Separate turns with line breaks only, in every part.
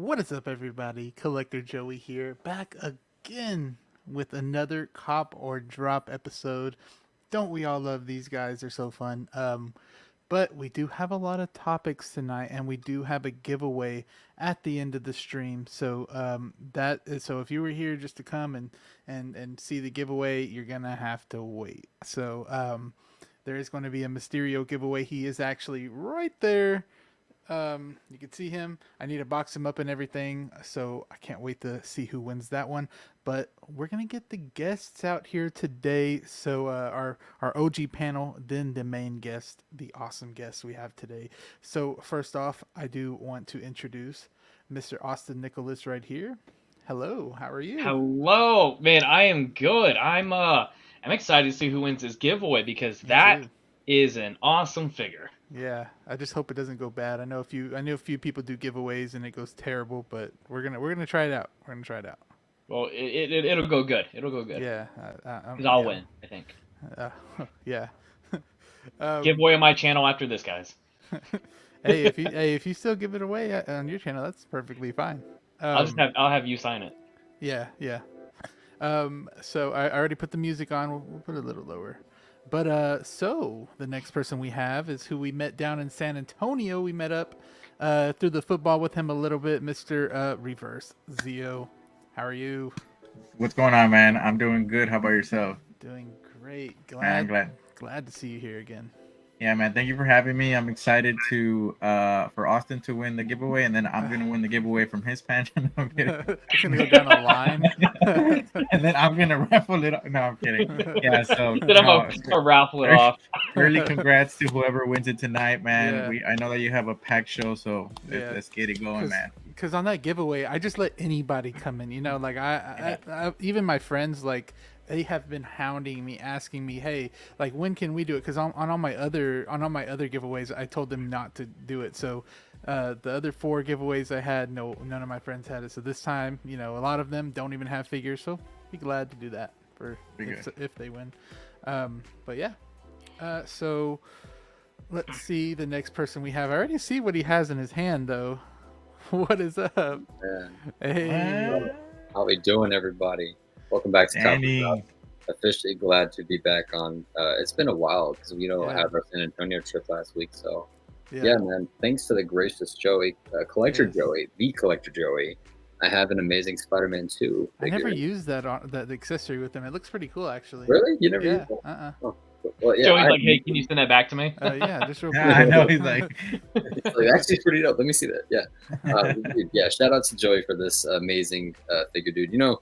What is up, everybody? Collector Joey here, back again with another cop or drop episode. Don't we all love these guys? They're so fun. But we do have a lot of topics tonight, and we do have a giveaway at the end of the stream. So if you were here just to come and see the giveaway, you're gonna have to wait. There is going to be a Mysterio giveaway. He is actually right there. You can see him. I need to box him up and everything, so I can't wait to see who wins that one. But we're gonna get the guests out here today. Our OG panel, then the main guest, the awesome guest we have today. So first off, I do want to introduce Mr. Austin Nicholas right here. Hello, how are you?
Hello, man. I am good. I'm excited to see who wins this giveaway because
Me
that
too.
is an awesome figure.
Yeah, I just hope it doesn't go bad. I know a few people do giveaways and it goes terrible, but we're gonna try it out. We're gonna try it out.
Well, it'll go good. It'll go good
Yeah,
because I'll
yeah,
win. I think
uh, yeah. um,
giveaway on my channel after this, guys.
if you still give it away on your channel, that's perfectly fine.
I'll have you sign it.
Yeah, yeah. So I already put the music on. We'll put it a little lower. But so the next person we have is who we met down in San Antonio. We met up through the football with him a little bit, Mr. Reverse Zio. How are you?
What's going on, man? I'm doing good. How about yourself?
Doing great.
Man, I'm glad.
Glad to see you here again.
Yeah, man. Thank you for having me. I'm excited to for Austin to win the giveaway, and then I'm gonna win the giveaway from his pension. I'm kidding.
It's gonna go down a line.
And then I'm gonna raffle it off. No, I'm kidding. Yeah, so
Then I'm
no,
gonna raffle it off.
early congrats to whoever wins it tonight, man.
Yeah.
I know that you have a packed show, so
Yeah.
let's get it going, man.
Because on that giveaway, I just let anybody come in. You know, like I even my friends, like they have been hounding me, asking me, "Hey, like when can we do it?" Because on all my other giveaways, I told them not to do it. So the other 4 giveaways I had, none of my friends had it. So this time, you know, a lot of them don't even have figures. So be glad to do that for if they win. But yeah, so let's see the next person we have. I already see what he has in his hand though. What is up?
Man,
Hey.
how we doing, everybody? Welcome back to Top of
Danny.
the Drop. Officially glad to be back on. It's been a while because we
Yeah.
had our San Antonio trip last week. So yeah, man. Thanks to the gracious Joey, Collector
Yes.
Joey, the Collector Joey. I have an amazing Spider-Man 2
I
figure.
never used that accessory with him. It looks pretty cool, actually.
Really? You never
Yeah.
used that?
Uh.
Well, yeah.
Joey's like, hey, can you send that back to me?
Yeah. Just real quick.
Yeah, I know. He's like,
Actually, pretty dope. Let me see that. Yeah. Yeah. Shout out to Joey for this amazing figure, dude. You know,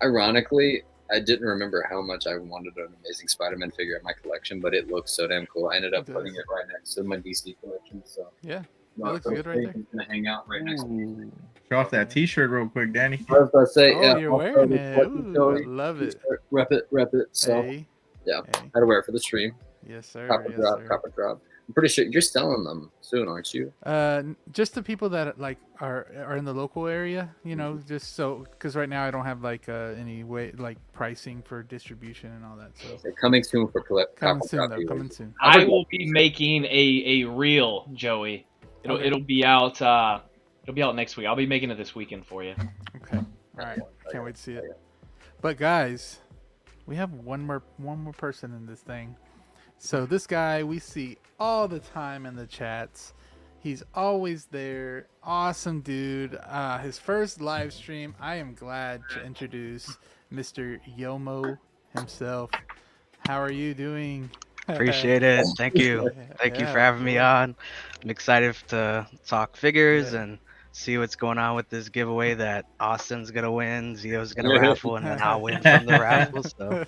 ironically, I didn't remember how much I wanted an Amazing Spider-Man figure in my collection, but it looks so damn cool. I ended up putting it right next to my DC collection. So
Yeah.
no,
looks good right there.
It's gonna hang out right next to me.
ooh. Show off that T-shirt real quick, Danny.
I was about to say,
Oh,
yeah,
you're
also
wearing
this
it.
Collector
Ooh, I
Joey
love it.
t-shirt. Rep it. So
Hey.
yeah,
Hey.
I had to wear it for the stream.
Yes, sir.
Copper
Yes,
drop,
sir.
copper drop. I'm pretty sure you're selling them soon, aren't you?
Just the people that like are in the local area, you know, just so because right now I don't have like any way like pricing for distribution and all that. So
They're coming soon for
coming
copper
soon
drop
though.
viewers.
Coming soon.
I will be making a reel, Joey.
Okay.
It'll be out. It'll be out next week. I'll be making it this weekend for you.
Okay. All right. Can't wait to see it. But guys, we have one more person in this thing. So this guy we see all the time in the chats. He's always there. Awesome dude. His first live stream. I am glad to introduce Mr. Yomo himself. How are you doing?
Appreciate it. Thank you. Thank you for having me on. I'm excited to talk figures and see what's going on with this giveaway that Austin's gonna win, Zio's gonna raffle, and then I'll win from the raffle. So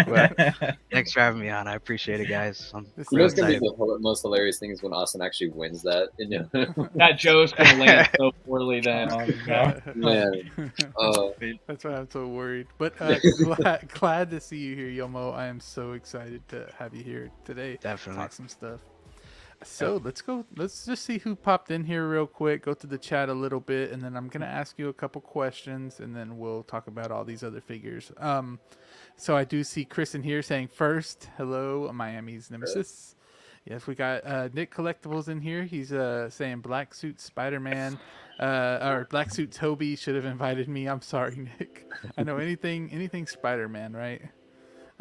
but thanks for having me on. I appreciate it, guys. I'm
You know
real
what's gonna be
excited.
the most hilarious thing is when Austin actually wins that. And, you know,
That Joe's gonna land so poorly then.
man.
That's why I'm so worried. But glad to see you here, Yomo. I am so excited to have you here today.
Definitely.
Talk some stuff. So let's go. Let's just see who popped in here real quick. Go to the chat a little bit, and then I'm gonna ask you a couple questions, and then we'll talk about all these other figures. So I do see Chris in here saying first, hello, Miami's nemesis. Yes, we got Nick Collectibles in here. He's saying Black Suit Spider-Man, or Black Suit Toby should have invited me. I'm sorry, Nick. I know anything Spider-Man, right?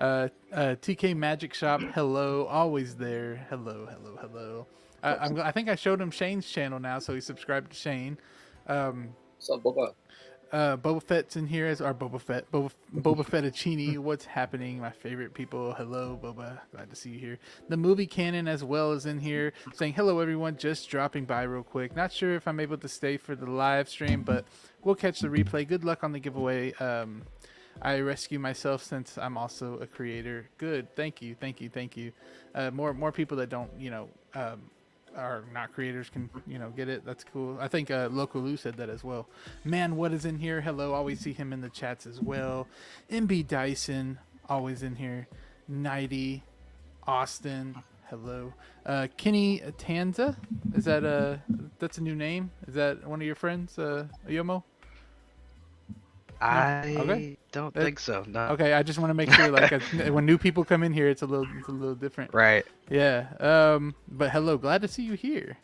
TK Magic Shop, hello, always there. Hello, hello, hello. I think I showed him Shane's channel now, so he subscribed to Shane.
What's up, Boba?
Boba Fett's in here as our Boba Fettuccine. What's happening? My favorite people. Hello, Boba. Glad to see you here. The movie canon as well is in here, saying hello everyone. Just dropping by real quick. Not sure if I'm able to stay for the live stream, but we'll catch the replay. Good luck on the giveaway. I rescue myself since I'm also a creator. Good. Thank you. More people that don't, are not creators can, get it. That's cool. I think Loco Lou said that as well. Man, what is in here? Hello. Always see him in the chats as well. MB Dyson, always in here. Nighty, Austin, hello. Kenny Tanza, is that that's a new name? Is that one of your friends, Yomo?
I
Okay.
don't think so. No.
Okay, I just want to make sure, like, when new people come in here, it's a little different.
Right.
Yeah. But hello, glad to see you here.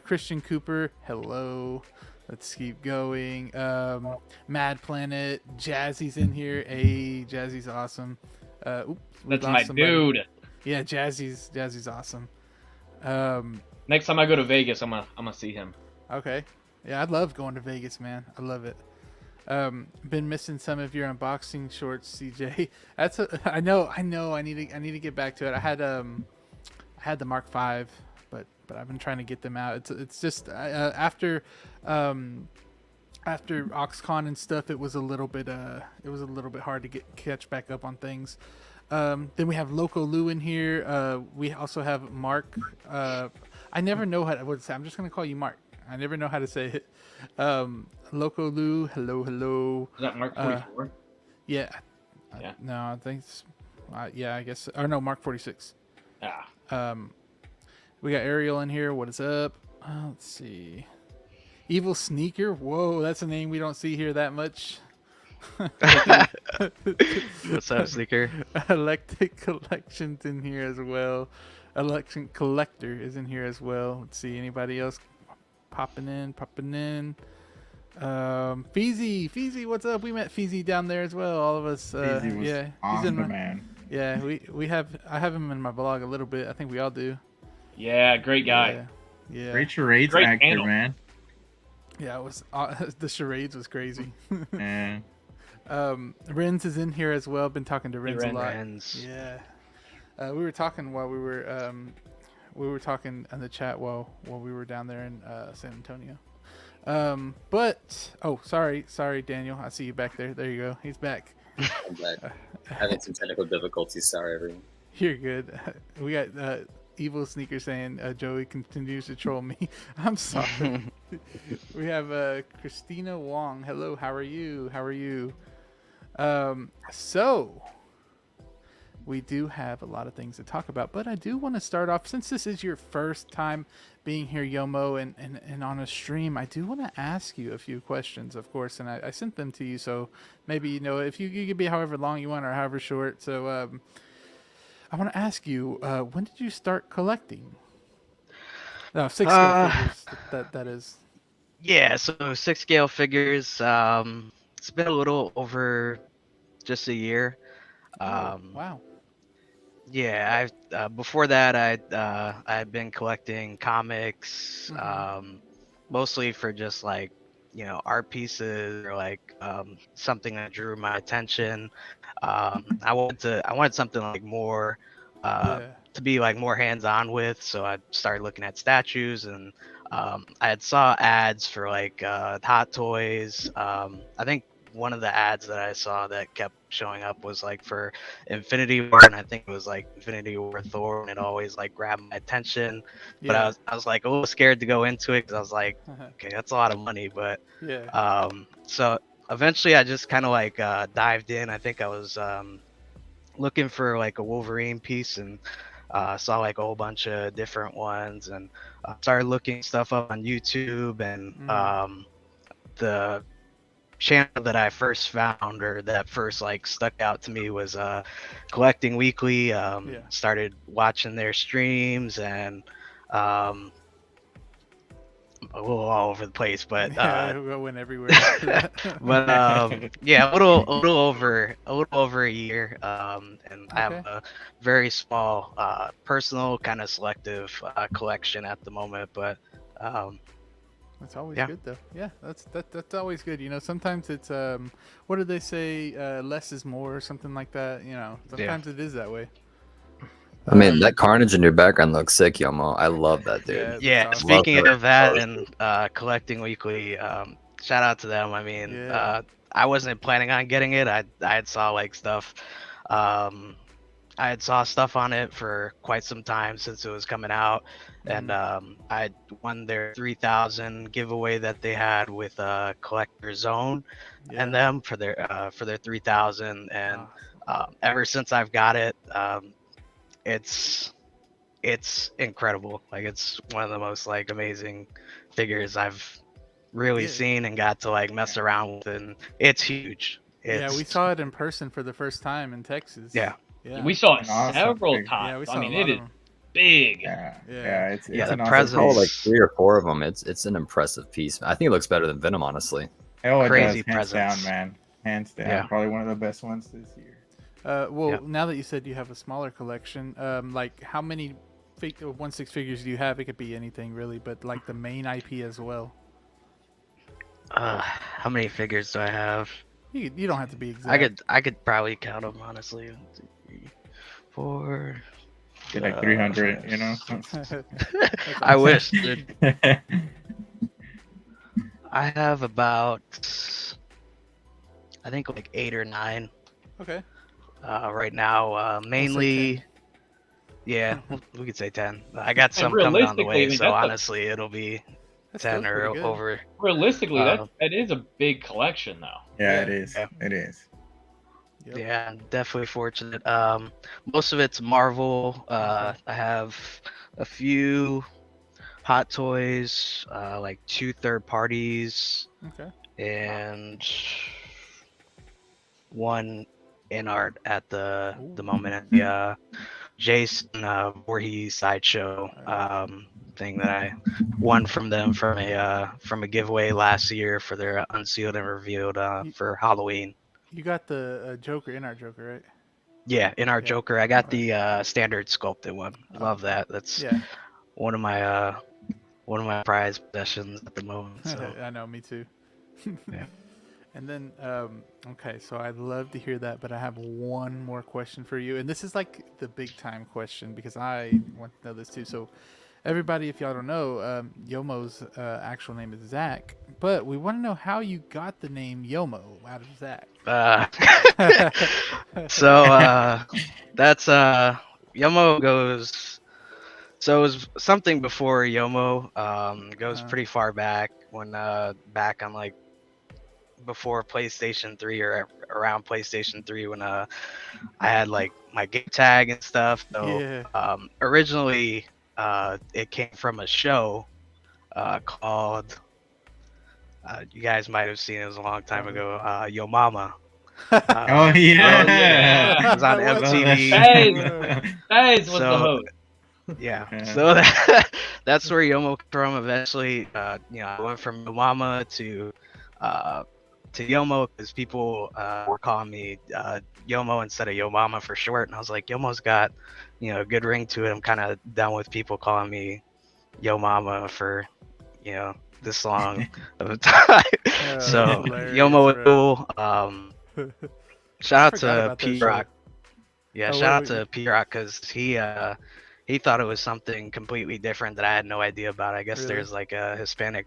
Christian Cooper, hello. Let's keep going. Mad Planet, Jazzy's in here. Hey, Jazzy's awesome. Oops, we
That's
lost
my
somebody.
dude.
Yeah, Jazzy's awesome.
Next time I go to Vegas, I'm gonna see him.
Okay. Yeah, I love going to Vegas, man. I love it. Been missing some of your unboxing shorts, CJ. I know. I need to get back to it. I had the Mark V, but I've been trying to get them out. It's just after OxCon and stuff, it was a little bit hard to catch back up on things. Then we have Loco Lou in here. We also have Mark. I never know how to say. I'm just gonna call you Mark. I never know how to say it. Loco Lou, hello.
Is that Mark 44?
Yeah.
Yeah.
No, I think. Yeah, I guess. Or no, Mark 46.
Ah.
We got Ariel in here. What is up? Let's see. Evil Sneaker. Whoa, that's a name we don't see here that much.
What's up, Sneaker?
Electric Collections in here as well. Election Collector is in here as well. Let's see, anybody else popping in. Feezy, what's up? We met Feezy down there as well. All of us.
Feezy was
yeah,
awesome,
he's in my,
man.
yeah. I have him in my blog a little bit. I think we all do.
Yeah, great guy.
Yeah.
Great charades
Great
actor,
handle.
man.
Yeah, it was the charades was crazy.
And
Renz is in here as well. Been talking to Renz a lot.
Renz.
Yeah. We were talking while we were talking in the chat while we were down there in San Antonio. But sorry, Daniel. I see you back there. There you go. He's back.
I'm back. Having some technical difficulties. Sorry, everyone.
You're good. We got Evil Sneaker saying Joey continues to troll me. I'm sorry. We have Christina Wong. Hello, how are you? So we do have a lot of things to talk about, but I do want to start off, since this is your first time being here, Yomo, and on a stream, I do want to ask you a few questions, of course, and I sent them to you, so maybe, if you could be however long you want or however short. So I want to ask you, when did you start collecting? No, 6 scale figures, that is.
Yeah, so 6 scale figures. It's been a little over just a year.
Wow.
Yeah, before that I'd been collecting comics, mostly for just like art pieces or like something that drew my attention. I wanted something like more to be like more hands-on with, so I started looking at statues, and I had saw ads for like Hot Toys. I think one of the ads that I saw that kept showing up was like for Infinity War, and I think it was like Infinity War Thor, and it always like grabbed my attention.
Yeah.
But I was like a little scared to go into it because I was like, okay, that's a lot of money. But
yeah.
So eventually I just kind of like dived in. I think I was looking for like a Wolverine piece, and saw like a whole bunch of different ones, and started looking stuff up on YouTube, and the channel that I first found, or that first like stuck out to me, was Collecting Weekly.
Yeah.
Started watching their streams, and um, a little all over the place, but
Yeah, we went everywhere after that.
but yeah, a little over a year. And I have
Okay.
a very small, personal, kind of selective collection at the moment. But
That's always
yeah.
good though. Yeah, that's always good. You know, sometimes it's what do they say? Less is more, or something like that. You know, sometimes it is that way.
I mean, that carnage in your background looks sick, Yomo. I love that, dude.
Yeah, that's
Yeah,
awesome.
Love
speaking
that.
of that, and Collecting Weekly, shout out to them. I mean,
Yeah.
I wasn't planning on getting it. I had saw like stuff. Um, I had saw stuff on it for quite some time since it was coming out, and I won their 3,000 giveaway that they had with Collector Zone,
Yeah.
and them for their 3,000. And ever since I've got it, it's incredible. Like, it's one of the most like amazing figures I've really
Yeah.
seen and got to like mess around with, and it's huge.
Yeah, we saw it in person for the first time in Texas.
Yeah.
Yeah.
We saw it
An awesome
several
figure.
times.
Yeah, we saw
I mean,
a lot
it
of
is
them.
big.
Yeah,
Yeah.
yeah, it's
Yeah, the
an
I
awesome
saw
piece.
like 3 or 4 of them. It's an impressive piece. I think it looks better than Venom, honestly.
Oh, it
Crazy
does, hands
presence.
down, man. Hands down,
Yeah.
probably one of the best ones this year.
Well,
Yep.
now that you said you have a smaller collection, like how many 1/6 figures do you have? It could be anything really, but like the main IP as well.
How many figures do I have?
You don't have to be exact.
I could probably count them, honestly. 1, 2, 3, 4.
Get like 300, you know.
I wish, dude. I have about, I think like 8 or 9
Okay.
right now. Mainly,
10.
yeah, we could say 10. I got
And
some coming on the
realistically, I
way,
mean,
so
that's
honestly, it'll be
That's
10
still
or
pretty good.
over.
realistically,
Uh,
that is a big collection, though.
Yeah,
Yeah.
it is.
Yeah.
It is.
Yep.
Yeah, I'm definitely fortunate. Most of it's Marvel. I have a few Hot Toys, like 2 third parties,
Okay.
and 1 InART at the moment at the Jason Voorhees sideshow thing that I won from them from a giveaway last year for their unsealed and revealed for Halloween.
You got the Joker in our Joker, right?
Yeah, in our
Yeah.
Joker, I got
Alright.
the standard sculpted one. Love that. That's
Yeah.
one of my prized possessions at the moment. So
I know, me too.
Yeah.
And then, okay, so I'd love to hear that, but I have one more question for you, and this is like the big time question because I want to know this too. So, everybody, if y'all don't know, Yomo's actual name is Zach, but we want to know how you got the name Yomo out of Zach.
so that's Yomo goes. So it was something before Yomo. Goes pretty far back when back on like before PlayStation 3 or around PlayStation 3 when I had like my game tag and stuff. So
Yeah.
Originally it came from a show called you guys might have seen it, was a long time ago, Yo Mama.
Oh yeah.
It was on
What?
MTV.
That was the
So-
host.
Yeah.
Yeah.
So that's where Yomo came from eventually. I went from Yo Mama to Yomo because people were calling me Yomo instead of Yo Mama for short, and I was like, Yomo's got a good ring to it. I'm kind of done with people calling me Yo Mama for this long of a time. So
hilarious,
Yomo was
bro.
cool. Shout out
forgot
to
about that
P
show.
Rock. Yeah,
Oh,
shout out
wait.
to P Rock because he thought it was something completely different that I had no idea about. I guess
Really?
there's like a Hispanic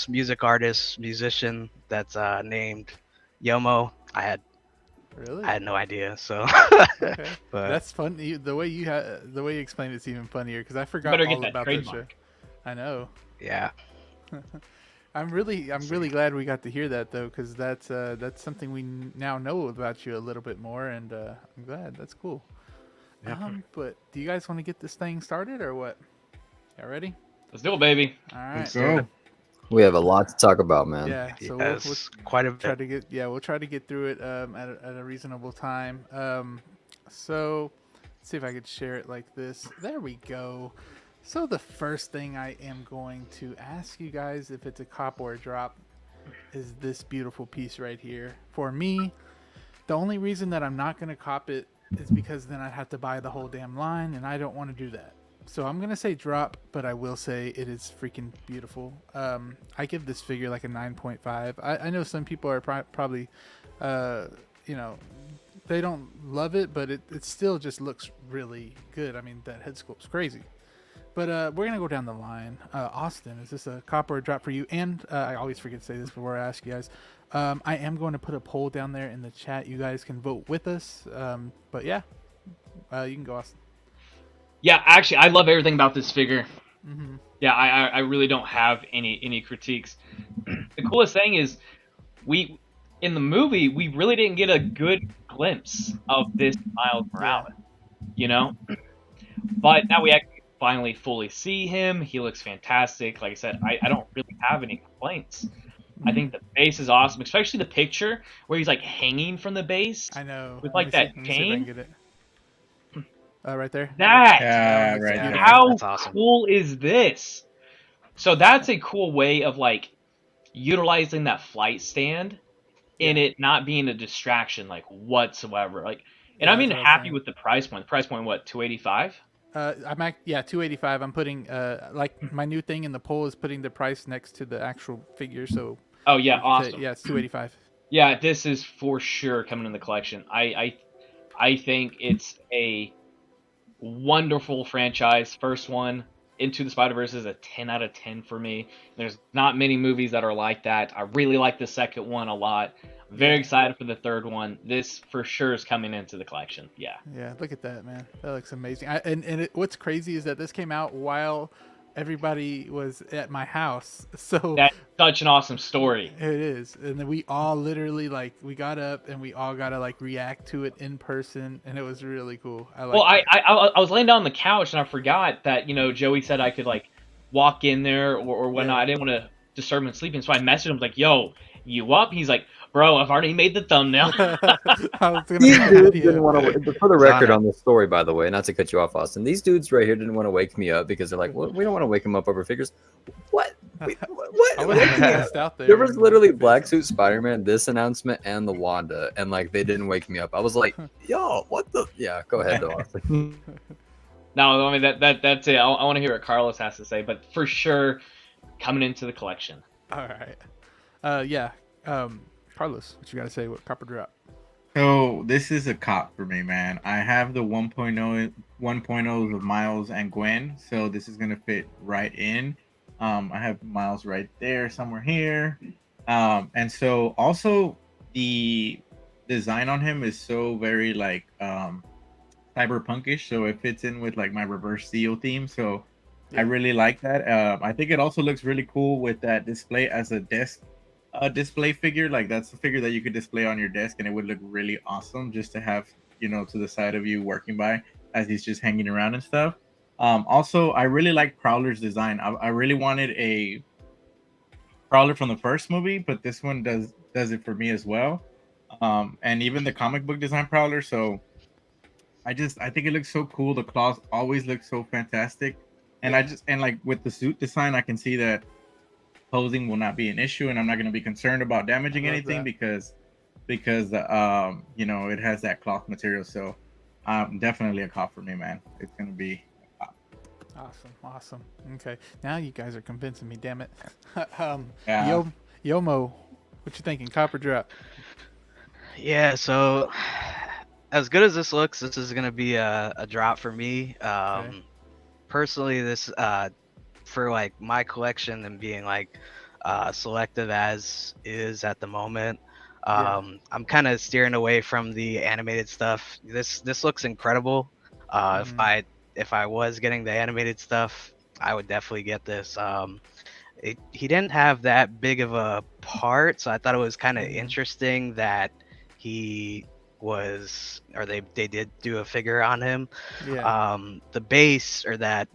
music artist, musician that's named Yomo. I had
Really?
no idea. So,
Okay.
but
That's fun. The way you explained it's even funnier because I forgot
Better
all
get that
about that show.
trademark.
I know.
yeah,
I'm really glad we got to hear that though, because that's something we now know about you a little bit more, and I'm glad. That's cool.
Yeah.
But do you guys want to get this thing started or what? Y'all ready?
Let's do it, baby.
All right.
Let's go.
We have a lot to talk about, man.
Yeah, so we'll
Yes, quite a
try
bit.
to get we'll try to get through it at a reasonable time. So let's see if I could share it like this. There we go. So the first thing I am going to ask you guys if it's a cop or a drop is this beautiful piece right here. For me, the only reason that I'm not going to cop it is because then I'd have to buy the whole damn line, and I don't want to do that. So I'm going to say drop, but I will say it is freaking beautiful. I give this figure like a 9.5. I know some people are probably, you know, they don't love it, but it still just looks really good. I mean, that head sculpt's crazy. But we're gonna go down the line. Austin, is this a cop or a drop for you? And I always forget to say this before I ask you guys. I am going to put a poll down there in the chat. You guys can vote with us. But yeah, you can go, Austin.
Yeah, actually, I love everything about this figure.
Mm-hmm.
Yeah, I really don't have any critiques. The coolest thing is we in the movie we really didn't get a good glimpse of this Miles Morales, you know. But now we actually finally fully see him. He looks fantastic. Like I said, I don't really have any complaints. I think the base is awesome, especially the picture where he's like hanging from the base
I know.
with
Let
like
me see-
that
let me see if I can
chain.
get it. Right there.
That
Yeah,
looks
right
beautiful.
there.
how
That's awesome.
cool is this? So that's a cool way of like utilizing that flight stand in
Yeah.
it not being a distraction like whatsoever. Like, and
Yeah,
I'm
that's
even
what I was
happy
saying.
with the price point. The price point what, 285?
Yeah, 285. I'm putting like my new thing in the poll is putting the price next to the actual figure, so
Oh yeah,
we can say
awesome.
yeah, it's 285.
Yeah, this is for sure coming in the collection. I think it's a wonderful franchise. First one, Into the Spider-Verse, is a 10 out of 10 for me. There's not many movies that are like that. I really like the second one a lot. Very
Yeah.
excited for the third one. This for sure is coming into the collection. Yeah.
Yeah, look at that, man. That looks amazing. What's crazy is that this came out while everybody was at my house. So
That's such an awesome story.
it is. And then we all literally like we got up and we all got to like react to it in person, and it was really cool. I like
Well,
that.
I was laying down on the couch and I forgot that, Joey said I could like walk in there or whatnot.
Yeah.
I didn't want to disturb him sleeping, so I messaged him like, "Yo, you up?" He's like, "Bro, I've already made the thumbnail."
I was gonna
These
make a
dudes
video.
didn't want to. For the
It's
record,
on it.
on this story, by the way, not to cut you off, Austin. These dudes right here didn't want to wake me up because they're like, well, we don't want to wake him up over figures. What? Wait, what?
I was
Wake me up.
passed out there.
There was
and,
literally
like,
Black Suit Spider-Man, this announcement, and the Wanda, and like they didn't wake me up. I was like, yo, what the? Yeah, go ahead, though, Austin.
No, I mean that's it. I want to hear what Carlos has to say, but for sure coming into the collection.
All right. Yeah. Carlos, what you got to say? What copper drop?
So this is a cop for me, man. I have the 1.0s of Miles and Gwen, so this is gonna fit right in. I have Miles right there, somewhere here, and so also the design on him is so very like cyberpunkish, so it fits in with like my reverse seal theme. So I really like that. I think it also looks really cool with that display as a desk display figure. Like that's the figure that you could display on your desk, and it would look really awesome just to have to the side of you working by as he's just hanging around and stuff. Also, I really like Prowler's design. I really wanted a Prowler from the first movie, but this one does it for me as well. And even the comic book design Prowler. So I think it looks so cool. The claws always look so fantastic, and and like with the suit design, I can see that posing will not be an issue, and I'm not going to be concerned about damaging anything because it has that cloth material. So definitely a cop for me, man. It's going to be a cop.
Awesome. Okay, now you guys are convincing me. Damn it.
Yeah.
Yomo, what you thinking? Copper drop.
Yeah, so as good as this looks, this is gonna be a drop for me. Personally, this for like my collection and being like selective as is at the moment, I'm kind of steering away from the animated stuff. This looks incredible. If I was getting the animated stuff, I would definitely get this. He didn't have that big of a part, so I thought it was kind of interesting that he was, or they did do a figure on him.
Yeah.
The base or that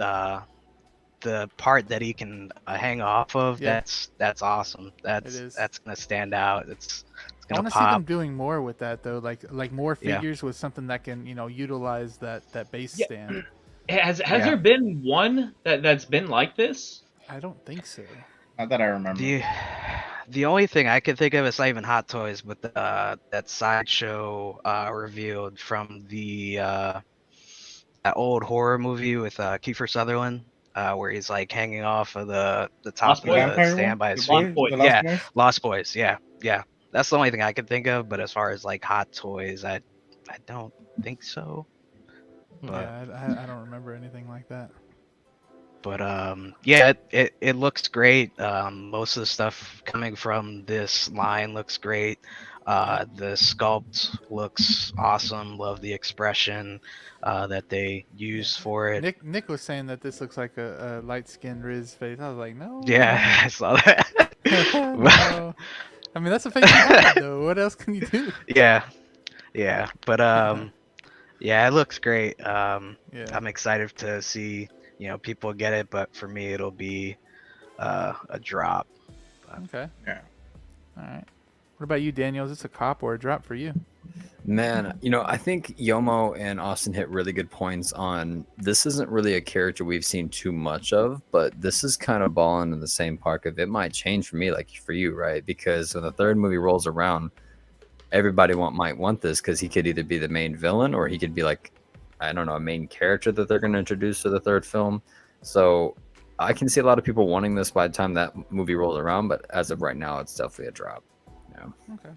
the part that he can hang off of,
Yeah.
that's awesome.
It is.
That's gonna stand out. It's
I
gonna
want to see them
pop.
doing more with that though, like more
Yeah.
figures with something that can utilize that base
Yeah.
stand.
Has
Yeah.
there been one that's been like this?
I don't think so.
Not that I remember.
The only thing I can think of is not even Hot Toys, but that sideshow revealed from that old horror movie with Kiefer Sutherland, where he's like hanging off of the top
Lost
of
The
Boys?
the
vampire
stand
one?
by
The
his
Lost
feet.
boys?
Boys.
The
Yeah,
Lost Boys?
Lost Boys. Yeah. That's the only thing I can think of. But as far as like Hot Toys, I don't think so. But
Yeah, I don't remember anything like that.
But yeah, it looks great. Most of the stuff coming from this line looks great. The sculpt looks awesome. Love the expression that they use for it.
Nick was saying that this looks like a light skinned Riz face. I was like, no.
Yeah, I saw that.
No. I mean, that's a face you have, though. What else can you do?
Yeah, but yeah, it looks great.
Yeah.
I'm excited to see people get it, but for me, it'll be a drop.
Okay.
Yeah.
All right. What about you, Daniel? Is this a cop or a drop for you?
Man, I think Yomo and Austin hit really good points on this isn't really a character we've seen too much of, but this is kind of balling in the same park of it might change for me like for you, right? Because when the third movie rolls around, everybody might want this because he could either be the main villain or he could be like, I don't know, a main character that they're going to introduce to the third film. So I can see a lot of people wanting this by the time that movie rolls around, but as of right now, it's definitely a drop. Yeah.
Okay.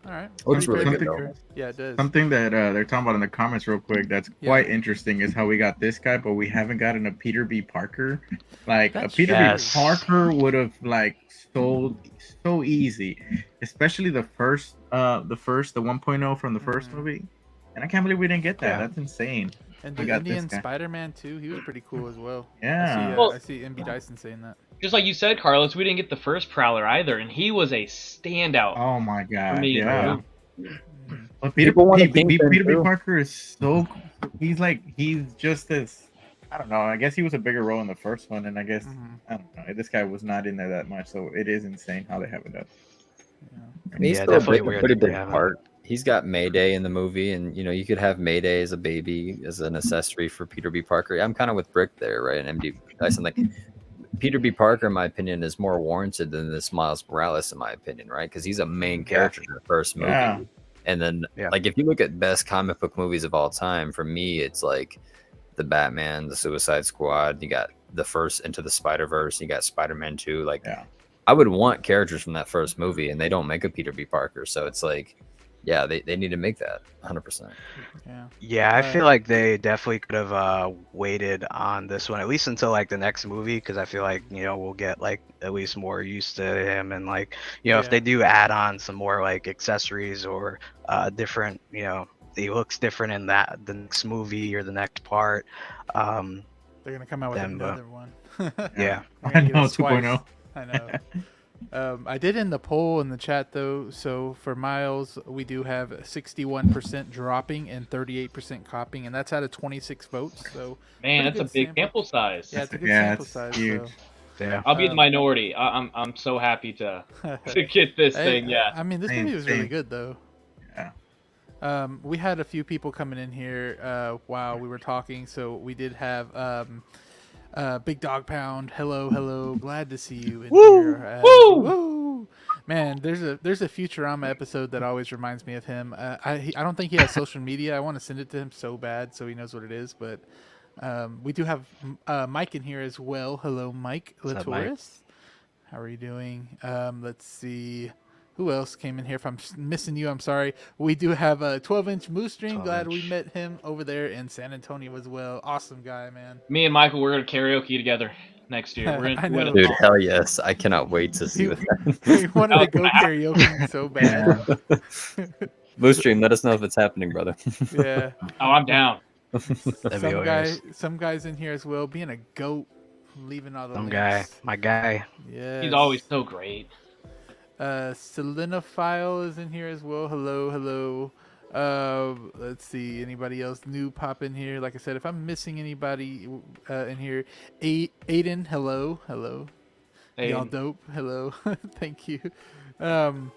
All right.
Looks
Pretty
really
big.
good, though.
Yeah, it does.
Something that they're talking about in the comments real quick that's quite interesting is how we got this guy, but we haven't gotten a Peter B. Parker. Like
That's
a Peter
Yes.
B. Parker would have like sold so easy, especially the 1.0 from the first
Mhm.
movie. And I can't believe we didn't get that.
Yeah.
That's insane.
And
We
the
got this
Indian
guy.
Spider-Man too. He was pretty cool as well.
Yeah.
Well-
I see MB Dyson saying that.
Just like you said, Carlos, we didn't get the first Prowler either, and he was a standout
Oh my
for
god.
me. in the
Yeah.
movie.
Mhm.
But Peter,
People want a
Peter
Kingpin,
B.
too.
Parker is so. He's just as. I don't know. I guess he was a bigger role in the first one, and I guess
Mhm.
I don't know. This guy was not in there that much, so it is insane how they have it up.
Yeah.
He's
Yeah,
still a
definitely
big,
weird
pretty
that they
big
haven't.
part. He's got Mayday in the movie, and you could have Mayday as a baby as an accessory for Peter B. Parker. I'm kind of with Brick there, right? And MD Dyson, like Peter B. Parker, in my opinion, is more warranted than this Miles Morales, in my opinion, right? Because he's a main character in the first movie.
Yeah.
And then,
Yeah.
like, if you look at best comic book movies of all time, for me, it's like the Batman, the Suicide Squad. You got the first Into the Spider-Verse. You got Spider-Man 2. Like,
Yeah.
I would want characters from that first movie, and they don't make a Peter B. Parker. So it's like, yeah, they need to make that 100%.
Yeah.
Yeah, I feel like they definitely could have waited on this one at least until like the next movie, because I feel like we'll get like at least more used to him, and like
Yeah.
if they do add on some more like accessories or different, he looks different in the next movie or the next part.
They're gonna come out with
Then,
another one.
Yeah.
They're
I
gonna give
know
us twice.
2.0.
I know. I did in the poll in the chat though. So for Miles, we do have 61% dropping and 38% copying, and that's out of 26 votes. So
Man,
pretty
that's a
good
big sample size.
yeah, it's a good
Yeah,
sample
it's
size.
huge.
Yeah.
I'll be the
Um,
minority. I'm so happy to
So.
get this
Hey,
thing. Yeah.
I mean, this
Same,
movie was really
same.
good though.
Yeah.
We had a few people coming in here while we were talking, so we did have Big Dog Pound. Hello, glad to see you in here. Woo! Man, there's a Futurama episode that always reminds me of him. I don't think he has social media. I want to send it to him so bad so he knows what it is. But we do have Mike in here as well. Hello, Mike
What's up, Mike?
Latoris. How are you doing? Let's see. Who else came in here? If I'm missing you, I'm sorry. We do have a 12-inch Moose String. Glad we
12-inch.
met him over there in San Antonio as well. Awesome guy, man.
Me and Michael, we're gonna karaoke together next year. We're
I
gonna
know.
Dude, hell yes. I cannot wait to see
He-
what
We
that
wanted to go karaoke so bad.
Blue Stream, let us know if it's happening, brother.
Yeah.
Oh, I'm down.
That'd be hilarious.
Some guys in here as well. Being a goat, leaving all the
Some
links.
guy, my guy.
Yeah.
He's always so great.
Selenophile is in here as well. Hello. Let's see. Anybody else new pop in here? Like I said, if I'm missing anybody in here, Aiden, hello, hello. Y'all
And
dope. Hello, thank you. Um,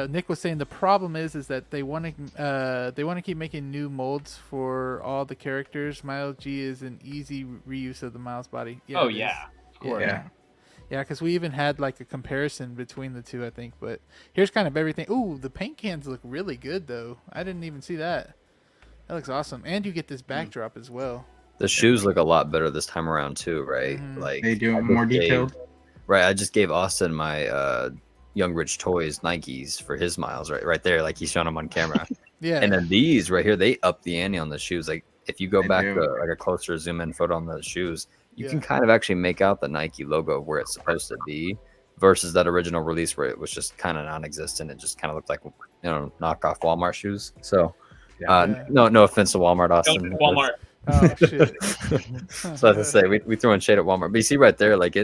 Nick was saying the problem is that they want to keep making new molds for all the characters. Miles G is an easy reuse of the Miles body. Yeah,
oh
it is.
yeah, of course.
Yeah. Yeah, because we even had like a comparison between the two, I think. But here's kind of everything. Ooh, the paint cans look really good though. I didn't even see that. That looks awesome, and you get this backdrop as well.
The shoes look a lot better this time around too, right?
Mhm.
Like
They do
I just
more
gave-
detailed.
Right, I just gave Austin my Young Rich Toys Nikes for his miles, right there, like he's showing them on camera.
Yeah.
And then these right here, they up the ante on the shoes. Like if you go
They
back
do.
to like a closer zoom in photo on the shoes, you can
Yeah.
kind of actually make out the Nike logo where it's supposed to be, versus that original release where it was just kind of non-existent. It just kind of looked like knockoff Walmart shoes. So
Yeah.
no offense to Walmart,
Don't
Austin.
Walmart.
Oh shit.
So as I say, we throwing shade at Walmart, but you see right there, like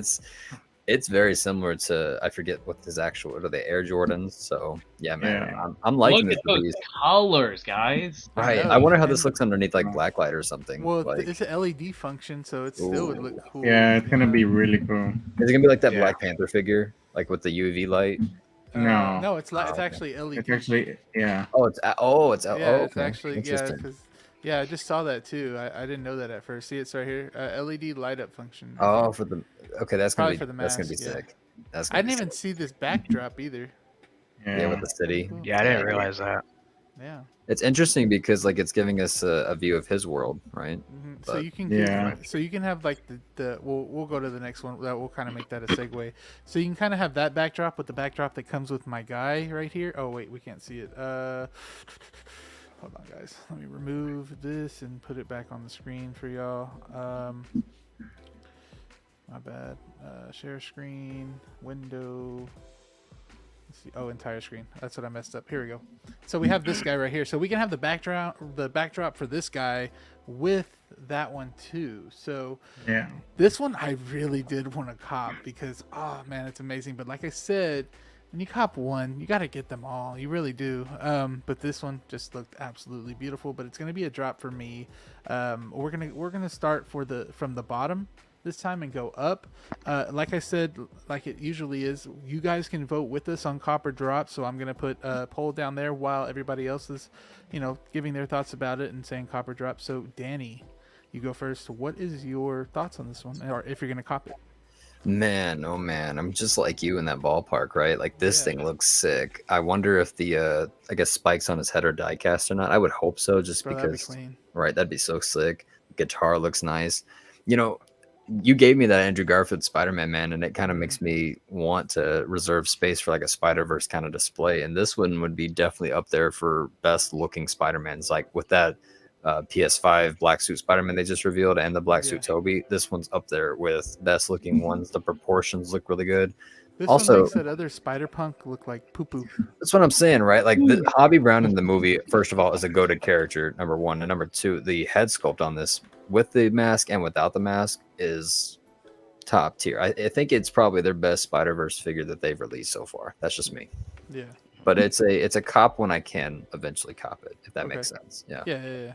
it's very similar to, I forget what are they, Air Jordans? So yeah, man,
Yeah.
I'm liking
Look
this
at those
release.
colors, guys.
Right,
know,
I wonder how this
and-
looks underneath like blacklight or something.
Well,
like,
it's an LED function, so it still would look cool.
Yeah, it's
you
gonna
know?
be really cool.
is it gonna be like that
Yeah.
Black Panther figure, like with the UV light?
No.
No, it's like it's
okay.
actually LED.
It's actually
Yeah,
yeah.
it's
okay.
actually
Interesting.
because I just saw that too. I didn't know that at first. See, it's right here. LED light up function.
Oh, for the that's gonna
Probably
be
for the
that's gonna be
mask, yeah.
sick. That's
I
gonna
didn't
be
even
sick.
see this backdrop either.
Yeah, with the city.
Cool.
Yeah, I didn't realize that.
Yeah.
It's interesting because like it's giving us a view of his world, right?
So
But-
you can
Yeah.
so you can have like the we'll go to the next one that will kind of make that a segue. So you can kind of have that backdrop with the backdrop that comes with my guy right here. Oh wait, we can't see it. Hold on, guys. Let me remove this and put it back on the screen for y'all. My bad. Share screen, window. Let's see. Oh, entire screen. That's what I messed up. Here we go. So we have this guy right here. So we can have the backdrop for this guy with that one too. So
Yeah.
this one I really did want to cop because oh man, it's amazing. But like I said, when you cop one, you got to get them all. You really do. But this one just looked absolutely beautiful. But it's gonna be a drop for me. We're gonna start from the bottom this time and go up. Like I said, like it usually is, you guys can vote with us on copper drop. So I'm gonna put a poll down there while everybody else is, giving their thoughts about it and saying copper drop. So Danny, you go first. What is your thoughts on this one, or if you're gonna cop it?
Man, oh man, I'm just like you in that ballpark, right? Like this
Yeah.
thing looks sick. I wonder if the I guess spikes on his head are die cast or not. I would hope so, just
Bro, that'd be
because
clean.
right, that'd be so sick. Guitar looks nice. You gave me that Andrew Garfield Spider-Man, man, and it kind of makes me want to reserve space for like a Spider-Verse kind of display. And this one would be definitely up there for best looking Spider-Mans, like with that PS5 black suit Spider-Man they just revealed and the black suit Toby. This one's up there with best looking ones. The proportions look really good.
This
Also-
one makes that other Spider-Punk look like poo-poo.
That's what I'm saying, right? Like the Hobby Brown in the movie, first of all, is a goated character, number one. And number two, the head sculpt on this with the mask and without the mask is top tier. I think it's probably their best Spider-Verse figure that they've released so far. That's just me.
Yeah.
But it's a cop when I can eventually cop it, if that
Okay.
makes sense. Yeah.
Yeah.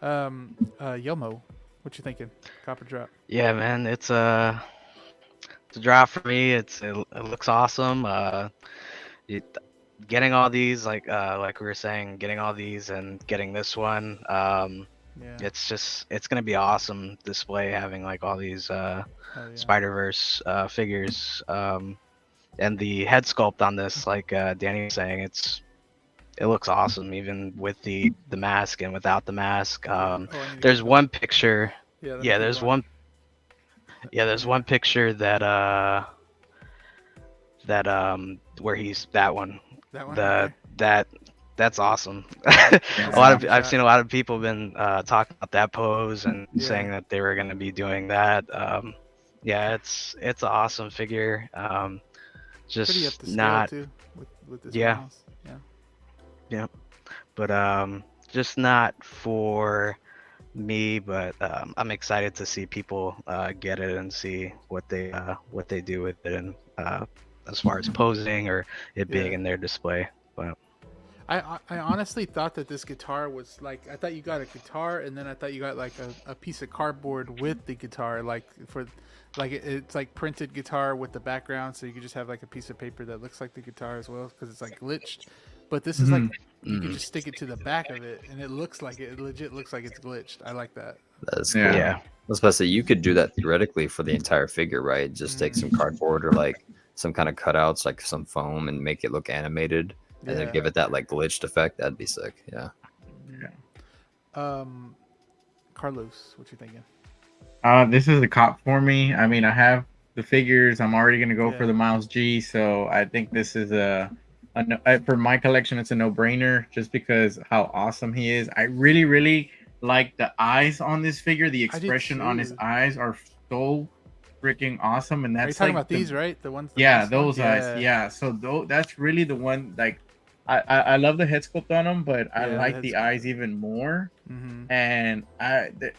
Yomo, what you thinking? Copper drop.
Yeah, man, it's a drop for me. It looks awesome. Getting all these, like we were saying, getting all these and getting this one.
Yeah.
It's gonna be awesome display having like all these
Hell yeah.
Spider-Verse figures. And the head sculpt on this, like Danny was saying, it looks awesome even with the mask and without the mask.
Oh, I need to
There's
get
one picture.
that. let me
Yeah,
keep
there's
going.
one. Yeah, there's one picture that where he's that one.
That one. right
That's awesome.
Yeah,
I've seen a lot of people been talking about that pose and
Yeah.
saying that they were going to be doing that. Yeah, it's an awesome figure.
there.
Just
Pretty up to scale
not,
too with this
Yeah.
mouse. Yeah.
but just not for me. But I'm excited to see people get it and see what they do with it, and as far as posing or it being
Yeah.
in their display. But
I honestly thought that this guitar was like, I thought you got a guitar and then I thought you got like a piece of cardboard with the guitar, like for like it's like printed guitar with the background, so you could just have like a piece of paper that looks like the guitar as well because it's like glitched. But this is like you could just stick it to the back of it and it looks like it legit looks like it's glitched. I like that.
That's cool.
Yeah.
Yeah.
I was about to say you could do that theoretically for the entire figure, right? Just take some cardboard or like some kind of cutouts, like some foam, and make it look animated, and then
Yeah.
give it that like glitched effect. That'd be sick. Yeah.
Carlos, what you thinking?
This is a cop for me. I mean, I have the figures. I'm already gonna go for
Yeah.
the Miles G. So I think this is for my collection. It's a no-brainer just because how awesome he is. I really, really like the eyes on this figure. The expression on his
too.
eyes are so freaking awesome, and
Are you
that's
talking
like
about these, right? The ones.
yeah,
this one?
those eyes. Yeah. So that's really the one. Like, I love the head sculpt on them, but I
Yeah, the
like
head
the
sculpt.
eyes even more.
Mm-hmm.
And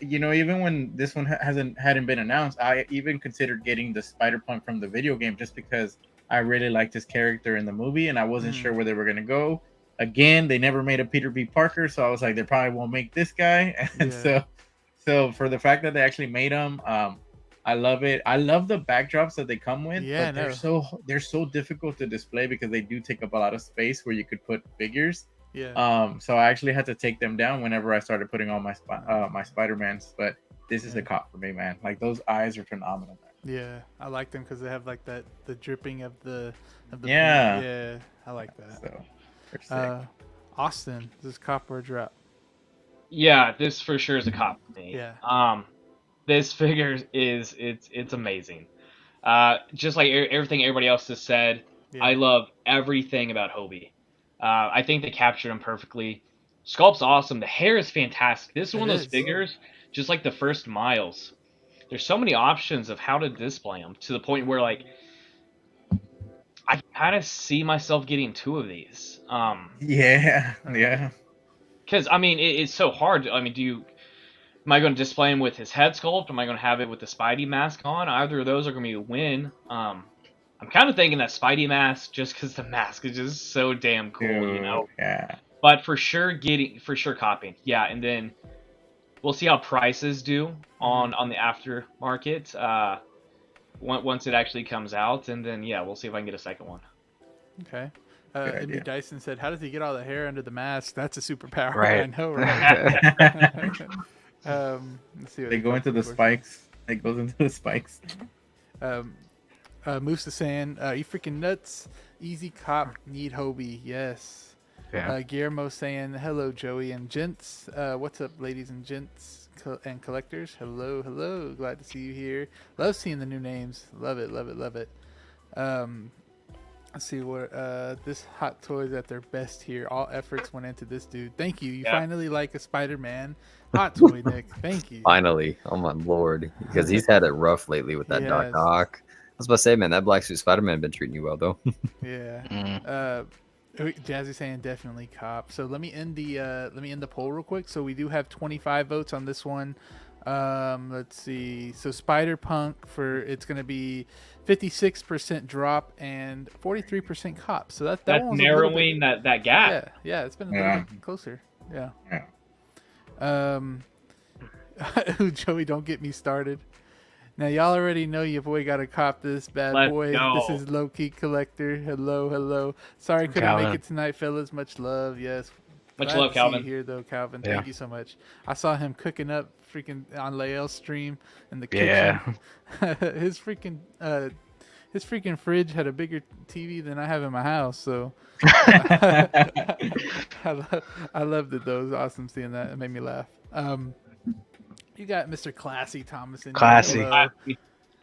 even when this one hadn't been announced, I even considered getting the Spider-Punk from the video game just because I really liked his character in the movie, and I wasn't sure where they were gonna go. Again, they never made a Peter B. Parker, so I was like, they probably won't make this guy. And so for the fact that they actually made him, I love it. I love the backdrops that they come with,
Yeah,
but they're so difficult to display because they do take up a lot of space where you could put figures.
Yeah.
So I actually had to take them down whenever I started putting on my Spider-Mans. But this is a cop for me, man. Like those eyes are phenomenal. Man.
Yeah, I like them because they have like the dripping of the
Yeah.
paint. Yeah, I like that.
So they're sick.
Austin, is this cop or drop?
Yeah, this for sure is a cop for me.
Yeah.
This figure is it's amazing. Just like everything everybody else has said,
Yeah.
I love everything about Hobie. I think they captured him perfectly. Sculpt's awesome. The hair is fantastic. This is one of those figures, just like the first Miles. There's so many options of how to display them to the point where like I kind of see myself getting two of these.
Yeah.
Because I mean it's so hard. I mean, am I going to display him with his head sculpt? Am I going to have it with the Spidey mask on? Either of those are going to be a win. I'm kind of thinking that Spidey mask just because the mask is just so damn cool, you know.
Yeah.
But for sure copying. Yeah, and then we'll see how prices do on the aftermarket once it actually comes out, and then yeah, we'll see if I can get a second one.
Okay.
Good
Amy
idea.
Dyson said, "How does he get all the hair under the mask? That's a superpower."
Right.
I know, right? Let's see what
They go into the spikes. It goes into the spikes.
Moose is saying, "You freaking nuts! Easy cop, need Hobie, yes."
Yeah.
Guillermo saying, "Hello, Joey and gents. What's up, ladies and gents and collectors? Hello, hello. Glad to see you here. Love seeing the new names. Love it, love it, love it." Let's see what this hot toys at their best here. All efforts went into this dude. Thank you. You finally like a Spider-Man hot toy, Nick. Thank you.
Finally, oh my lord, because he's had it rough lately with that Doc
Yes.
Ock. I was about to say, man, that Black Suit Spider-Man been treating you well though.
Yeah. Jazzy saying definitely cop. So let me end the poll real quick. So we do have 25 votes on this one. Let's see. So Spider-Punk it's gonna be 56% drop and 43% cop. So that's
That's narrowing that gap.
Yeah, it's been a little bit closer. Yeah. Joey, don't get me started. Now y'all already know your boy got to cop this bad
Let's
boy.
go.
This is low key collector. Hello. Sorry couldn't
Calvin.
make it tonight, fellas. Much love. Yes.
Much
Glad
love,
to see you
Calvin.
here though, Calvin.
Yeah.
Thank you so much. I saw him cooking up freaking on Lael's stream in the kitchen.
Yeah.
his freaking fridge had a bigger TV than I have in my house, so I loved it though. It was awesome seeing that. It made me laugh. You got Mr. Classy Thomason.
Classy.
Hello.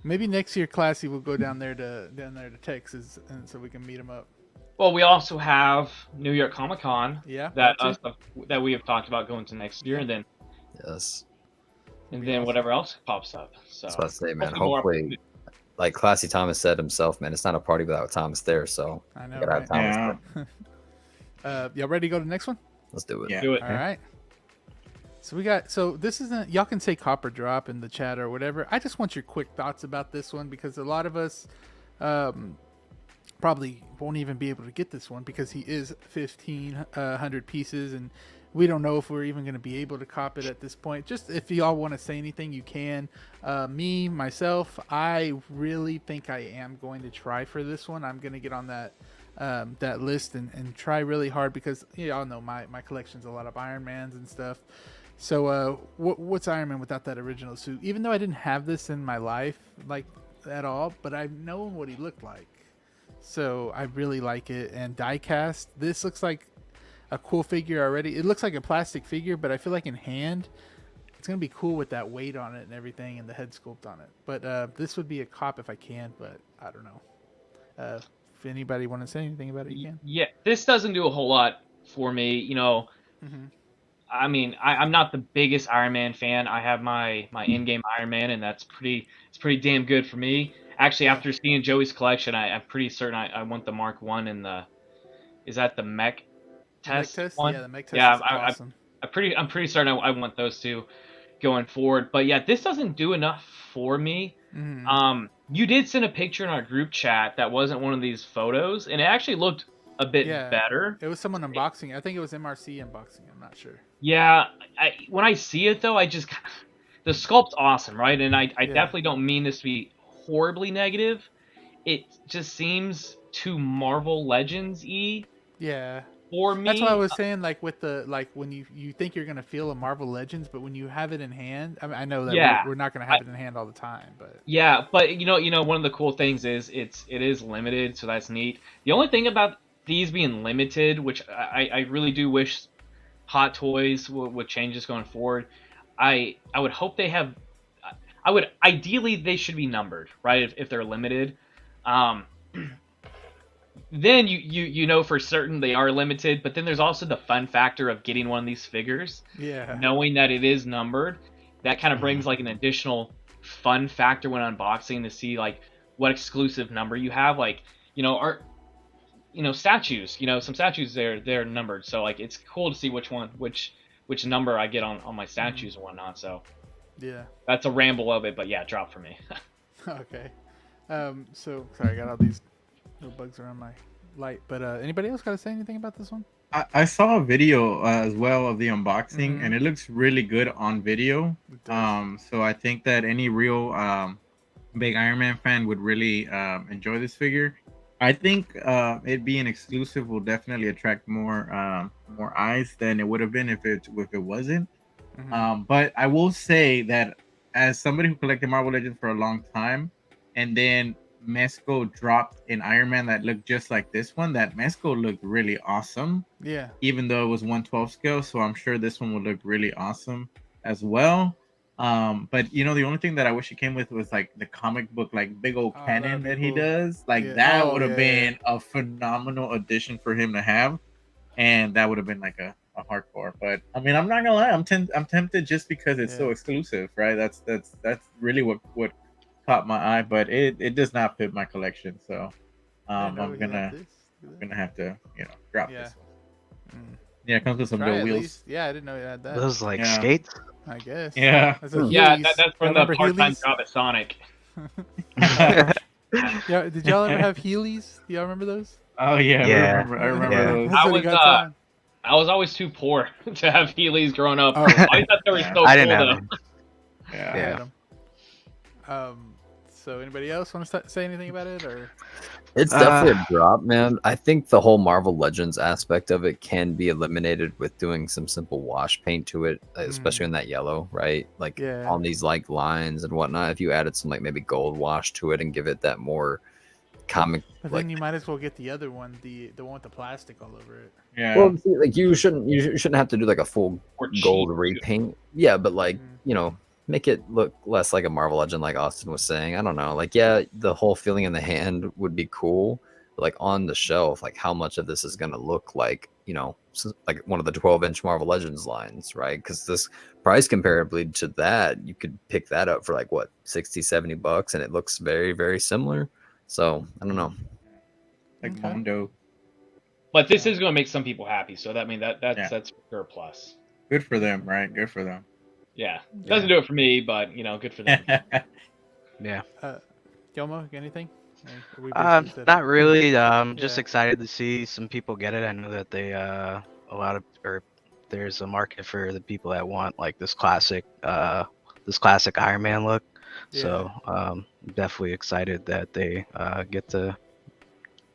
Maybe next year, Classy will go down there to Texas, and so we can meet him up.
Well, we also have New York Comic Con.
Yeah,
that we have talked about going to next year, and then
Yes.
whatever else pops up. So
I was about to say, man,
more
hopefully, like Classy Thomas said himself, man, it's not a party without Thomas there. So
I know.
gotta have
Right?
Thomas there.
Y'all ready to go to the next one?
Let's do it.
Yeah.
do it.
All right. So this isn't. Y'all can say copper drop in the chat or whatever. I just want your quick thoughts about this one because a lot of us, probably won't even be able to get this one because he is 1,500 pieces, and we don't know if we're even going to be able to cop it at this point. Just if y'all want to say anything, you can. Myself, I really think I am going to try for this one. I'm going to get on that list and try really hard because y'all know my collection's a lot of Iron Mans and stuff. So what's Iron Man without that original suit? Even though I didn't have this in my life like at all, but I know what he looked like. So I really like it. And diecast, this looks like a cool figure already. It looks like a plastic figure, but I feel like in hand, it's gonna be cool with that weight on it and everything, and the head sculpt on it. But this would be a cop if I can, but I don't know. If anybody want to say anything about it, you can.
Yeah, this doesn't do a whole lot for me.
Mm-hmm.
I mean, I'm not the biggest Iron Man fan. I have my in-game Iron Man, and it's pretty damn good for me. Actually, after seeing Joey's collection, I'm pretty certain I want the Mark One and is that the mech test one?
Yeah, the mech test
Yeah,
is awesome.
I'm pretty certain I want those two going forward. But yeah, this doesn't do enough for me.
Mm-hmm.
You did send a picture in our group chat that wasn't one of these photos, and it actually looked a bit better.
It was someone unboxing. I think it was MRC unboxing. I'm not sure.
Yeah, when I see it though, the sculpt's awesome, right? And I definitely don't mean this to be horribly negative. It just seems too Marvel Legends-y.
Yeah.
For me,
that's why I was saying, like with when you think you're gonna feel a Marvel Legends, but when you have it in hand, I mean, I know that we're not gonna have it in hand all the time, but
but one of the cool things is it is limited, so that's neat. The only thing about these being limited, which I really do wish Hot Toys would change this going forward. I would hope they have. Ideally they should be numbered, right? If they're limited. Then you know for certain they are limited, but then there's also the fun factor of getting one of these figures.
Yeah.
Knowing that it is numbered, that kind of brings like an additional fun factor when unboxing to see like what exclusive number you have. Like, statues, some statues they're numbered. So like it's cool to see which number I get on my statues and whatnot. So
yeah.
That's a ramble of it, but yeah, drop for me.
Okay. So sorry, I got all these little bugs around my light. But anybody else got to say anything about this one?
I saw a video as well of the unboxing, and it looks really good on video. So I think that any real big Iron Man fan would really enjoy this figure. I think it being exclusive will definitely attract more eyes than it would have been if it wasn't. But I will say that as somebody who collected Marvel Legends for a long time, and then Mezco dropped an Iron Man that looked just like this one, that Mezco looked really awesome.
Yeah.
Even though it was 1/12 scale, so I'm sure this one would look really awesome as well. But the only thing that I wish it came with was like the comic book, like big old cannon that he does. Like that would have been a phenomenal addition for him to have, and that would have been like a hardcore. But I mean, I'm not gonna lie, I'm tempted just because it's so exclusive, right? That's really what caught my eye, but it does not fit my collection, so I'm gonna have to drop this one. Yeah, it comes with some little wheels.
Yeah, I didn't know it had that.
Those skates,
I guess.
Yeah.
That's
from the part-time job at Sonic.
Yeah, did y'all ever have Heelys? Do y'all remember those?
Oh yeah. I remember those.
I was always too poor to have Heelys growing up. I thought they were so cool.
I didn't have them.
Yeah. So anybody else want to say anything about it, or?
It's definitely a drop, man. I think the whole Marvel Legends aspect of it can be eliminated with doing some simple wash paint to it, especially in that yellow, right? Like on these like lines and whatnot. If you added some like maybe gold wash to it and give it that more comic.
But then you might as well get the other one, the one with the plastic all over it.
Yeah.
Well, see, like you shouldn't have to do like a full gold repaint. Yeah, but like make it look less like a Marvel Legend, like Austin was saying. I don't know. Like, yeah, the whole feeling in the hand would be cool. But like on the shelf, like how much of this is going to look like, like one of the 12-inch Marvel Legends lines, right? Because this price comparably to that, you could pick that up for like what, $60-$70, and it looks very, very similar. So I don't know.
Like Mondo.
But this is going to make some people happy. So that's for sure a plus.
Good for them, right? Good for them.
Yeah, doesn't do it for me, but good for them.
Yeah.
Yomo, anything? We basically said
Not
it.
really. Just
Yeah.
excited to see some people get it. I know that they a lot of or there's a market for the people that want like this classic Iron Man look.
Yeah.
So definitely excited that they get to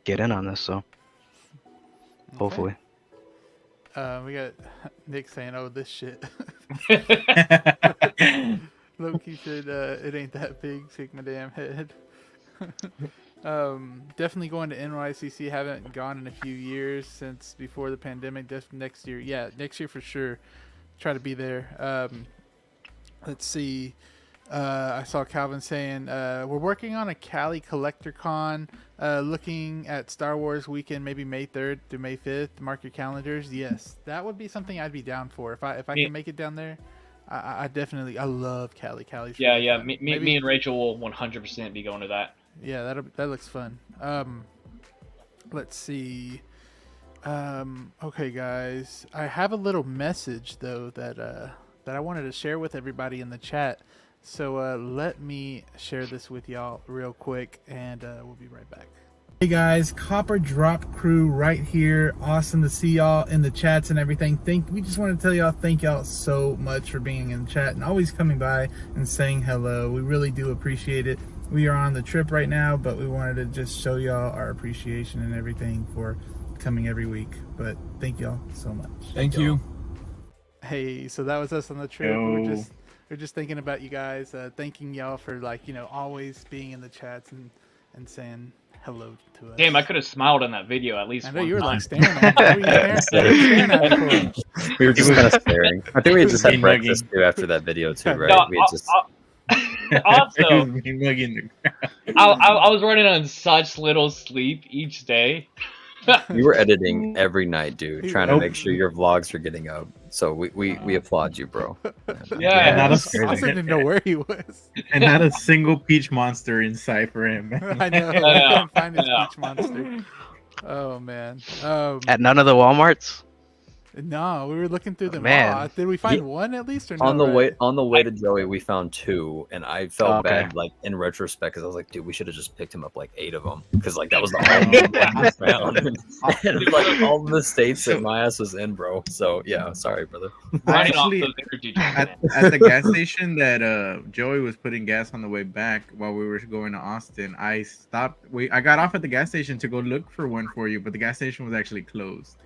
get in on this. So
Okay.
hopefully.
We got Nick saying, "Oh, this shit."
Yeah.
Loki said, "It ain't that big. Shake my damn head." Definitely going to NYCC. Haven't gone in a few years since before the pandemic. Next year, yeah, next year for sure. Try to be there. Let's see. I saw Calvin saying we're working on a Cali Collector Con. Looking at Star Wars weekend, maybe May 3rd to May 5th. Mark your calendars. Yes, that would be something I'd be down for if I can make it down there. I definitely I love Cali. Cali's
Yeah,
really
yeah.
fun.
Me and Rachel will 100% be going to that.
Yeah, that looks fun. Let's see. Okay, guys, I have a little message though that I wanted to share with everybody in the chat. So let me share this with y'all real quick, and we'll be right back. Hey guys, Copper Drop Crew right here. Awesome to see y'all in the chats and everything. We just want to tell y'all thank y'all so much for being in the chat and always coming by and saying hello. We really do appreciate it. We are on the trip right now, but we wanted to just show y'all our appreciation and everything for coming every week. But thank y'all so much.
Thank you.
Hey, so that was us on the trip.
Yo.
We're just thinking about you guys, thanking y'all for always being in the chats and saying hello to us.
Damn, I could have smiled in that video at least.
I know
one
you were
time.
like staring at me. What were you staring at me for?
We were just kind of staring. I think we had just had
Mean
breakfast
mugging.
too after that video too, right?
No,
We had just
also,
He was mean mugging
I was running on such little sleep each day.
you were editing every night, dude,
He
trying to
was.
make sure your vlogs are getting up. So we applaud you, bro.
Yeah.
not a-
I didn't know where he was.
and not a single peach monster in sight for him.
I know.
I know,
I couldn't find his
I know.
peach monster. Oh man.
At none of the WalMarts.
No, we were looking through them
Man.
all. Did we find
He-
one at least or no?
On the
right?
way to Joey, we found two, and I felt
Okay.
bad, like in retrospect, because I was like, dude, we should have just picked him up like 8 of them, because like that was the only one we found. And, like all the states that my ass was in, bro. So yeah, sorry, brother.
Running off
Actually,
those energy drinks,
at,
man.
at the gas station that Joey was putting gas on the way back while we were going to Austin, I stopped. I got off at the gas station to go look for one for you, but the gas station was actually closed.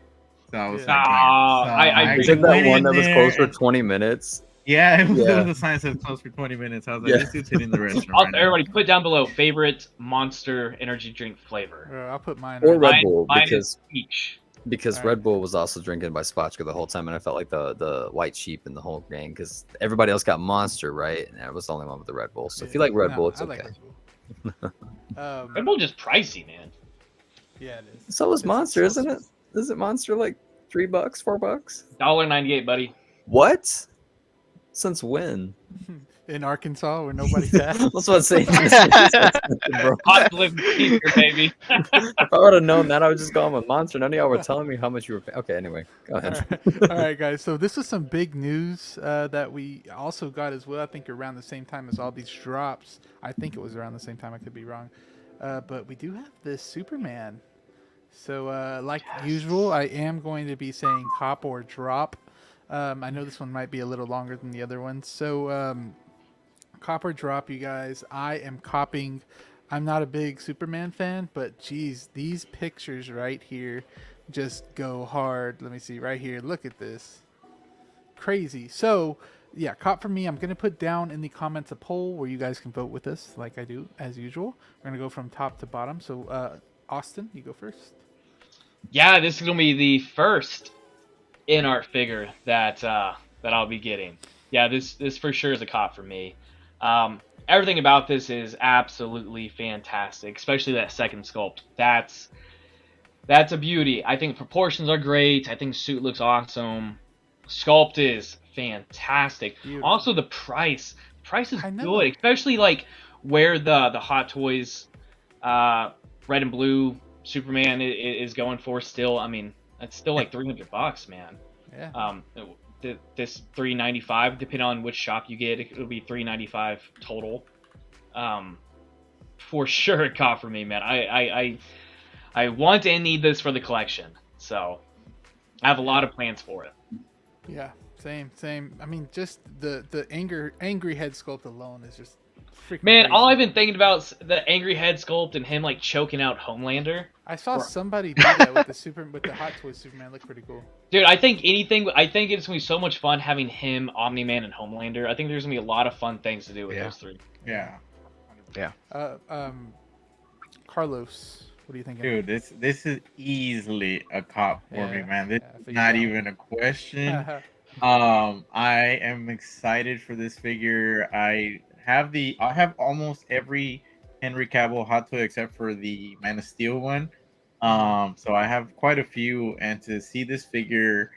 So I was
Yeah.
like,
Ah,
so
I
Is
actually
it that
went
one
in
that was
there
closed for
and-
20 minutes?
Yeah, it was,
Yeah.
the sign said closed for 20 minutes. I was like,
Yeah.
this dude's hitting the restaurant.
Also,
right now.
everybody, put down below favorite Monster energy drink flavor.
I'll put mine.
Or
on.
Red
Mine-
Bull,
mine
because
is peach.
because
Alright.
Red Bull was also drinking by Spotchka the whole time, and I felt like the white sheep in the whole gang, because everybody else got Monster, right? And I was the only one with the Red Bull. So if you like Red
No,
Bull, it's
I
okay.
like Red Bull.
Red Bull just pricey, man.
Yeah, it is.
So is
It's
Monster,
so-
isn't it? Isn't Monster like $3, $4?
$1.98, buddy.
What? Since when?
In Arkansas, where nobody's at.
That's what I'm saying. Bro.
Hot living feature, baby.
If I would have known that, I would just go on with Monster. None of y'all were telling me how much you were paying. Okay, anyway, go ahead.
All right, guys. So this is some big news that we also got as well. I think around the same time as all these drops. I think it was around the same time. I could be wrong. But we do have this Superman. So like usual, I am going to be saying cop or drop. I know this one might be a little longer than the other ones. So cop or drop, you guys. I am copping. I'm not a big Superman fan, but geez, these pictures right here just go hard. Let me see right here. Look at this. Crazy. So yeah, cop for me. I'm going to put down in the comments a poll where you guys can vote with us like I do as usual. We're going to go from top to bottom. So Austin, you go first.
Yeah, this is gonna be the first InART figure that I'll be getting. Yeah, this for sure is a cop for me. Everything about this is absolutely fantastic, especially that second sculpt. That's a beauty. I think proportions are great. I think suit looks awesome. Sculpt is fantastic.
Beautiful.
Also, the price is
I know.
good, especially like where the Hot Toys red and blue Superman is going for still. I mean, it's still like $300, man.
Yeah.
This $395, depending on which shop you get, it'll be $395 total. for sure a cop for me, man. I want and need this for the collection, so I have a lot of plans for it.
Yeah, same. I mean, just the angry head sculpt alone is just freaking
Man,
crazy.
all I've been thinking about is the angry head sculpt and him like choking out Homelander.
I saw somebody do that with the Hot Toys Superman. Looked pretty cool.
Dude, I think it's gonna be so much fun having him, Omni-Man, and Homelander. I think there's gonna be a lot of fun things to do with those three.
Yeah.
Carlos, what do you think?
Dude, this is easily a cop for me, man. This is
figured
not
it out.
even a question. I am excited for this figure. I have almost every Henry Cavill hot toy except for the Man of Steel one. So I have quite a few, and to see this figure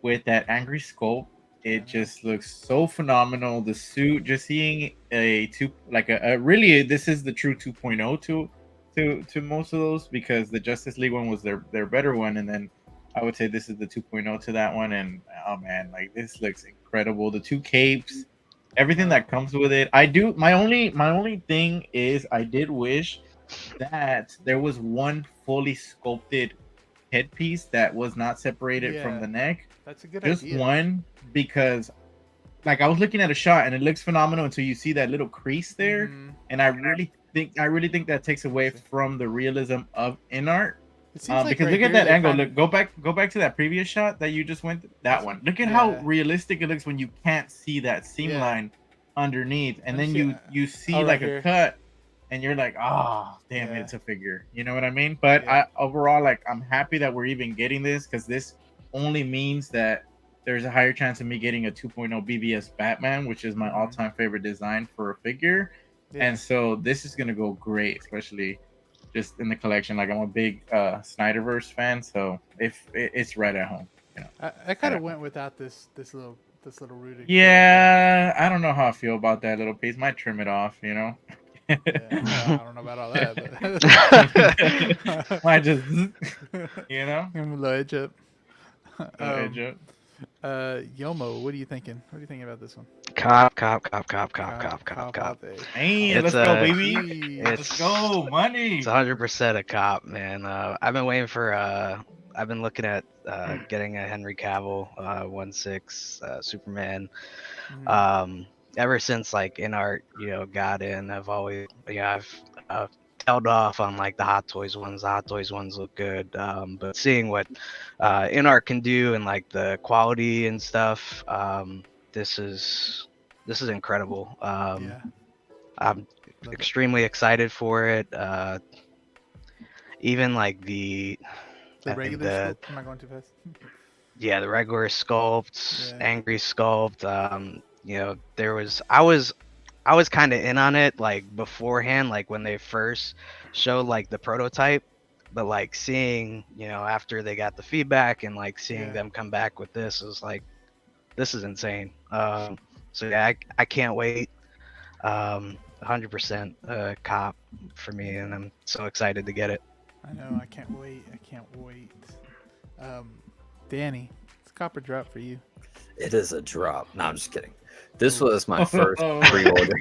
with that angry sculpt, it just looks so phenomenal. The suit, just seeing really, this is the true 2.0 to most of those, because the Justice League one was their better one, and then I would say this is the 2.0 to that one. And oh man, like this looks incredible. The two capes, everything that comes with it. My only thing is I did wish that there was one fully sculpted headpiece that was not separated from the neck.
That's a good
Just
idea.
one, because like I was looking at a shot and it looks phenomenal until you see that little crease there, and I really think that takes away from the realism of InART. Because look at that angle. Look, go back to that previous shot that you just went. That one. Look at how realistic it looks when you can't see that seam line underneath, and then you see like a cut, and you're like, oh, damn, it's a figure. You know what I mean? But overall, like, I'm happy that we're even getting this, because this only means that there's a higher chance of me getting a 2.0 BBS Batman, which is my all-time favorite design for a figure. And so this is gonna go great, especially just in the collection. Like, I'm a big Snyderverse fan, so if it's right at home. You know,
I kind of went without this little Rudiger.
Yeah, I don't know how I feel about that little piece. Might trim it off, you know.
Well, I don't know about all that, but
might just, you know,
give him a little edge up.
edge up.
Yomo, what are you thinking? What are you thinking about this one?
Cop.
Hey, let's go, baby. Let's go, money.
It's 100% a cop, man. I've been waiting for. I've been looking at getting a Henry Cavill 1/6 Superman. Ever since like InART, got in, I've always, I've held off on like the Hot Toys ones. The Hot Toys ones look good, but seeing what InART can do and like the quality and stuff, this is incredible. I'm extremely excited for it. Even like the
regular sculpt. Am I going too fast?
Yeah, the regular sculpts, angry sculpt. I was kind of in on it like beforehand, like when they first showed like the prototype, but like seeing, after they got the feedback and like seeing them come back with this is like, this is insane. So yeah, I can't wait. 100% cop for me, and I'm so excited to get it.
I know, I can't wait. Danny, it's a copper drop for you.
It is a drop. No, I'm just kidding. This was my first pre-order.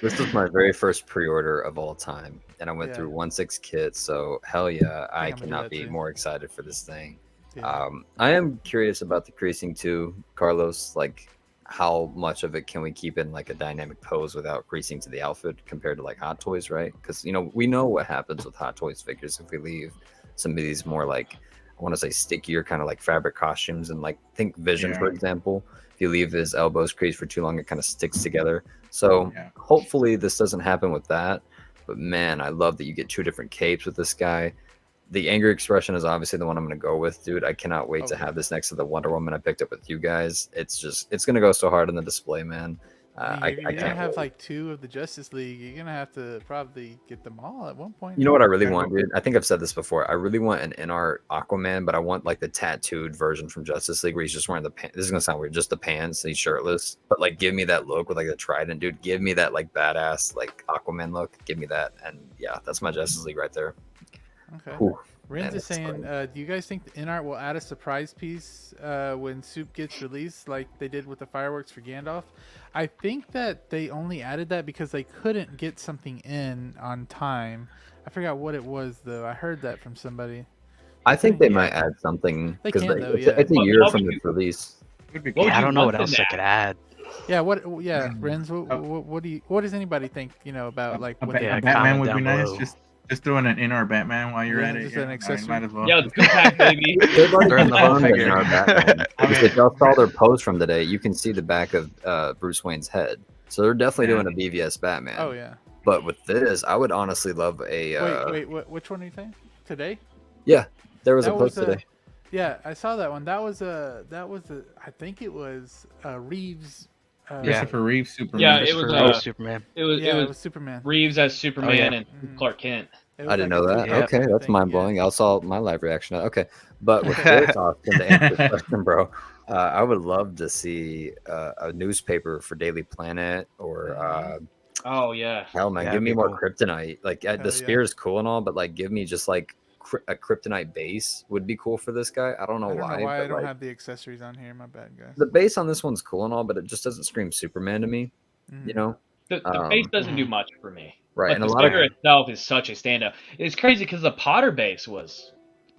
This was my very first pre-order of all time, and I went through 1/6 kits. So hell yeah, I cannot be more excited for this thing. I am curious about the creasing too, Carlos. Like, how much of it can we keep in like a dynamic pose without creasing to the outfit compared to like Hot Toys, right? Because we know what happens with Hot Toys figures if we leave some of these more like, I want to say stickier kind of like fabric costumes, and like think Vision for example. If you leave his elbows creased for too long, it kind of sticks together. So hopefully this doesn't happen with that. But man, I love that you get two different capes with this guy. The angry expression is obviously the one I'm going to go with, dude. I cannot wait to have this next to the Wonder Woman I picked up with you guys. It's going to go so hard in the display, man. I
you're
can't
gonna have
wait.
like two of the Justice League. You're gonna have to probably get them all at one point.
You know what I really want, dude? I think I've said this before. I really want an InART Aquaman, but I want like the tattooed version from Justice League where he's just wearing the pants. This is gonna sound weird, just the pants. He's shirtless, but like give me that look with like the trident, dude. Give me that like badass like Aquaman look. Give me that, and yeah, that's my Justice League right there.
Okay.
Ooh.
Renz
And
is
it's
saying,
great.
do you guys think the InART will add a surprise piece when Soup gets released, like they did with the fireworks for Gandalf? I think that they only added that because they couldn't get something in on time. I forgot what it was though. I heard that from somebody.
I think they
Yeah.
might add something
They
because
can though,
it's,
yeah.
it's a
What,
year
what would
from
you
its release.
Would be
what
cool.
would
Yeah, I
you
don't know
want
what
them
else
to
they
add?
could add.
Yeah, yeah,
Mm.
Renz, what do you think, about like what
Yeah,
A Batman
comment
would be
down
nice.
below.
Just throw in an InART Batman while you're
Yeah,
at it.
just
You
an
know,
accessory.
might as well.
Yeah, the poo pack, baby.
They've already
They're in the whole
confirmed
figure.
in our Batman.
I
Because
mean,
if y'all saw their post from today, you can see the back of Bruce Wayne's head. So they're definitely
Yeah.
doing a BVS Batman.
Oh yeah.
But with this, I would honestly love a.
Wait, which one are you saying? Today?
Yeah, there was a
That
post
was
today.
yeah, I saw that one. That was I think it was Reeves.
Yeah.
Christopher Reeve Superman.
Yeah, it
Christopher
was
Reeve Superman.
it was
Yeah,
it was
Superman.
Reeves as Superman
yeah.
and
Mhm.
Clark Kent.
It was
I didn't
like
know
a
that.
two-pack,
Okay,
I
that's
think,
mind blowing. Y'all saw my live reaction. Okay, but with this, Austin, to answer the question, bro, I would love to see a newspaper for Daily Planet or
Oh yeah.
hell, man,
Yeah,
give
that'd
me
be
more
cool.
kryptonite. Like
yeah.
the spear is cool and all, but like give me just like a kryptonite base would be cool for this guy. I don't know
I don't
why.
know why
but
I don't
like,
have the accessories on here. My bad, guys.
the base on this one's cool and all, but it just doesn't scream Superman to me.
Mhm.
You know,
The face doesn't do
Mhm.
much for me.
right?
But
And
the
a lot of
figure itself is such a standout. It's crazy because the Potter base was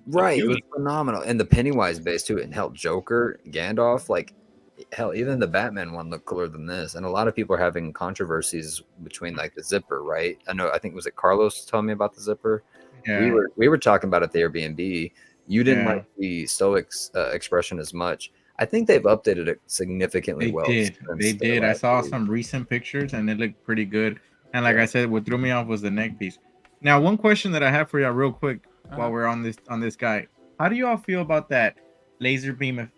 right, it was
beauty.
phenomenal, and the Pennywise base too. And hell, Joker, Gandalf, like hell, even the Batman one looked cooler than this. And a lot of people are having controversies between like the zipper, right? I think was it Carlos telling me about the zipper.
Yeah.
We were talking about it at the Airbnb. You didn't
Yeah.
like the Stoics expression as much. I think they've updated it significantly
They
well.
did.
since
They
their
did. I
last
saw
release.
some recent pictures and it looked pretty good. And like
Yeah.
I said, what threw me off was the neck piece. Now, one question that I have for y'all real quick
Uh-huh.
while we're on this guy. How do y'all feel about that laser beam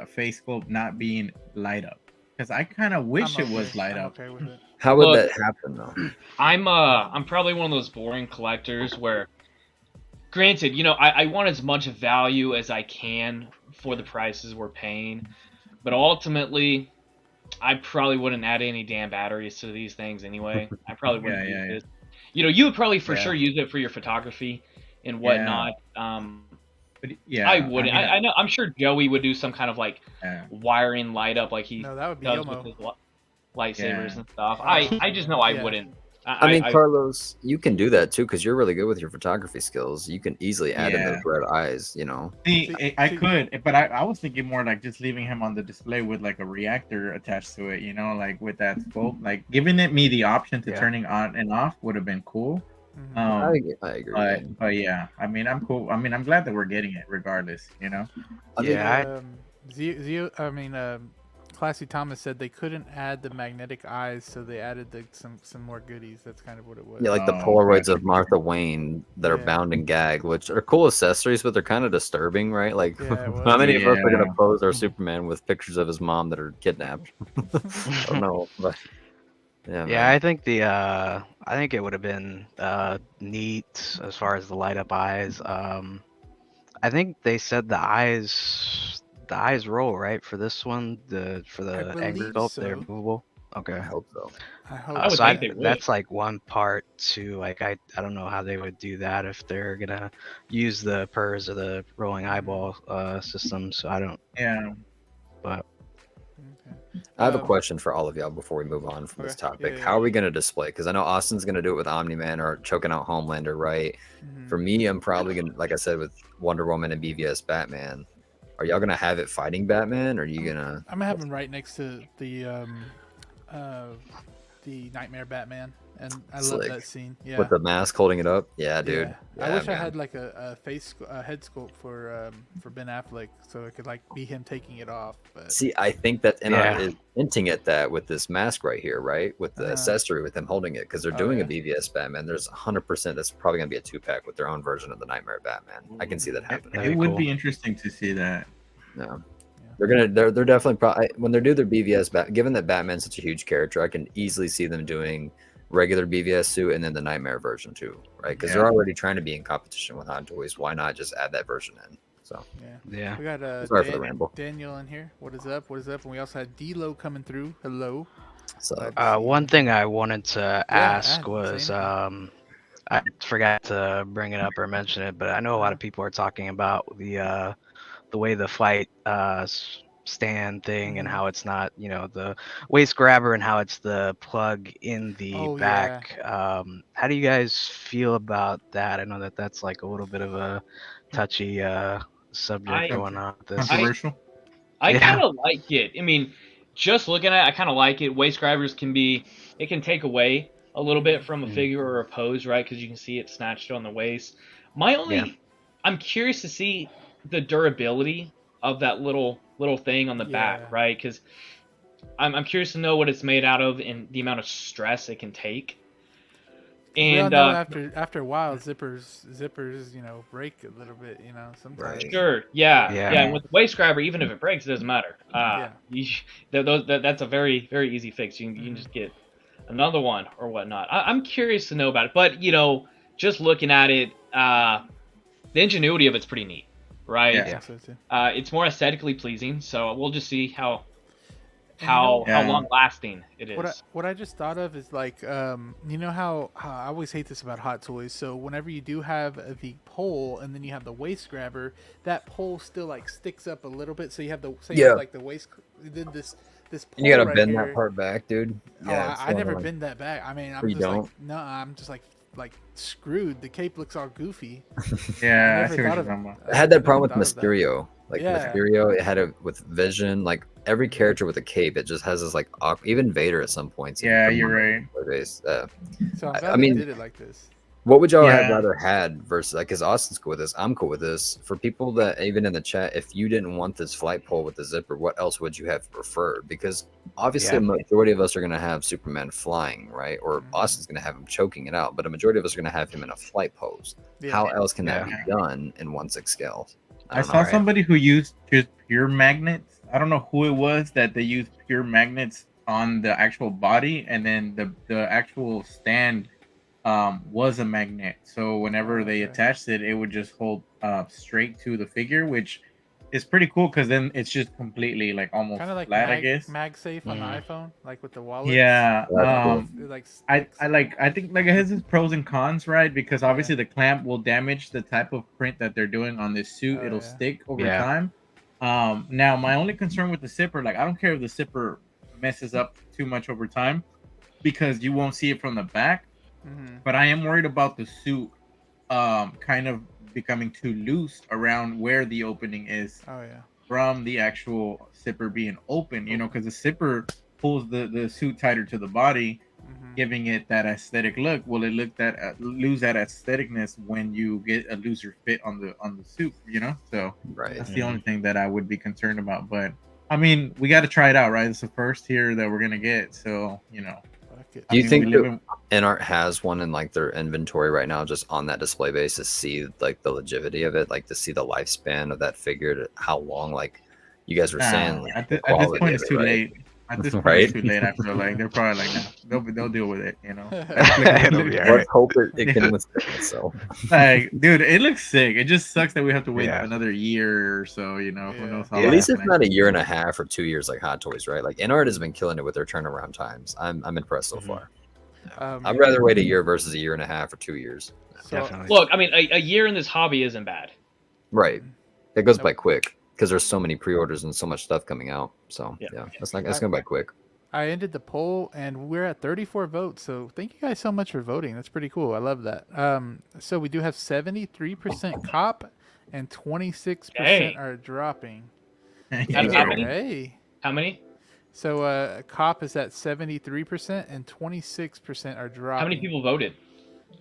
face sculpt not being light up? Because I kind of wish
I'm
it was
okay.
light
I'm
up.
okay with it.
How would
Look,
that happen though?
I'm probably one of those boring collectors where, granted, I want as much value as I can for the prices we're paying, but ultimately, I probably wouldn't add any damn batteries to these things anyway. I probably wouldn't
Yeah,
use
yeah,
this. You would probably for
Yeah.
sure use it for your photography and whatnot.
But yeah,
I wouldn't.
mean,
I know. I'm sure Joey would do some kind of like
yeah.
wiring light up like he
No, that would be
does
Yomo.
with his lightsabers
Yeah.
and stuff. I just know I
Yeah.
wouldn't.
I mean, Carlos, you can do that too because you're really good with your photography skills. You can easily add in
Yeah.
those red eyes, you know.
I could, but I was thinking more like just leaving him on the display with like a reactor attached to it, like with that scope, like giving me the option to
Yeah.
turning on and off would have been cool.
Mhm.
I agree.
But yeah, I mean, I'm cool. I mean, I'm glad that we're getting it regardless,
I mean,
Yeah,
Classy Thomas said they couldn't add the magnetic eyes, so they added some more goodies. That's kind of what it was.
yeah, like the
Oh,
Polaroids
okay.
of Martha Wayne that are
Yeah.
bound and gagged, which are cool accessories, but they're kind of disturbing, right? Like,
Yeah, it was.
how many of us are
Yeah.
gonna pose our Superman with pictures of his mom that are kidnapped? I don't know, but yeah,
Yeah,
man.
I think I think it would have been neat as far as the light up eyes. I think they said the eyes roll, right, for this one, for the
I
anger
believe
sculpt, they're
so.
movable.
I
Okay.
hope so.
I hope.
I would
So
think they would.
that's like one part too. Like I don't know how they would do that if they're gonna use the PERS or the rolling eyeball system. So I don't.
Yeah.
But
Okay.
I have a
Um,
question for all of y'all before we move on from this
okay.
topic.
Yeah.
How are we going to display? Because I know Austin's going to do it with Omni-Man or choking out Homelander, right?
Mhm.
For me, I'm probably going to, like I said, with Wonder Woman and BVS Batman. Are y'all going to have it fighting Batman? Or are you going to...
I'm gonna have him right next to the Nightmare Batman, and I
Slick.
love that scene. Yeah.
With the mask holding it up? Yeah, dude.
Yeah. I
Yeah,
wish I
man.
had like a head sculpt for Ben Affleck, so it could like be him taking it off. But
See, I think that NR
Yeah.
is hinting at that with this mask right here, right? With the
Uh-huh.
accessory, with him holding it, because they're
Oh,
doing
yeah.
a BVS Batman. There's 100% that's probably going to be a 2-pack with their own version of the Nightmare Batman. I can see that happening.
That'd
It
be
would
cool.
be interesting to see that.
No.
Yeah.
They're definitely probably when they do their BVS given that Batman's such a huge character, I can easily see them doing regular BVS suit and then the Nightmare version too, right? Because they're
Yeah.
already trying to be in competition with Hot Toys. Why not just add that version in? So
yeah.
yeah.
We got
Sorry for the ramble.
Daniel in here. What is up? What is up? And we also had D-Lo coming through. Hello.
so
Glad to see
One
you.
thing I wanted to ask
say
was
anything.
I forgot to bring it up or mention it, but I know a lot of people are talking about the way the flight stand thing and how it's not, the waist grabber and how it's the plug in the
Oh, yeah.
back. How do you guys feel about that? I know that that's like a little bit of a touchy subject
I
going on with this.
Controversial.
I
Yeah.
kind of like it. I mean, just looking at it, I kind of like it. Waist grabbers it can take away a little bit from a figure or a pose, right? Because you can see it snatched on the waist. I'm curious to see the durability of that little thing on the back,
Yeah.
right? Because I'm curious to know what it's made out of and the amount of stress it can take.
We all
And
know after a while, zippers, break a little bit, sometimes.
Right.
sure, yeah.
Yeah.
And with the waist grabber, even if it breaks, it doesn't matter.
Yeah.
That's a very, very easy fix. You can just get another one or whatnot. I'm curious to know about it, but just looking at it, the ingenuity of it's pretty neat, right?
I think so too.
It's more aesthetically pleasing, so we'll just see how
Yeah.
long lasting it is.
What I just thought of is like, you know how I always hate this about Hot Toys. So whenever you do have the pole and then you have the waist grabber, that pole still like sticks up a little bit. So you have you have, like the waist, then this pole
And you gotta
right
bend
here.
that part back, dude.
Yeah, I never
been.
bend that back. I mean,
Oh,
I'm
you
just
don't?
like, no, I'm just like screwed. The cape looks all goofy.
Yeah, I
never
see what
thought
you're
of-
talking about.
I had that problem with
Thought of that.
Mysterio. Like
Yeah.
Mysterio, it had it with Vision. Like every character with a cape, it just has this like even Vader at some points.
Yeah, you're right.
So I'm
I
glad
mean-
they did it like this.
What would y'all have
Yeah.
rather had versus like? Because Austin's cool with this, I'm cool with this. For people that even in the chat, if you didn't want this flight pole with the zipper, what else would you have preferred? Because obviously, a majority of us are gonna have Superman flying, right? Or Austin's gonna have him choking it out, but a majority of us are gonna have him in a flight pose.
Yeah.
How else can that
Yeah.
be done in 1/6 scale?
I
don't
saw
know, right?
somebody who used just pure magnets. I don't know who it was that they used pure magnets on the actual body, and then the actual stand was a magnet. So whenever they
Okay.
attached it, it would just hold straight to the figure, which is pretty cool because then it's just completely like almost
Kind of like
flat, I guess.
MagSafe on the iPhone, like with the wallet.
Yeah.
That's cool.
It, like
I
sticks.
I think like it has its pros and cons, right? Because obviously the clamp will damage the type of print that they're doing on this suit.
Oh,
It'll
yeah.
stick over
Yeah.
time. Now my only concern with the zipper, like I don't care if the zipper messes up too much over time, because you won't see it from the back.
Mhm.
But I am worried about the suit kind of becoming too loose around where the opening is
Oh yeah.
from the actual zipper being open, because the zipper pulls the suit tighter to the body,
Mhm.
giving it that aesthetic look. Will it lose that aestheticness when you get a looser fit on the suit? So
Right.
that's the only thing that I would be concerned about. But I mean, we got to try it out, right? It's the first here that we're gonna get, so
Fuck it.
Do you
I mean,
think
we
that
live
InART has one in like their inventory right now, just on that display base to see like the longevity of it, like to see the lifespan of that figure, how long, like you guys were saying, like,
at
the
this
quality
point,
of
it's
it,
too
right?
late. At this point,
Right?
it's too late. I feel like they're probably like, nah, they'll deal with it.
It'll be all right.
Let's hope it can withstand itself.
Like, dude, it looks sick. It just sucks that we have to wait
Yeah.
another year or so. Who
Yeah.
knows how
Yeah.
At
long
least
it's
it's
gonna
not a year and a half or 2 years like Hot Toys, right? Like InART has been killing it with their turnaround times. I'm impressed so
Mhm.
far.
Um,
I'd rather wait a year versus a year and a half or 2 years.
so,
Definitely.
Look, I mean, a year in this hobby isn't bad.
Right. It goes by quick because there's so many pre-orders and so much stuff coming out. So
Yeah.
yeah, that's going by quick.
I ended the poll and we're at 34 votes. So thank you guys so much for voting. That's pretty cool. I love that. So we do have 73% cop and 26%
Dang.
are dropping.
How many?
Hey.
How many?
So cop is at 73% and 26% are dropping.
How many people voted?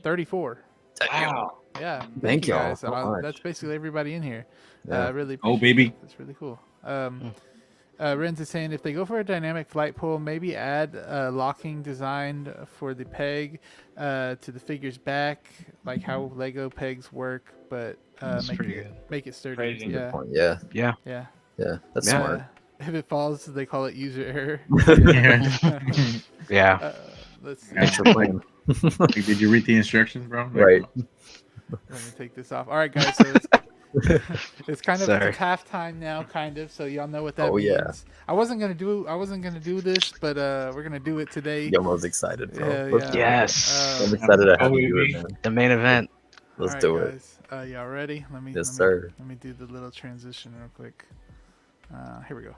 34.
Wow.
Yeah.
Thank y'all
guys.
so much.
That's basically everybody in here.
Yeah.
Really
Oh,
appreciate
baby.
it. That's really cool. Renz is saying if they go for a dynamic flight pull, maybe add locking design for the peg to the figure's back, like how Lego pegs work, but
That's
make
pretty
it
good.
make it sturdy.
Crazy.
Yeah,
Yeah.
Yeah.
yeah.
Yeah. That's
Yeah.
smart.
If it falls, they call it user error.
Yeah.
Let's see.
Extra plan.
Like, did you read the instructions, bro? Like,
Right.
Let me take this off. All right, guys. So It's kind of
Sorry.
it's halftime now, kind of. So y'all know what that
Oh,
means.
yeah.
I wasn't gonna do this, but we're gonna do it today.
Yomo's excited, bro.
Yeah,
Let's
yeah.
do it.
Yes.
I'm excited to have
Oh,
you do it,
baby.
man.
The main event.
Let's
All right,
do it.
guys. Y'all ready?
Yes, sir.
Let me do the little transition real quick. Here we go.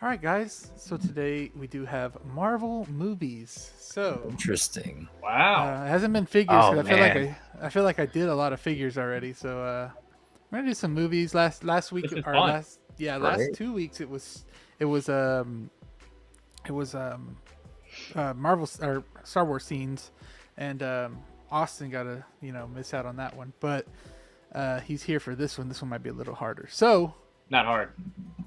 All right, guys. So today we do have Marvel movies. So
Interesting.
Wow.
it hasn't been figures
Oh,
'cause
man.
I feel like I did a lot of figures already. So we're gonna do some movies. Last week
This is
or
fun.
last
Right.
last 2 weeks it was Marvel or Star Wars scenes, and Austin got to miss out on that one, but he's here for this one. This one might be a little harder. So
Not hard.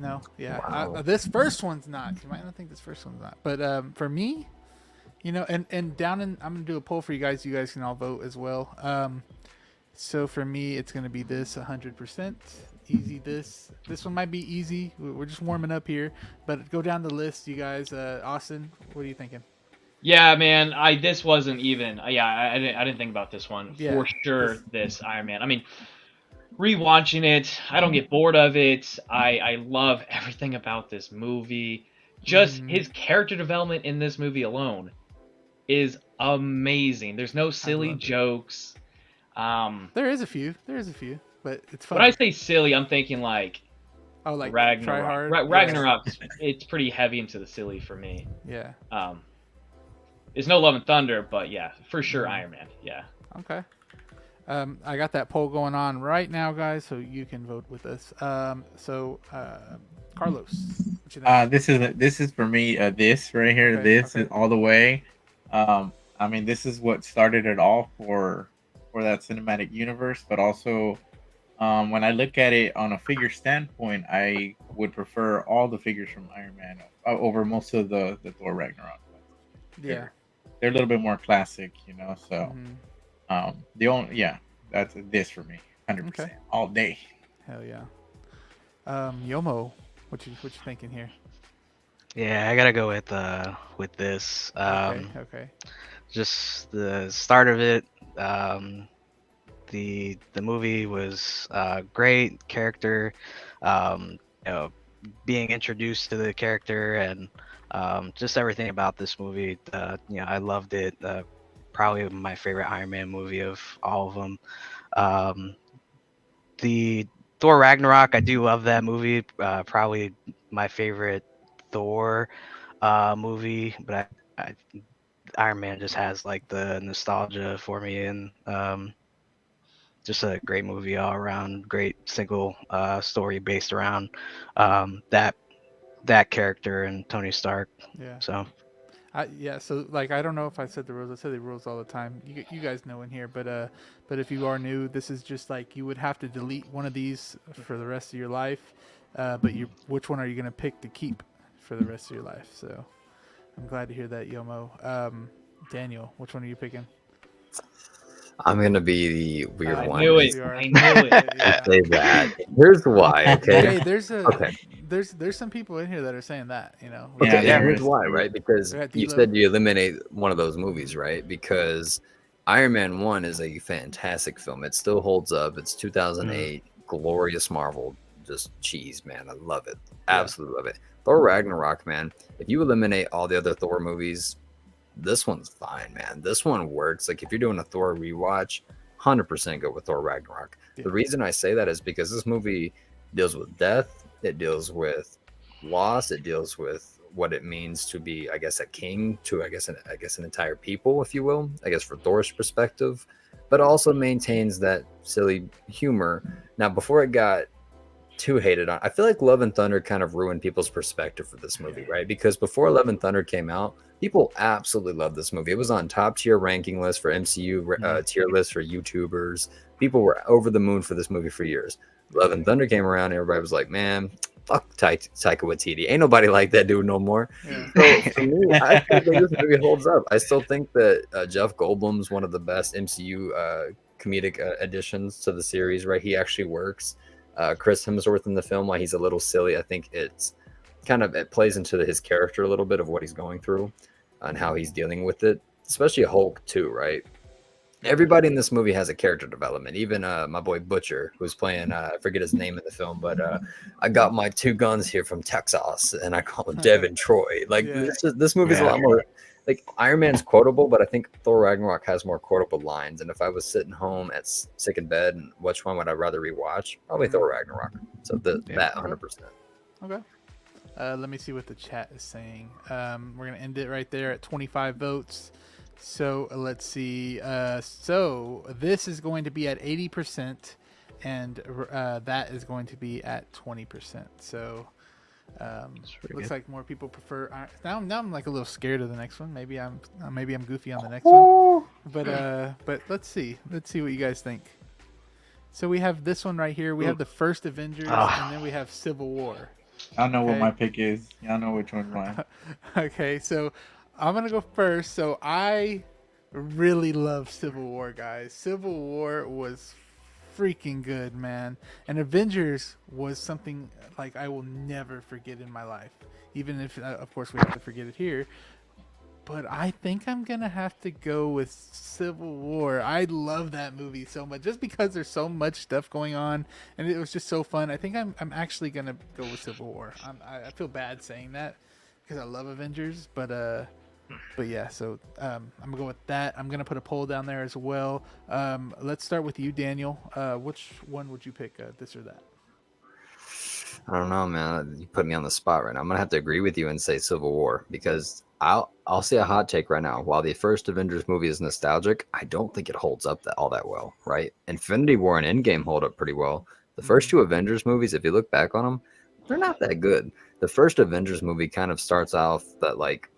no, yeah,
Wow.
this first one's not. You might not think this first one's not, but for me, and down in, I'm gonna do a poll for you guys. You guys can all vote as well. So for me, it's gonna be this 100% easy. This one might be easy. We're just warming up here, but go down the list, you guys. Austin, what are you thinking?
Yeah, man. This wasn't even. Yeah, I didn't think about this one
Yeah,
for sure. This Iron Man. I mean, rewatching it, I don't get bored of it. I love everything about this movie. Just
Mhm.
his character development in this movie alone is amazing. There's no silly
love it.
jokes.
There is a few, but it's fun.
When I say silly, I'm thinking like
Oh, like try
Ragnarok.
hard.
Ragnarok, it's pretty heavy into the silly for me.
Yeah.
There's no Love and Thunder, but yeah, for sure
Mhm.
Iron Man. Yeah.
Okay. I got that poll going on right now, guys, so you can vote with us. Carlos, what you think?
This is for me. This right here.
Okay,
This
okay.
is all the way. I mean, this is what started it all for that cinematic universe. But also, when I look at it on a figure standpoint, I would prefer all the figures from Iron Man over most of the Thor Ragnarok.
Yeah.
They're a little bit more classic, So,
Mhm.
the only that's this for me, 100% all day.
Hell yeah. Yomo, what you thinking here?
Yeah, I gotta go with this.
Okay.
Just the start of it. The movie was great character. You know, being introduced to the character and just everything about this movie. I loved it. Probably my favorite Iron Man movie of all of them. The Thor Ragnarok, I do love that movie. Probably my favorite Thor movie, but Iron Man just has like the nostalgia for me, and just a great movie all around. Great single story based around that character and Tony Stark.
Yeah.
So
So like, I don't know if I said the rules. I say the rules all the time. You guys know in here, but if you are new, this is just like you would have to delete one of these for the rest of your life. But which one are you gonna pick to keep for the rest of your life? So I'm glad to hear that, Yomo. Daniel, which one are you picking?
I'm gonna be the weird
I
one.
knew it.
You are.
I knew it.
I say that. Here's why. Okay.
Hey, there's
Okay.
there's some people in here that are saying that.
Yeah,
Okay,
there
here's
is.
why, right? Because
Go ahead,
you
D-Lo.
said you eliminate one of those movies, right? Because Iron Man 1 is a fantastic film. It still holds up. It's 2008, glorious Marvel, just cheese, man. I love it. Absolutely love it. Thor Ragnarok, man. If you eliminate all the other Thor movies, this one's fine, man. This one works. Like if you're doing a Thor rewatch, 100% go with Thor Ragnarok.
Yeah.
The reason I say that is because this movie deals with death. It deals with loss. It deals with what it means to be, I guess, a king to, I guess, an entire people, if you will. I guess for Thor's perspective, but also maintains that silly humor. Now, before it got too hated on, I feel like Love and Thunder kind of ruined people's perspective for this movie, right? Because before Love and Thunder came out, people absolutely loved this movie. It was on top tier ranking list for MCU tier list for YouTubers. People were over the moon for this movie for years. Love and Thunder came around, and everybody was like, man, fuck Taika Waititi. Ain't nobody like that dude no more.
Yeah.
So for me, I still think this movie holds up. I still think that Jeff Goldblum's one of the best MCU comedic additions to the series, right? He actually works. Chris Hemsworth in the film, while he's a little silly, I think it plays into his character a little bit of what he's going through and how he's dealing with it. especially Hulk too, right? Everybody in this movie has a character development. Even my boy Butcher, who's playing, I forget his name in the film, but I got my two guns here from Texas, and I call him Devin Troy. Like
Yeah.
this movie's a lot more like Iron Man's quotable, but I think Thor Ragnarok has more quotable lines. And if I was sitting home at sick in bed, and which one would I rather rewatch? Probably Thor Ragnarok. So that 100%.
Okay. Let me see what the chat is saying. We're gonna end it right there at 25 votes. So let's see. So this is going to be at 80%, and that is going to be at 20%. So looks like more people prefer. Now I'm like a little scared of the next one. Maybe I'm goofy on the next one. But let's see. Let's see what you guys think. So we have this one right here. We have the first Avengers, and then we have Civil War.
I don't know what
Okay.
my pick is. Y'all know which one's mine.
Okay, so I'm gonna go first. So I really love Civil War, guys. Civil War was freaking good, man. And Avengers was something like I will never forget in my life. Even if, of course, we have to forget it here. But I think I'm gonna have to go with Civil War. I love that movie so much, just because there's so much stuff going on, and it was just so fun. I think I'm actually gonna go with Civil War. I feel bad saying that because I love Avengers, but yeah. So I'm gonna go with that. I'm gonna put a poll down there as well. Let's start with you, Daniel. Which one would you pick? This or that?
I don't know, man. You put me on the spot right now. I'm gonna have to agree with you and say Civil War because I'll say a hot take right now. While the first Avengers movie is nostalgic, I don't think it holds up all that well, right? Infinity War and Endgame hold up pretty well. The first two Avengers movies, if you look back on them, they're not that good. The first Avengers movie kind of starts off that like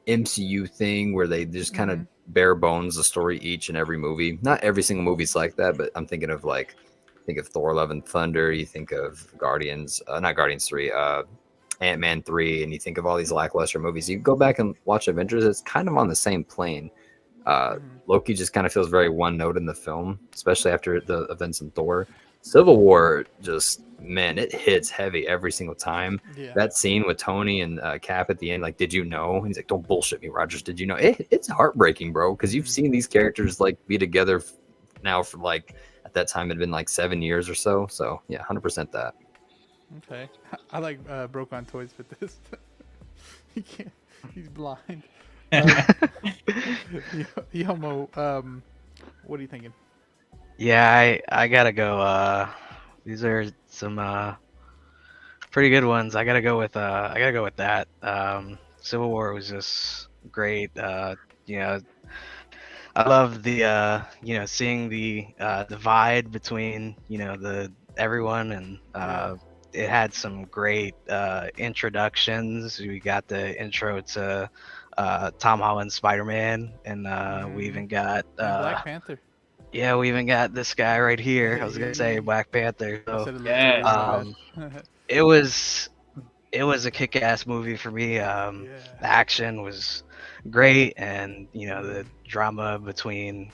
MCU thing where they just kind of bare bones the story each and every movie. Not every single movie's like that, but I'm thinking of like think of Thor: Love and Thunder. You think of Guardians, not Guardians 3, Ant-Man 3, and you think of all these lackluster movies. You go back and watch Avengers, it's kind of on the same plane. Loki just kind of feels very one note in the film, especially after the events in Thor. Civil War just, man, it hits heavy every single time.
Yeah.
That scene with Tony and Cap at the end, like, did you know? He's like, don't bullshit me, Rogers. Did you know? It's heartbreaking, bro, because you've seen these characters like be together now for like at that time it had been like 7 years or so. So yeah, 100% that.
Okay, I like broke on toys with this. He can't. He's blind. Yomo, what are you thinking?
Yeah, I gotta go. These are some pretty good ones. I gotta go with that. Civil War was just great. You know, I love the seeing the divide between the everyone, and it had some great introductions. We got the intro to Tom Holland's Spider-Man, and we even got
Black Panther.
yeah, we even got this guy right here. I was gonna say Black Panther.
I
So
said it literally, my bad.
it was a kick-ass movie for me. The action was great, and the drama between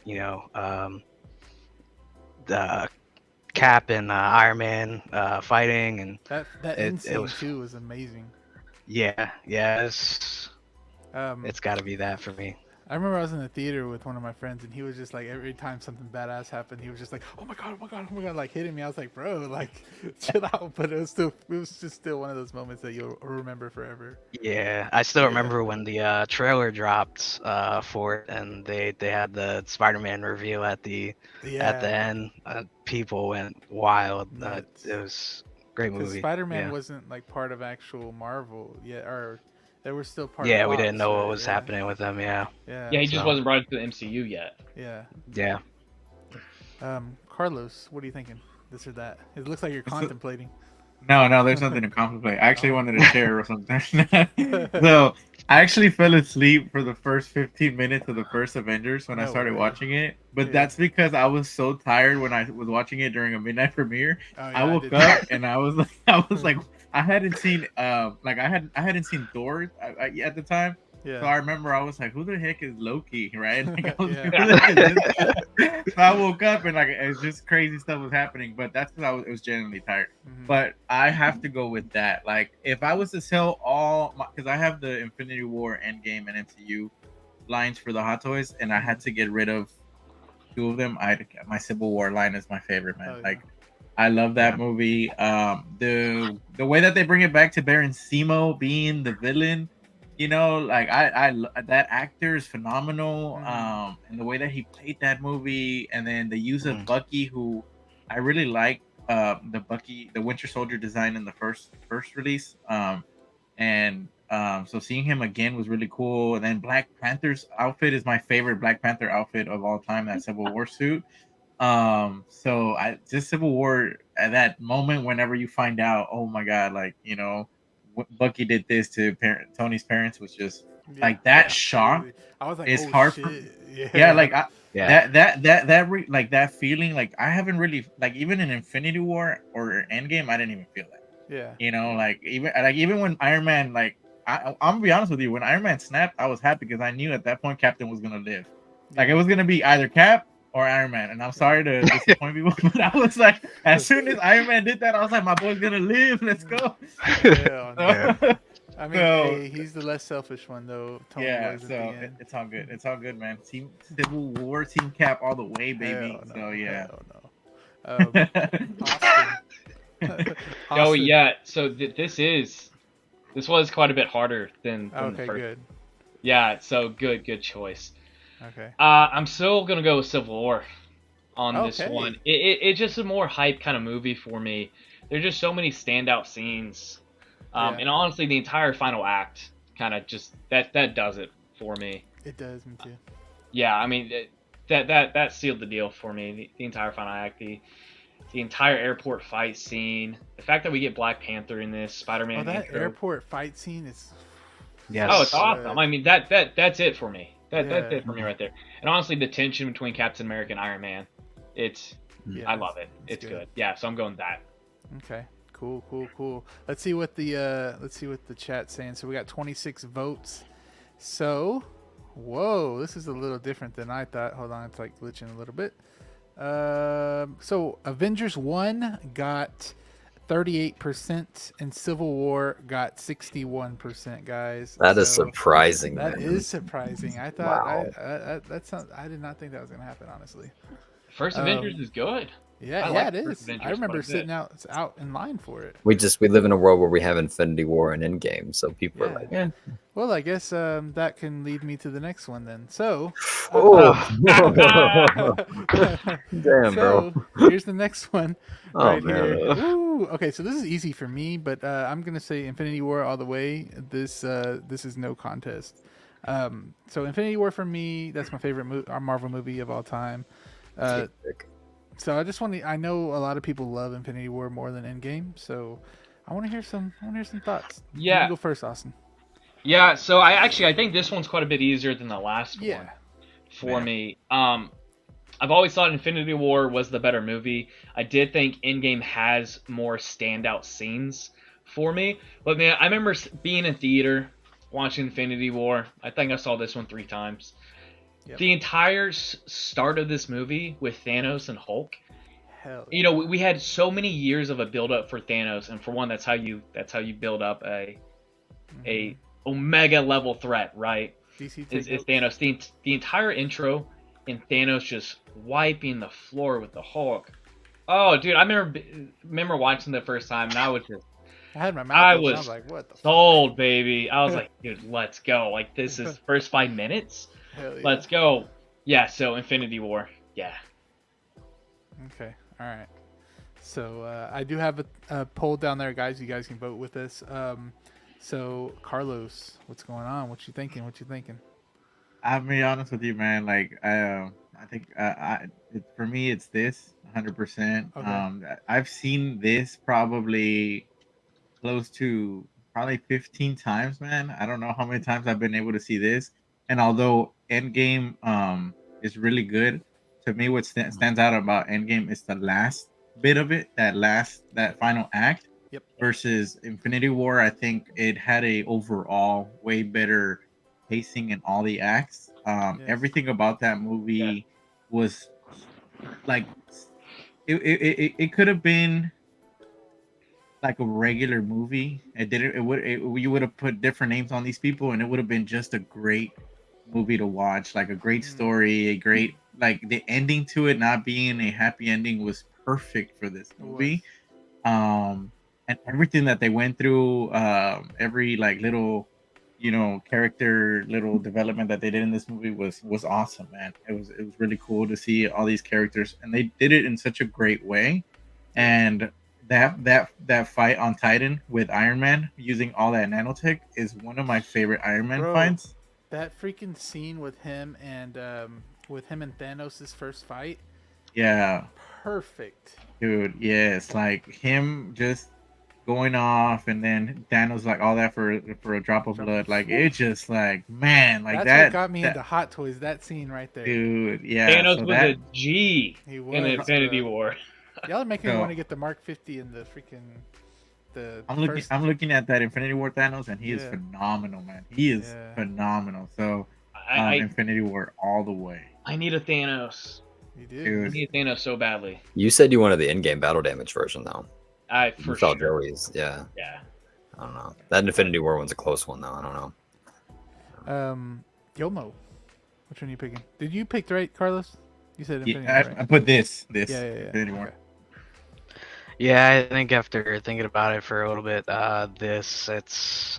the Cap and Iron Man fighting, and
that end scene too was amazing.
Yeah, it's got to be that for me.
I remember I was in the theater with one of my friends, and he was just like, every time something badass happened, he was just like, oh my god, like hitting me. I was like, bro, like chill out. But it was just still one of those moments that you'll remember forever.
Yeah, I still remember when the trailer dropped for it, and they had the Spider-Man reveal at the end. People went wild. It was a great movie.
Spider-Man wasn't like part of actual Marvel yet, or they were still part.
Yeah,
of
we
Fox,
didn't know
right?
what was happening with them. Yeah,
he just wasn't brought into the MCU yet.
Yeah. Carlos, what are you thinking? This or that? It looks like you're contemplating.
No, there's nothing to contemplate. I actually wanted to share or something. So I actually fell asleep for the first 15 minutes of the first Avengers when I started watching it. But that's because I was so tired when I was watching it during a midnight premiere. I woke up and I was like, I hadn't seen I hadn't seen Thor at the time.
Yeah.
So I remember I was like, who the heck is Loki, right? Like, so I woke up and like it's just crazy stuff was happening, but that's because I was genuinely tired. But I have to go with that. Like if I was to sell all because I have the Infinity War, Endgame, and MCU lines for the Hot Toys, and I had to get rid of two of them. My Civil War line is my favorite, man.
Oh, yeah.
Like I love that
Yeah.
movie. The way that they bring it back to Baron Zemo being the villain, you know, like that actor is phenomenal. And the way that he played that movie, and then the use of
Mhm.
Bucky, who I really like, the Winter Soldier design in the first release. So seeing him again was really cool. And then Black Panther's outfit is my favorite Black Panther outfit of all time. That Civil War suit. So I just Civil War at that moment, whenever you find out, oh my god, like Bucky did this to Tony's parents, was just
Yeah,
like that shock
absolutely. I was like,
is
oh
hard for.
shit.
Yeah,
Yeah.
like
Yeah.
like that feeling, like I haven't really, like, even in Infinity War or Endgame, I didn't even feel that.
Yeah.
You know, like even when Iron Man, like I'm gonna be honest with you, when Iron Man snapped, I was happy because I knew at that point Captain was gonna live. Like it was gonna be either Cap or Iron Man, and I'm sorry to disappoint people, but I was like, as soon as Iron Man did that, I was like, my boy's gonna live. Let's go.
Hell no.
Yeah.
I mean,
So,
hey, he's the less selfish one though. Tony
yeah,
was at
so
the end.
it's all good. It's all good, man. Team Civil War, Team Cap, all the way, baby.
Hell no.
So yeah.
Hell no. Austin.
Oh
Austin.
yeah, so this was quite a bit harder than the
Okay,
first.
good.
Yeah, so good choice.
Okay.
I'm still gonna go with Civil War on this
Okay.
one. It's just a more hype kind of movie for me. There's just so many standout scenes,
Yeah.
and honestly, the entire final act kind of just that does it for me.
It does me too.
Yeah, I mean that sealed the deal for me. The entire final act, the entire airport fight scene, the fact that we get Black Panther in this, Spider-Man
Oh, that
intro.
airport fight scene is.
Yes.
Oh, it's awesome. I mean that's it for me. That's
Yeah.
it for me right there. And honestly, the tension between Captain America and Iron Man,
Yeah,
I love it. It's good. Yeah, so I'm going with that.
Okay. Cool. Let's see what the chat's saying. So we got 26 votes. So, whoa, this is a little different than I thought. Hold on, it's like glitching a little bit. So Avengers 1 got 38% and Civil War got 61%, guys.
That is
So
surprising.
That
man.
is surprising. I thought
Wow.
I did not think that was going to happen, honestly.
First Avengers is good.
Yeah,
I
yeah,
like
it is.
First Avengers
I remember
quite a bit.
sitting out in line for it.
We live in a world where we have Infinity War and Endgame, so people
Yeah.
are like, yeah.
Well, I guess that can lead me to the next one then. So,
Oh,
so
damn, bro.
here's the next one
Oh,
right
man.
here. Ooh, okay, so this is easy for me, but I'm gonna say Infinity War all the way. This is no contest. So Infinity War for me, that's my favorite Marvel movie of all time. So I just want to. I know a lot of people love Infinity War more than Endgame, so I want to hear some. Thoughts.
Yeah.
You go first, Austin.
Yeah, so I think this one's quite a bit easier than the last
Yeah.
one for me. I've always thought Infinity War was the better movie. I did think Endgame has more standout scenes for me. But man, I remember being in theater watching Infinity War. I think I saw this one 3 times.
Yep.
The entire start of this movie with Thanos and Hulk.
Hell.
You know, we had so many years of a build up for Thanos, and for one, that's how you build up a omega level threat, right?
DC
Is Thanos. The entire intro and Thanos just wiping the floor with the Hulk. Oh, dude, I remember watching the first time, and I was just
I had my mouth
I
open.
was
I was like, what the
sold, baby. I was like, dude, let's go. Like, this is first 5 minutes.
hell yeah.
Let's go. Yeah, so Infinity War. Yeah.
Okay. All right. So I do have a poll down there, guys. You guys can vote with us. So Carlos, what's going on? What you thinking?
I'll be honest with you, man. Like, I think for me, it's this 100%.
Okay.
I've seen this probably close to 15 times, man. I don't know how many times I've been able to see this. And although Endgame is really good, to me, what stands out about Endgame is the last bit of it, that final act.
Yep.
Versus Infinity War, I think it had a overall way better pacing in all the acts.
Yes.
Everything about that movie was like it could have been like a regular movie. You would have put different names on these people, and it would have been just a great movie to watch. Like a great
Mm.
story, a great like the ending to it not being a happy ending was perfect for this
It was.
movie. And everything that they went through, every like little, character little development that they did in this movie was awesome, man. It was really cool to see all these characters, and they did it in such a great way. And that fight on Titan with Iron Man using all that nanotech is one of my favorite Iron Man
Bro,
fights.
that freaking scene with him and Thanos' first fight,
Yeah,
perfect.
dude. Yes, like him just going off, and then Thanos like all that for a drop of blood. Like it just like man, like
That's what
that.
got me
that
into Hot Toys. That scene right there.
dude. Yeah.
Thanos
So
was a
that.
G
He was.
in Infinity
bro.
War.
Y'all are making me
So
want to get the Mark 50 and the freaking the
I'm looking.
first.
I'm looking at that Infinity War Thanos, and he is
Yeah.
phenomenal, man. He is
Yeah.
phenomenal. So
I
Infinity War all the way,
I need a Thanos.
You do.
I
dude.
need a Thanos so badly.
You said you wanted the in-game battle damage version though.
I
You
for
saw
sure.
Joey's, yeah.
Yeah.
I don't know. That Infinity War one's a close one though. I don't know.
Yomo. Which one are you picking? Did you pick right, Carlos? You said Infinity,
Yeah,
right?
I put this
Yeah.
Infinity War.
Okay.
Yeah, I think after thinking about it for a little bit, I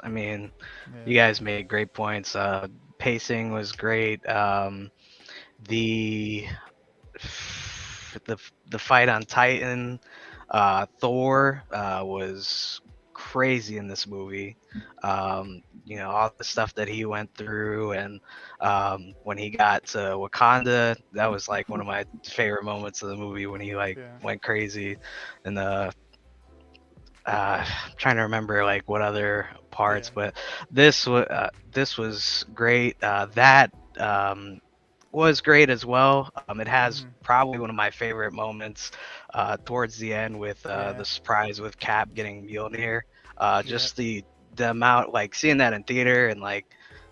mean, you
Yeah.
guys made great points. Pacing was great. The the fight on Titan, Thor, was crazy in this movie. All the stuff that he went through, and when he got to Wakanda, that was like one of my favorite moments of the movie when he like
Yeah.
went crazy. And I'm trying to remember like what other parts,
Yeah.
but this was great. That was great as well. It has
Mhm.
probably one of my favorite moments towards the end with
Yeah.
the surprise with Cap getting Mjolnir.
Yeah.
Just the amount, like seeing that in theater, and like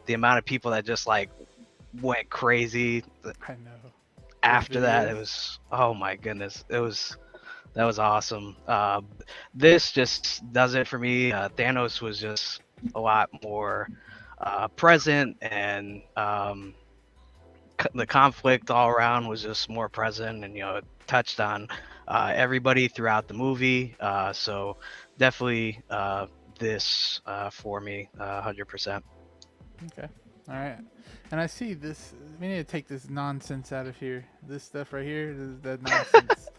the amount of people that just like went crazy
I know.
after that. It
videos.
was, oh my goodness, that was awesome. This just does it for me. Thanos was just a lot more present, and the conflict all around was just more present, and it touched on everybody throughout the movie. So definitely this for me, 100%.
Okay. All right. And I see this. We need to take this nonsense out of here. This stuff right here is that nonsense.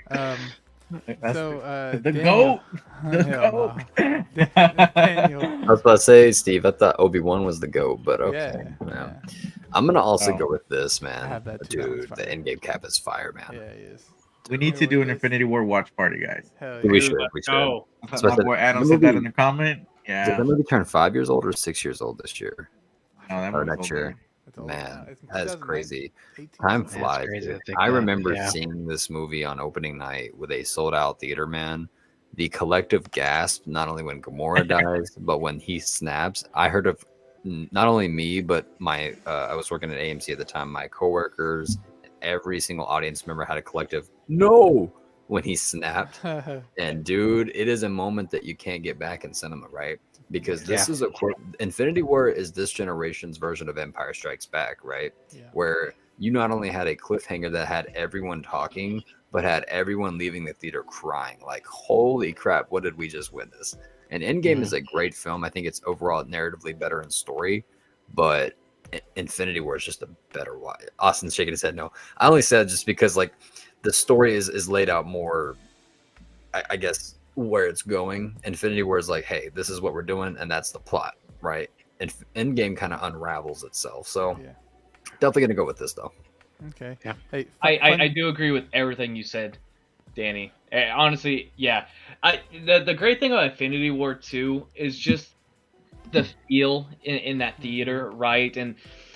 That's
So,
the
Daniel.
goat. The
Hell
goat.
no. Daniel.
I was about to say, Steve, I thought Obi-Wan was the GOAT, but okay.
Yeah.
Yeah. I'm gonna also
Oh.
go with this, man.
I have that too. That one's
Dude, the
fire.
in-game cap is fire, man.
Yeah, he is.
We need to do an Infinity War watch party, guys.
Hell
We
yeah.
should.
Let's
We should.
go.
I thought
So I
my
said,
boy Adam
the
said that
movie-
in the comment.
Did
Yeah.
that movie turn 5 years old or 6 years old this year?
No, that
Or
movie's
next
old,
year?
It's old
Man,
now. It's
that is
2019,
crazy.
18.
Time
it's
flies.
crazy to
dude.
think
I
that,
remember
yeah.
seeing this movie on opening night with a sold-out theater, man. The collective gasp, not only when Gamora dies, but when he snaps. I heard of not only me, but I was working at AMC at the time. My coworkers, every single audience member had a collective no when he snapped. And dude, it is a moment that you can't get back in cinema, right? Because this is Infinity War is this generation's version of Empire Strikes Back, right?
Yeah.
Where you not only had a cliffhanger that had everyone talking, but had everyone leaving the theater crying. Like, holy crap, what did we just witness? And Endgame is a great film. I think it's overall narratively better in story, but Infinity War is just a better one. Austin's shaking his head no. I only said just because like the story is laid out more, I guess, where it's going. Infinity War is like, hey, this is what we're doing, and that's the plot, right? And Endgame kind of unravels itself. So
Yeah.
definitely gonna go with this though.
Okay.
Yeah.
Hey,
I do agree with everything you said, Danny. Honestly, yeah. The great thing about Infinity War 2 is just the feel in that theater, right? And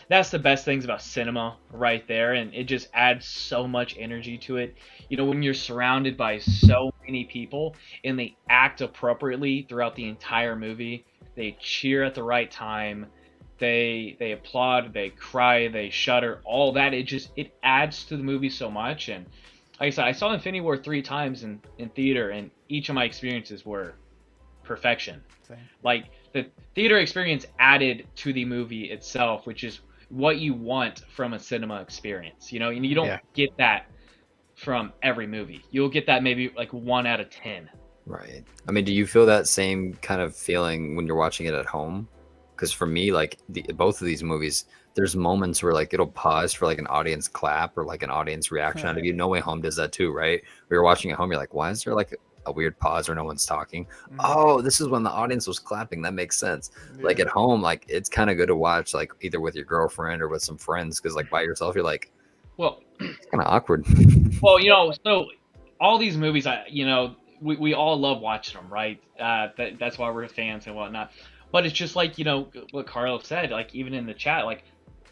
that's the best things about cinema right there, and it just adds so much energy to it. When you're surrounded by so many people and they act appropriately throughout the entire movie, they cheer at the right time, they applaud, they cry, they shudder, all that, it adds to the movie so much. And like I said, I saw Infinity War 3 times in theater, and each of my experiences were perfection.
Same.
Like the theater experience added to the movie itself, which is what you want from a cinema experience, you know, and you don't get that from every movie. You'll get that maybe like 1 out of 10.
Right. I mean, do you feel that same kind of feeling when you're watching it at home? Because for me, like both of these movies, there's moments where like it'll pause for like an audience clap or like an audience reaction out of you. No Way Home does that too, right? When you're watching at home, you're like, why is there like a weird pause or no one's talking? Oh, this is when the audience was clapping. That makes sense. Like at home, like it's kind of good to watch like either with your girlfriend or with some friends, because like by yourself, you're like,
well,
it's kind of awkward.
Well, you know, so all these movies, you know, we all love watching them, right? That's why we're fans and whatnot. But it's just like, you know, what Carlos said, like even in the chat, like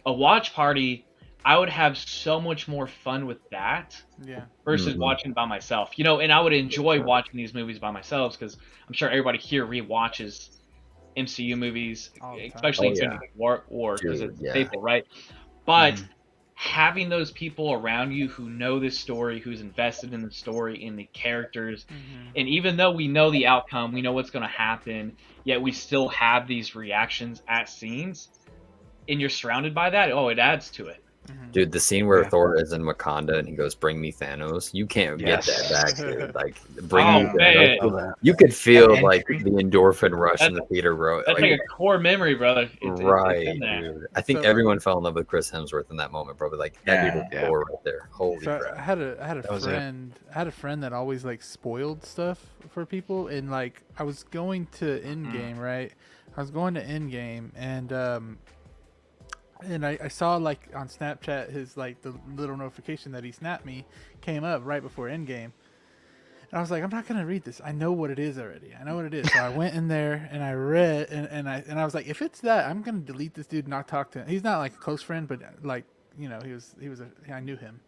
a watch party, I would have so much more fun with that versus watching by myself. You know, and I would enjoy watching these movies by myself because I'm sure everybody here rewatches MCU movies, especially Infinity War because it's staple, right? But having those people around you who know this story, who's invested in the story, in the characters, and even though we know the outcome, we know what's going to happen, yet we still have these reactions at scenes, and you're surrounded by that, it adds to it.
Dude, the scene where Thor is in Wakanda and he goes, "Bring me Thanos," you can't get that back, dude. Like, bring me Thanos. You could feel like the endorphin rush in the theater, bro.
That's like a core memory, brother.
Right, dude. I think everyone fell in love with Chris Hemsworth in that moment, bro. But like that dude was Thor right there. Holy crap!
I had a friend that always like spoiled stuff for people, and like I was going to Endgame, right? I was going to Endgame, and I saw like on Snapchat his like the little notification that he snapped me came up right before Endgame. And I was like, I'm not gonna read this. I know what it is already. I know what it is. So I went in there and I read and I was like, if it's that, I'm gonna delete this dude and not talk to him. He's not like a close friend, but like, you know, I knew him.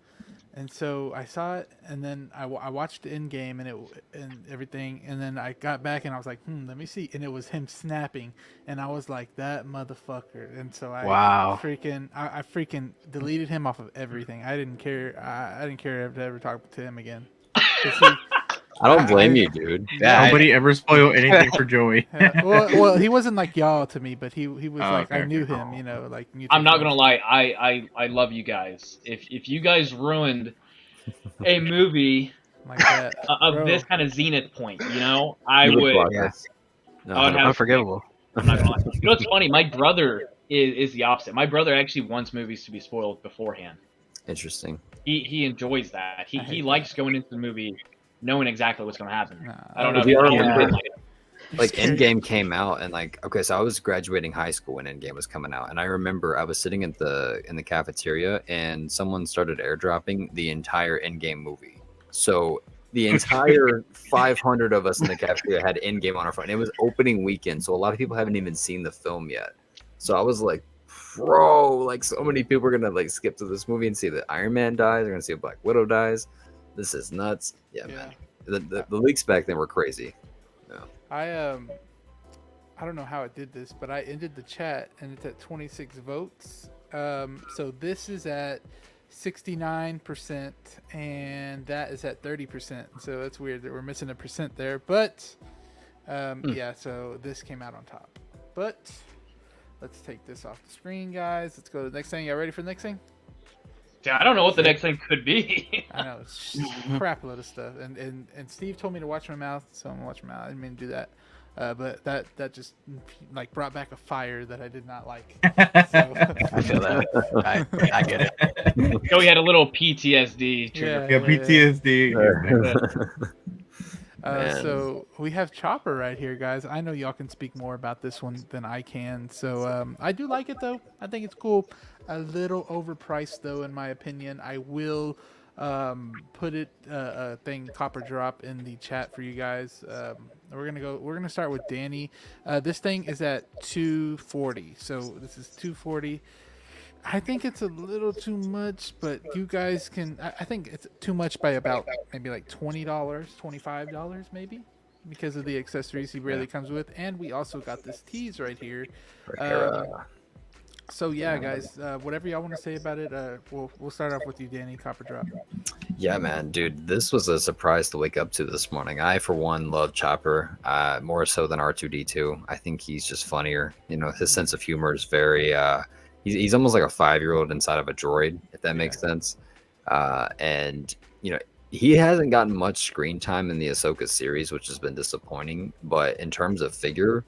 And so I saw it, and then I watched Endgame and everything, and then I got back and I was like, let me see, and it was him snapping, and I was like, that motherfucker, and so I freaking deleted him off of everything. I didn't care. I didn't care to ever talk to him again.
I don't blame you, dude.
Nobody ever spoiled anything for Joey.
Well, he wasn't like y'all to me, but he was like, I knew him, you know, like.
I'm not gonna lie, I love you guys. If you guys ruined a movie like that of this kind of zenith point, you know, I would have
unforgivable.
I'm not gonna lie. You know what's funny? My brother is the opposite. My brother actually wants movies to be spoiled beforehand.
Interesting.
He enjoys that. He likes going into the movie knowing exactly what's going to happen. I don't know.
Like Endgame came out, and like, okay, so I was graduating high school when Endgame was coming out, and I remember I was sitting in the cafeteria, and someone started airdropping the entire Endgame movie. So the entire 500 of us in the cafeteria had Endgame on our phone. It was opening weekend, so a lot of people haven't even seen the film yet. So I was like, bro, like so many people are gonna like skip to this movie and see that Iron Man dies. They're gonna see Black Widow dies. This is nuts. Yeah, man. The leaks back then were crazy. Yeah.
I don't know how it did this, but I ended the chat and it's at 26 votes. So this is at 69% and that is at 30%. So that's weird that we're missing a percent there, but yeah, so this came out on top. But let's take this off the screen, guys. Let's go to the next thing. Y'all ready for the next thing?
Yeah, I don't know what the next thing could be.
I know, it's crap load of stuff. And Steve told me to watch my mouth, so I'm gonna watch my mouth. I didn't mean to do that. But that just like brought back a fire that I did not like. So.
I feel that. I get it.
So we had a little PTSD.
Yeah, PTSD.
So we have Chopper right here, guys. I know y'all can speak more about this one than I can. So I do like it though. I think it's cool. A little overpriced though, in my opinion. I will put it copper drop in the chat for you guys. We're gonna start with Danny. This thing is at $240. So this is $240. I think it's a little too much, but you guys can. I think it's too much by about maybe like $20, $25 maybe, because of the accessories he rarely comes with, and we also got this tease right here. So yeah, guys, whatever y'all want to say about it, we'll start off with you, Danny. Copper drop.
Yeah, man, dude, this was a surprise to wake up to this morning. I, for one, love Chopper more so than R2D2. I think he's just funnier. You know, his sense of humor is very he's almost like a 5-year-old inside of a droid, if that makes
Yeah.
sense. And you know, he hasn't gotten much screen time in the Ahsoka series, which has been disappointing. But in terms of figure,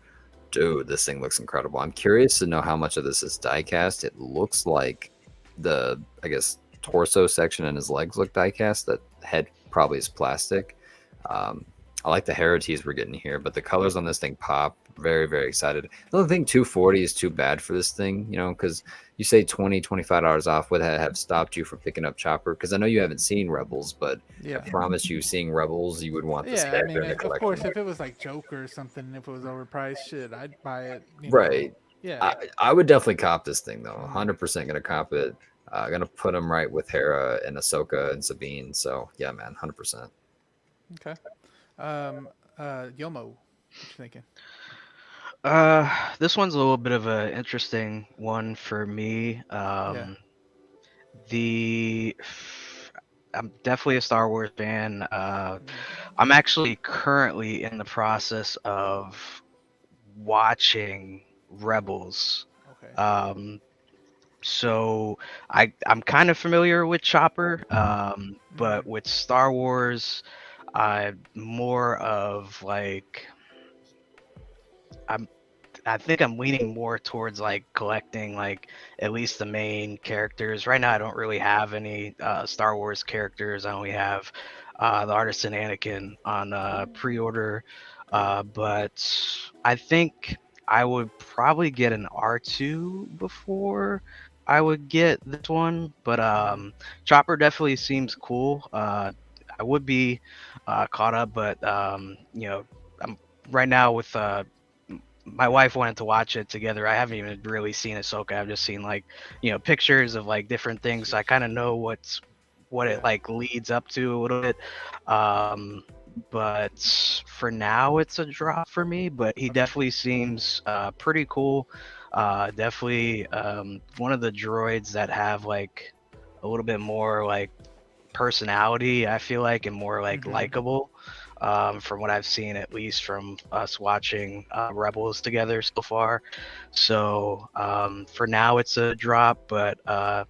dude, this thing looks incredible. I'm curious to know how much of this is diecast. It looks like the, I guess, torso section and his legs look diecast. That head probably is plastic. Um, I like the hair tees we're getting here, but the colors on this thing pop. Very, very excited. I don't think 240 is too bad for this thing, you know, because you say $20, $25 off. Would that have stopped you from picking up Chopper? Because I know you haven't seen Rebels, but I
Yeah.
promise you, seeing Rebels, you would want this
Yeah, I
character
mean,
in the
of course,
collection.
if it was like Joker or something, if it was overpriced, shit, I'd buy it. You know.
Right.
Yeah.
I would definitely cop this thing though.
Mhm.
100% gonna cop it. Gonna put him right with Hera and Ahsoka and Sabine. So yeah, man, 100%.
Okay. Yomo, what you thinking?
This one's a little bit of an interesting one for me.
Yeah.
The I'm definitely a Star Wars fan.
Mhm.
I'm actually currently in the process of watching Rebels.
Okay.
Um, so I'm kind of familiar with Chopper, but
Mhm.
with Star Wars, I'm more of like I'm I think I'm leaning more towards like collecting like at least the main characters. Right now, I don't really have any Star Wars characters. I only have the Artisan Anakin on pre-order,
Yeah.
but I think I would probably get an R2 before I would get this one. But
Mhm.
Chopper definitely seems cool. I would be caught up, but I'm right now with my wife wanted to watch it together. I haven't even really seen Ahsoka. I've just seen like, pictures of like different things. So I kind of know what it
Yeah.
like leads up to a little bit. Um, but for now, it's a drop for me. But he
Okay.
definitely seems pretty cool. Definitely one of the droids that have like a little bit more like personality, I feel like, and more like
Mhm.
likable. From what I've seen, at least from us watching Rebels together so far. So for now, it's a drop, but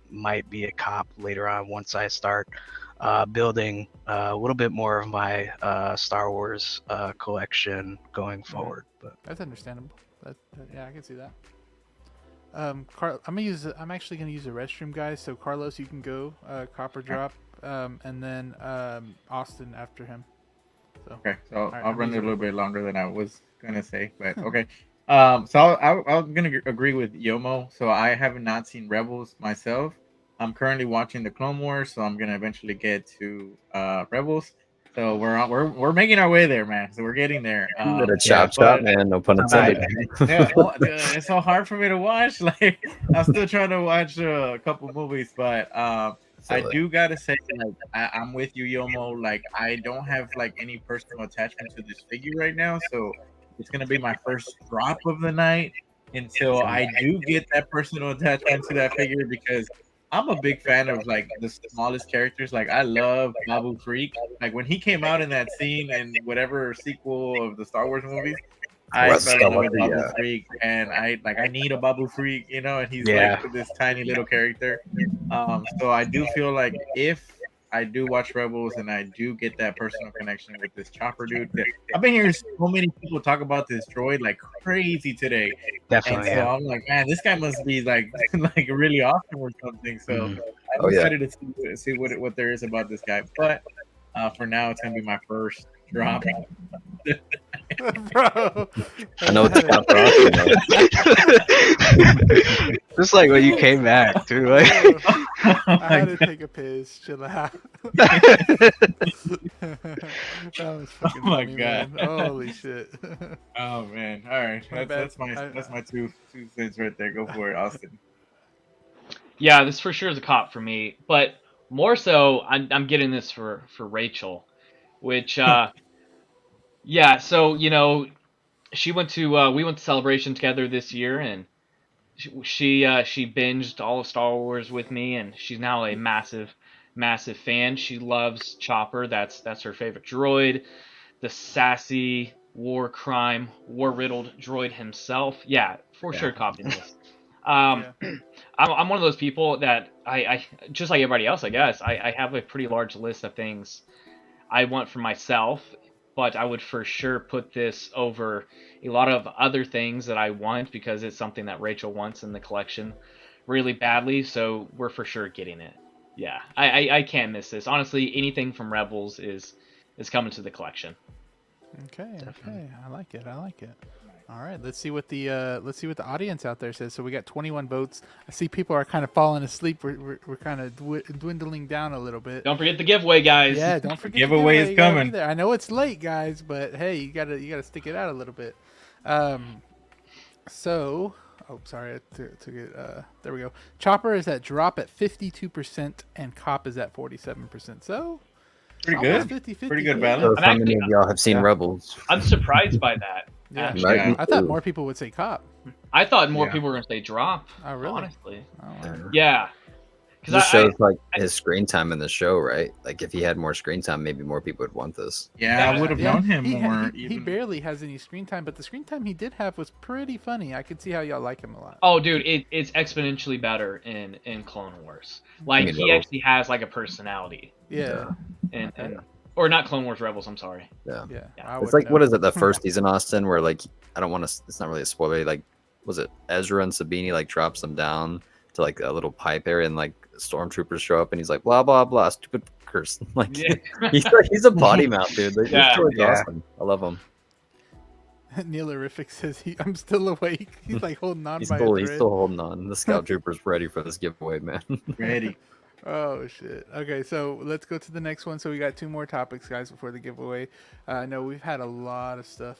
might be a cop later on once I start building a little bit more of my Star Wars collection going
Mhm.
forward. But
That's understandable. Yeah, I can see that. I'm actually gonna use the restroom, guys. So Carlos, you can go. Copper drop. And then Austin after him. So,
Okay,
all
so
right,
I'll
I'm gonna
run
use
it
the
a little
restroom.
bit longer than I was gonna say, but okay. So I'm gonna agree with Yomo. So I have not seen Rebels myself. I'm currently watching the Clone Wars, so I'm gonna eventually get to Rebels. So we're making our way there, man. So we're getting there.
Bit of
yeah,
chop chop,
But
man. No pun
I,
intended.
yeah, dude, it's so hard for me to watch. Like I'm still trying to watch a couple movies, but I
Feel it.
do gotta say, like I'm with you, Yomo. Like I don't have like any personal attachment to this figure right now, so it's gonna be my first drop of the night until I do get that personal attachment to that figure because I'm a big fan of like the smallest characters. Like I love Babu Freak. Like when he came out in that scene in whatever sequel of the Star Wars movies, I
Rise of
fell in love with
Skywalker,
Babu
yeah.
Freak, and I need a Babu Freak, you know, and he's like
yeah,
this tiny little character. So I do feel like if I do watch Rebels and I do get that personal connection with this Chopper dude, I've been hearing so many people talk about this droid like crazy today, and
definitely.
so
Yeah.
I'm like, man, this guy must be like like really awesome or something. So
Mhm.
I'm
Oh yeah.
excited to see what there is about this guy. But for now, it's gonna be my first drop.
Bro,
I know
I
it's
had
chop for Austin though.
Just like when you came back, too. Like,
bro, I had
Like,
to take a piss. Chill out. That was
oh
fucking
my
funny,
god.
man. Holy shit.
Oh man. All right.
My bad.
That's my two cents right there. Go for it, Austin.
Yeah, this for sure is a cop for me, but more so, I'm getting this for Rachel, which yeah. So she went to we went to Celebration together this year, and she binged all of Star Wars with me, and she's now a massive fan. She loves Chopper. That's her favorite droid. The sassy war crime war riddled droid himself. Yeah, for
Yeah.
sure, copying this. I'm one of those people that I just like everybody else, I guess. I have a pretty large list of things I want for myself, but I would for sure put this over a lot of other things that I want because it's something that Rachel wants in the collection really badly. So we're for sure getting it. Yeah, I can't miss this. Honestly, anything from Rebels is coming to the collection.
Okay,
Definitely.
okay, I like it. I like it. All right, let's see what the audience out there says. So we got 21 votes. I see people are kind of falling asleep. We're kind of dwindling down a little bit.
Don't forget the giveaway, guys.
Yeah, don't forget
giveaway is
You gotta be
coming.
there. I know it's late, guys, but hey, you gotta stick it out a little bit. So, oh, sorry, I took it. There we go. Chopper is at drop at 52%, and Cop is at 47%. So,
Pretty
almost
good.
50-50.
Pretty good
Yeah.
balance.
So how many
actually-
of y'all have seen
Yeah.
Rebels?
I'm surprised by that.
Yeah.
Actually.
Yeah.
I thought more people would say Cop.
I thought more
Yeah.
people were gonna say drop.
Oh, really?
Honestly,
Oh, wow.
yeah.
This
Because
shows like his screen time in the show, right? Like if he had more screen time, maybe more people would want this.
Yeah, I would have known him
he,
more.
He
even.
barely has any screen time, but the screen time he did have was pretty funny. I could see how y'all like him a lot.
oh, dude, it's exponentially better in Clone Wars. Like
mean
he
Rebels?
actually has like a personality,
Yeah,
and or not Clone Wars Rebels. I'm sorry.
Yeah.
yeah.
Yeah.
I
It's
would
like what
know.
is it? The first season, Austin, where like I don't want to. It's not really a spoiler. Like, was it Ezra and Sabini like drops them down to like a little pipe area, and like stormtroopers show up, and he's like blah blah blah, stupid curse. Like
Yeah.
he's a body mount, dude. Like,
Yeah.
this story's
Yeah.
awesome. I love him.
Neil Horrific says I'm still awake. He's like holding on
He's
by
still
a
he's
thread.
still holding on. The scout trooper's ready for this giveaway, man.
Ready.
Oh shit. Okay, so let's go to the next one. So we got two more topics, guys, before the giveaway. I know we've had a lot of stuff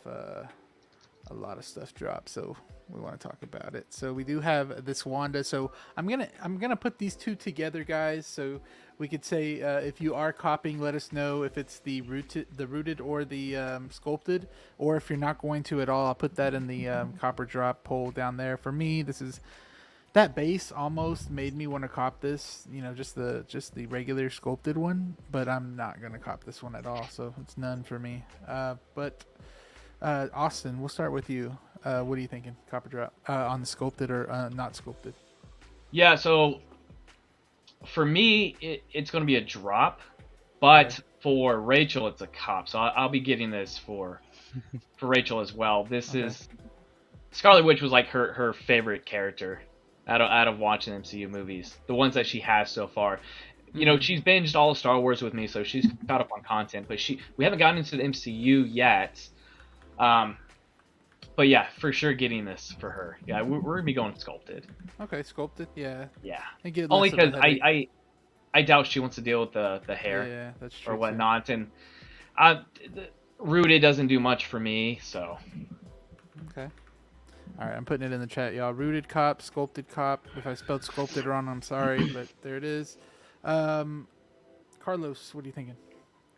drop, so we want to talk about it. So we do have this Wanda. So I'm gonna put these two together, guys. So we could say if you are copying, let us know if it's the rooted or the sculpted, or if you're not going to at all. I'll put that in the copper drop poll down there. For me, this is. That base almost made me want to cop this, just the regular sculpted one, but I'm not gonna cop this one at all, so it's none for me. But Austin, we'll start with you. What are you thinking, copper drop on the sculpted or not sculpted?
Yeah. So for me, it's going to be a drop, but
Okay.
for Rachel, it's a cop. So I'll be getting this for Rachel as well. This
Okay.
is Scarlet Witch was like her favorite character out of watching MCU movies, the ones that she has so far. You know, she's binged all of Star Wars with me, so she's caught up on content. But we haven't gotten into the MCU yet. But yeah, for sure getting this for her. Yeah, we're gonna be going sculpted.
Okay, sculpted, yeah.
Yeah,
And get
only
less of a
because
headache.
I doubt she wants to deal with the hair
Yeah, that's true.
or
too.
whatnot, and rooted doesn't do much for me. So
Okay. All right, I'm putting it in the chat, y'all. Rooted cop, sculpted cop. If I spelled sculpted wrong, I'm sorry, but there it is. Carlos, what are you thinking?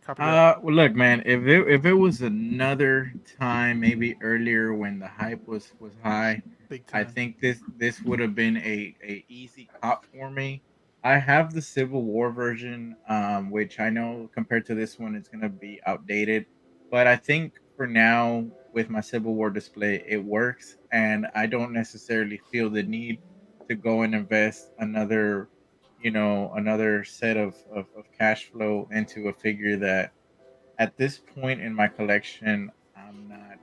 Copper drop.
Well, look, man. If it was another time, maybe earlier when the hype was high,
Big time.
I think this would have been a easy cop for me. I have the Civil War version, which I know compared to this one, it's gonna be outdated. But I think for now, with my Civil War display, it works, and I don't necessarily feel the need to go and invest another set of cash flow into a figure that at this point in my collection I'm not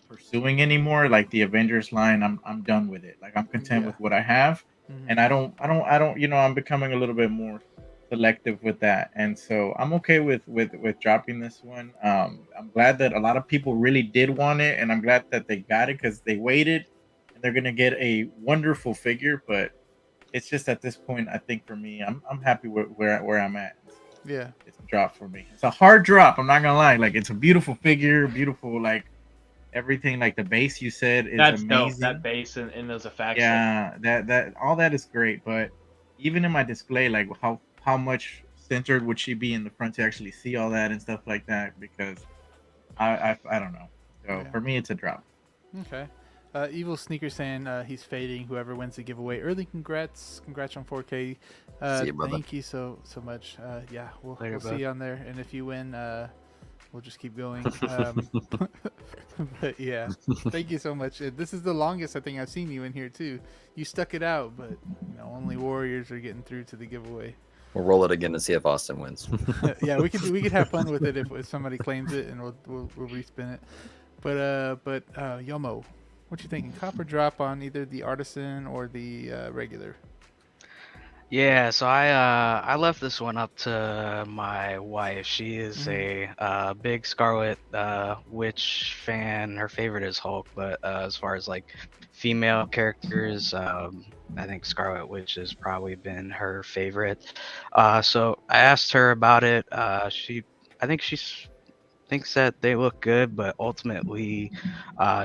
pursuing anymore. Like the Avengers line, I'm done with it. Like I'm content
Yeah.
with what I have,
Mhm.
and I don't. I'm becoming a little bit more selective with that, and so I'm okay with dropping this one. I'm glad that a lot of people really did want it, and I'm glad that they got it because they waited, and they're gonna get a wonderful figure. But it's just at this point, I think for me, I'm happy with where I'm at.
Yeah.
It's a drop for me. It's a hard drop. I'm not gonna lie. Like it's a beautiful figure, beautiful like everything. Like the base you said is
that's
amazing.
dope. That base and those effects.
Yeah, that all that is great. But even in my display, like how much centered would she be in the front to actually see all that and stuff like that? Because I don't know. So
Yeah.
for me, it's a drop.
Okay. Evil Sneaker saying he's fading. Whoever wins the giveaway early, congrats on 4K.
See you, brother.
Thank you so much. Yeah, we'll
Later,
see
bud.
you on there. And if you win, we'll just keep going. But yeah, thank you so much. This is the longest I think I've seen you in here too. You stuck it out, but only warriors are getting through to the giveaway.
We'll roll it again and see if Austin wins.
Yeah, we could have fun with it if somebody claims it, and we'll respin it. But Yomo, what you thinking? Copper drop on either the artisan or the regular?
Yeah, so I left this one up to my wife. She is a big Scarlet Witch fan. Her favorite is Hulk, but as far as like female characters, I think Scarlet Witch has probably been her favorite. So I asked her about it. I think she thinks that they look good, but ultimately,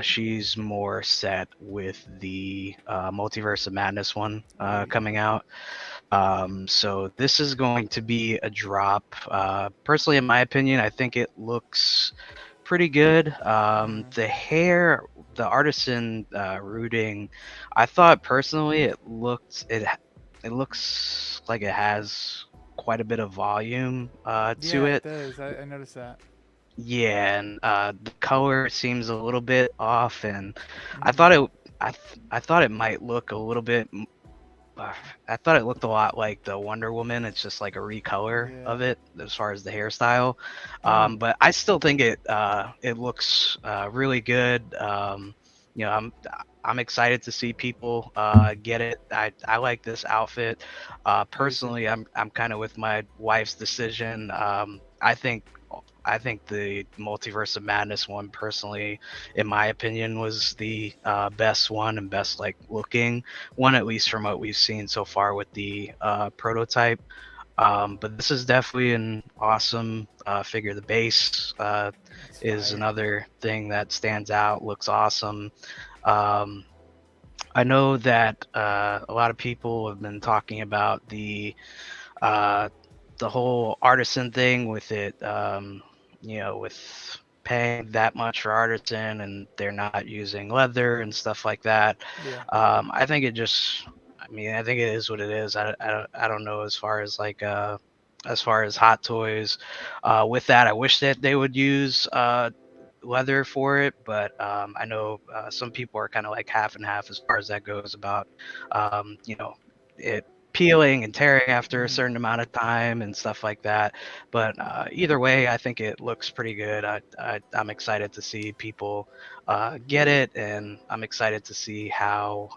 she's more set with the Multiverse of Madness one coming out. So this is going to be a drop. Personally, in my opinion, I think it looks pretty good. The hair, the artisan rooting, I thought personally it looks like it has quite a bit of volume to it.
It does. I noticed that.
Yeah, and the color seems a little bit off, and I thought I thought it might look a little bit. I thought it looked a lot like the Wonder Woman. It's just like a recolor of it as far as the hairstyle. But I still think it looks really good. I'm excited to see people get it. I like this outfit. Personally, I'm kind of with my wife's decision. I think the Multiverse of Madness one, personally, in my opinion, was the best one and best like looking one, at least from what we've seen so far with the prototype. But this is definitely an awesome figure. The base is another thing that stands out. Looks awesome. I know that a lot of people have been talking about the whole artisan thing with it. With paying that much for artisan and they're not using leather and stuff like that. I think it is what it is. I don't know as far as like as far as Hot Toys. With that, I wish that they would use leather for it, but I know some people are kind of like half and half as far as that goes about it peeling and tearing after a certain amount of time and stuff like that. But either way, I think it looks pretty good. I'm excited to see people get it, and I'm excited to see how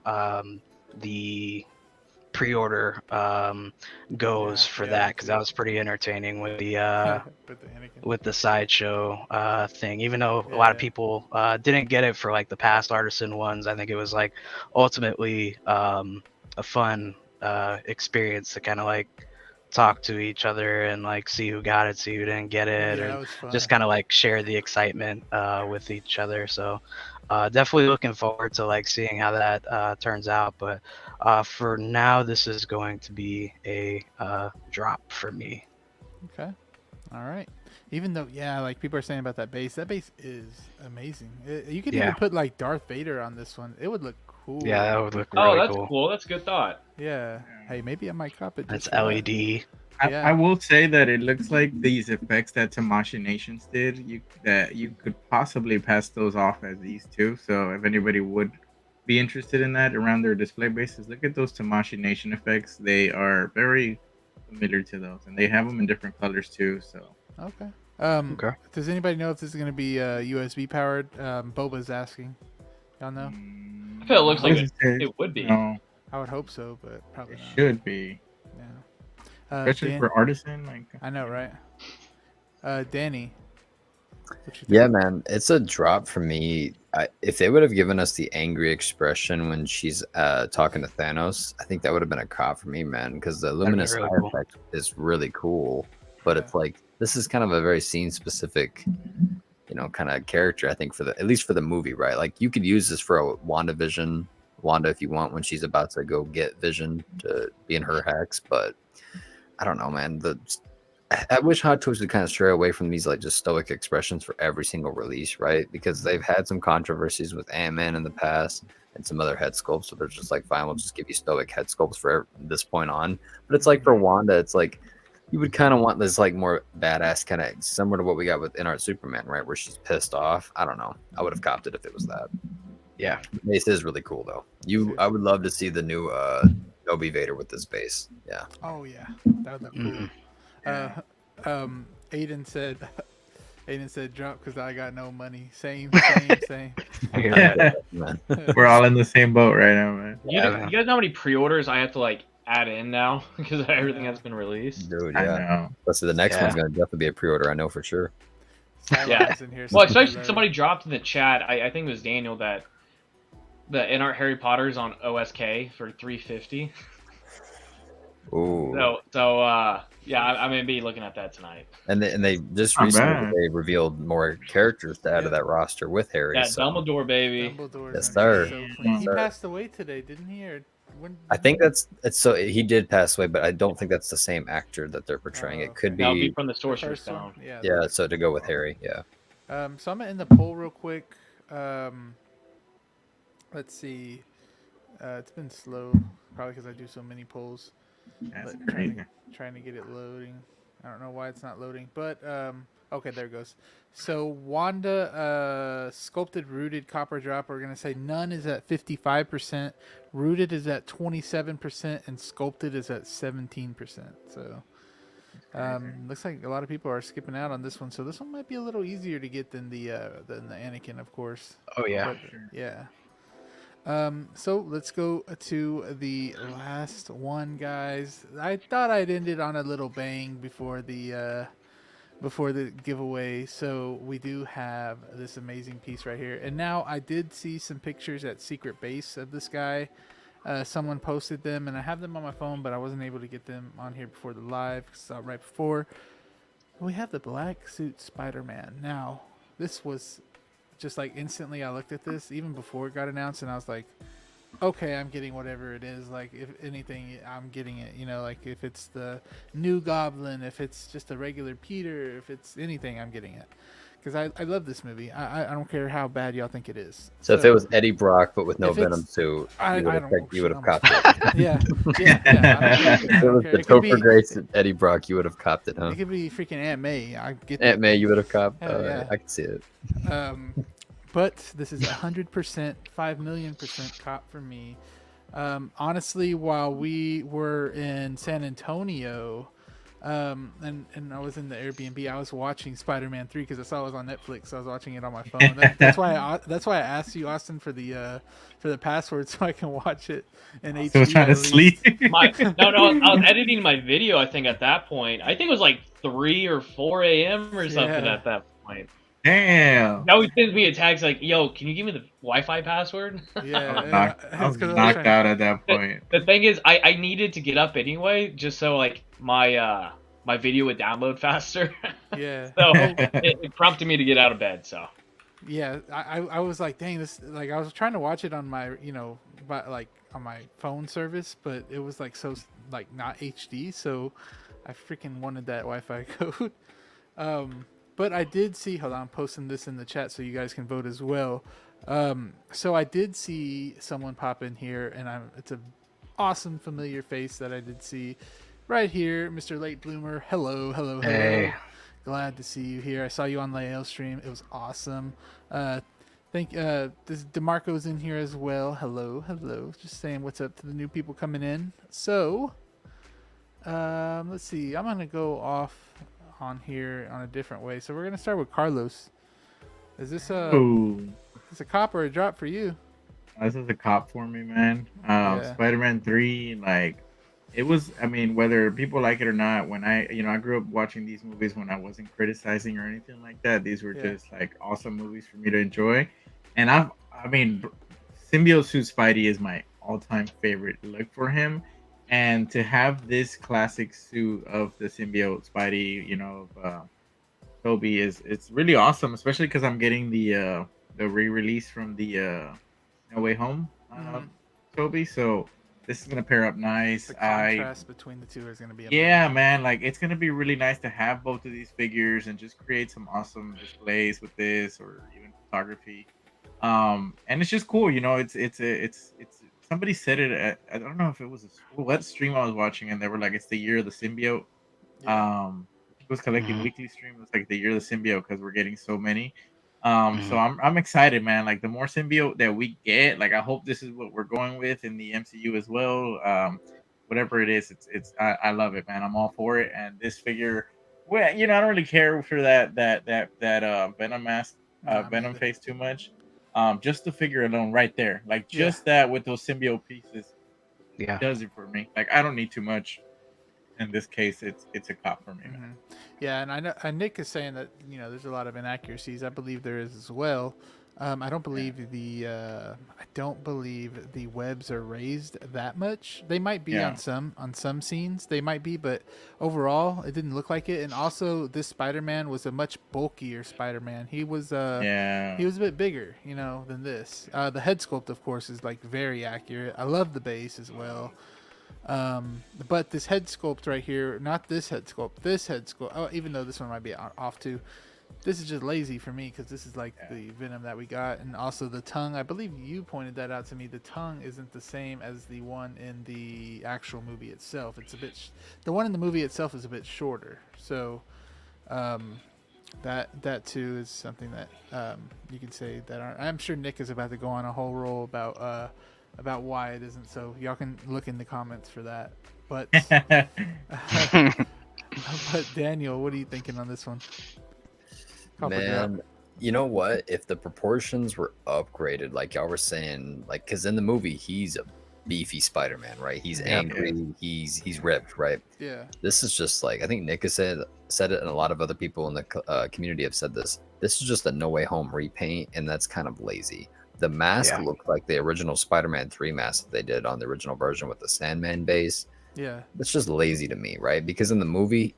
the pre-order goes for that, because that was pretty entertaining with the with the sideshow thing. Even though a lot of people didn't get it for like the past artisan ones, I think it was like ultimately a fun experience to kind of like talk to each other and like see who got it, see who didn't get it, and just kind of like share the excitement with each other. So definitely looking forward to like seeing how that turns out. But for now, this is going to be a drop for me.
Okay. All right. Even though, like people are saying about that base is amazing. You could even put like Darth Vader on this one. It would look cool.
Yeah, that would look really
that's cool. That's a good thought.
Yeah. Hey, maybe I might cop it.
That's LED.
I will say that it looks like these effects that Tamashii Nations did, you could possibly pass those off as these too. So if anybody would be interested in that around their display bases, look at those Tamashii Nation effects. They are very familiar to those, and they have them in different colors too. So
okay. Okay. Does anybody know if this is going to be USB powered? Boba's asking. Y'all know?
I feel it looks like it would be.
No.
I would hope so, but probably not.
Should be.
Yeah.
Especially for artisan. Like
I know, right? Danny.
Yeah, man, it's a drop for me. If they would have given us the angry expression when she's talking to Thanos, I think that would have been a cop for me, man, because the luminous eye effect is really cool. But it's like, this is kind of a very scene specific, kind of character, I think, at least for the movie, right? Like, you could use this for a Wanda if you want, when she's about to go get Vision to be in her hex. But I don't know, man. I wish Hot Toys would kind of stray away from these like just stoic expressions for every single release, right? Because they've had some controversies with Ant-Man in the past and some other head sculpts, so they're just like, fine, we'll just give you stoic head sculpts for this point on. But it's like for Wanda, it's like you would kind of want this like more badass kind of similar to what we got with InART Superman, right? Where she's pissed off. I don't know. I would have copped it if it was that.
Yeah.
Base is really cool though. I would love to see the new Obi Vader with this base. Yeah.
Oh yeah, that would look cool.
Mhm.
Yeah.
Aiden said, drop because I got no money. Same.
I hear that.
Man.
We're all in the same boat right now, man.
You,
Yeah.
you guys know how many pre-orders I have to like add in now because everything has been released.
Dude,
I
yeah.
know.
Let's see, the next
Yeah.
one's gonna definitely be a pre-order. I know for sure.
Simon's in here.
Well,
saying
especially somebody dropped in the chat. I think it was Daniel that the InART Harry Potter's on OSK for $350.
Ooh.
Yeah, I'm gonna be looking at that tonight.
And they just
Not
recently
bad.
they revealed more characters to add to that roster with Harry.
Yeah,
so
Dumbledore, baby.
Dumbledore's
Yes,
gonna be
sir.
so clean. He
Sir.
passed away today, didn't he? Or when?
I think it's so he did pass away, but I don't think that's the same actor that they're portraying. It could
That'll be
be
from the
The
Sorcerer's
first one?
Stone.
Yeah.
so to go with Harry, yeah.
So I'm gonna end the poll real quick. Let's see. It's been slow, probably because I do so many polls.
That's
But
crazy.
trying to get it loading. I don't know why it's not loading, but okay, there it goes. So Wanda, sculpted, rooted, copper drop. We're gonna say none is at 55%, rooted is at 27%, and sculpted is at 17%. So looks like a lot of people are skipping out on this one. So this one might be a little easier to get than the Anakin, of course.
Oh yeah.
But, yeah. So let's go to the last one, guys. I thought I'd end it on a little bang before the giveaway. So we do have this amazing piece right here. And now I did see some pictures at Secret Base of this guy. Someone posted them, and I have them on my phone, but I wasn't able to get them on here before the live. Saw it right before. We have the black suit Spider-Man. Now, this was just like instantly I looked at this even before it got announced, and I was like, okay, I'm getting whatever it is. Like, if anything, I'm getting it. You know, like if it's the new Goblin, if it's just a regular Peter, if it's anything, I'm getting it. Because I love this movie. I don't care how bad y'all think it is.
So if it was Eddie Brock but with no
if it's-
Venom suit,
I
you would
don't know
have you would have
shit,
copped it.
yeah. I
If it
don't
was
care.
the
It could
Topher
be-
Grace and Eddie Brock, you would have copped it, huh?
It could be freaking Aunt May. I get
Aunt May, you would have copped.
Hell yeah.
I can see it.
But this is 100%, 5,000,000% cop for me. Honestly, while we were in San Antonio, and I was in the Airbnb, I was watching Spider-Man 3 because I saw it was on Netflix. So I was watching it on my phone. That's why I asked you, Austin, for the password so I can watch it in HD.
Still trying to
at least.
sleep.
No, I was editing my video. I think at that point, I think it was like 3 or 4 a.m. or something
Yeah.
at that point.
Damn.
Now he sends me a text like, "Yo, can you give me the Wi-Fi password?"
Yeah,
I was
it's 'cause I was
knocked
trying-
out at that point.
The thing is, I needed to get up anyway, just so like my video would download faster.
Yeah.
So it prompted me to get out of bed. So
Yeah, I was like, dang, this, like, I was trying to watch it on my, like on my phone service, but it was like so like not HD, so I freaking wanted that Wi-Fi code. But I did see, hold on, I'm posting this in the chat so you guys can vote as well. So I did see someone pop in here, and it's a awesome familiar face that I did see right here, Mr. Late Bloomer. Hello.
Hey.
Glad to see you here. I saw you on Lael stream. It was awesome. This DeMarco's in here as well. Hello. Just saying what's up to the new people coming in. So, let's see. I'm gonna go off on here on a different way. So we're gonna start with Carlos. Is this a cop or a drop for you?
This is a cop for me, man.
Yeah.
Spider-Man 3, like, it was, I mean, whether people like it or not, when I grew up watching these movies when I wasn't criticizing or anything like that. These were just like awesome movies for me to enjoy. And I mean, Symbiote Suit Spidey is my all-time favorite look for him. And to have this classic suit of the symbiote Spidey, of Toby it's really awesome, especially because I'm getting the re-release from the No Way Home Toby. So this is gonna pair up nice.
The contrast between the two is gonna be amazing.
Yeah, man, like it's gonna be really nice to have both of these figures and just create some awesome displays with this, or even photography. And it's just cool, it's somebody said it at, I don't know if it was what stream I was watching, and they were like, it's the year of the symbiote.
Yeah.
He was collecting
Mhm.
weekly streams. It's like the year of the symbiote because we're getting so many. So
Mhm.
I'm excited, man. Like the more symbiote that we get, like I hope this is what we're going with in the MCU as well. Whatever it is, I love it, man. I'm all for it. And this figure, well, I don't really care for that Venom mask,
Nah, me
Venom
either.
face too much. Just the figure alone, right there, like
Yeah.
just that with those symbiote pieces
Yeah.
does it for me. Like I don't need too much. In this case, it's a cop for me, man.
Hmm. Yeah, and I know Nick is saying that there's a lot of inaccuracies. I believe there is as well. I don't
Yeah,
believe the webs are raised that much. They might be
yeah,
on some scenes. They might be, but overall, it didn't look like it. And also, this Spider-Man was a much bulkier Spider-Man. He
yeah.
was a bit bigger, than this. The head sculpt, of course, is like very accurate. I love the base as well. But this head sculpt right here, not this head sculpt, this head sculpt. Oh, even though this one might be off too, this is just lazy for me because this is like
Yeah.
the Venom that we got, and also the tongue. I believe you pointed that out to me. The tongue isn't the same as the one in the actual movie itself. It's a bit. The one in the movie itself is a bit shorter. So um, that too is something that you could say that I'm sure Nick is about to go on a whole roll about why it isn't. So y'all can look in the comments for that. But but Daniel, what are you thinking on this one? Copper drop.
Man, you know what? If the proportions were upgraded, like y'all were saying, like, because in the movie he's a beefy Spider-Man, right? He's
Yeah.
angry, he's ripped, right?
Yeah.
This is just like I think Nick has said it, and a lot of other people in the community have said this. This is just a No Way Home repaint, and that's kind of lazy. The mask
Yeah.
looked like the original Spider-Man 3 mask that they did on the original version with the Sandman base.
Yeah.
It's just lazy to me, right? Because in the movie,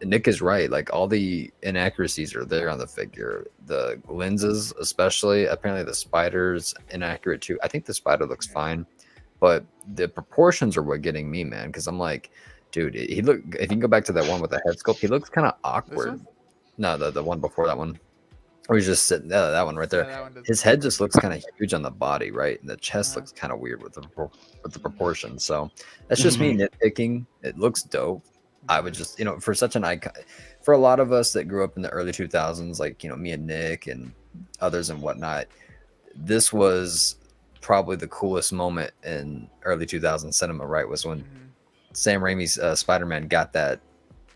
Nick is right. Like all the inaccuracies are there on the figure. The lenses, especially, apparently the spider's inaccurate too. I think the spider looks fine, but the proportions are what getting me, man. Because I'm like, dude, he look. If you can go back to that one with the head sculpt, he looks kind of
This
awkward.
one?
No, the one before that one, where he's just sitting. That one right
Yeah,
there.
that one does.
His head just looks kind of huge on the body, right? And the chest
Uh-huh.
looks kind of weird with the proportions. So that's just me nitpicking. It looks dope. I would just, for such an icon, for a lot of us that grew up in the early 2000s, like, me and Nick and others and whatnot, this was probably the coolest moment in early 2000 cinema, right? Was when Sam Raimi's Spider-Man got that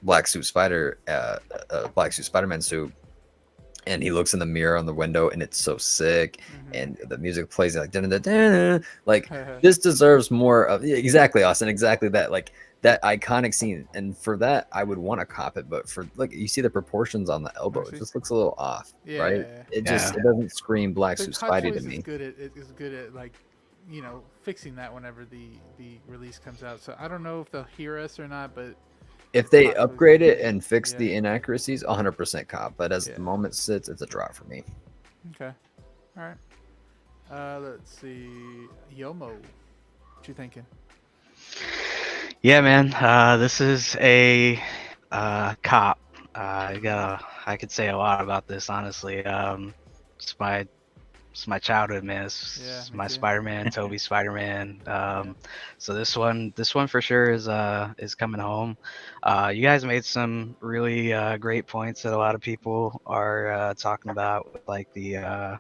black suit Spider-Man suit, and he looks in the mirror on the window, and it's so sick, and the music plays like da-da-da-da. Like this deserves more of exactly, Austin, exactly that, like that iconic scene. And for that, I would want to cop it, but for like you see the proportions on the elbow, it just looks a little off, right?
Yeah.
It
Yeah.
just it doesn't scream black
But
suit
Hot
Spidey to
Toys
me.
is good at like, fixing that whenever the release comes out. So I don't know if they'll hear us or not, but
If they
Hot Toys
upgrade
is
it
good.
and fix
Yeah.
the inaccuracies, 100% cop. But as
Yeah.
the moment sits, it's a drop for me.
Okay. All right. Let's see. Yomo. What you thinking?
Yeah, man. This is a cop. I could say a lot about this, honestly. It's my childhood, man.
Yeah,
It's
me
my
too.
Spider-Man, Toby Spider-Man. So this one for sure is coming home. You guys made some really great points that a lot of people are talking about, with like the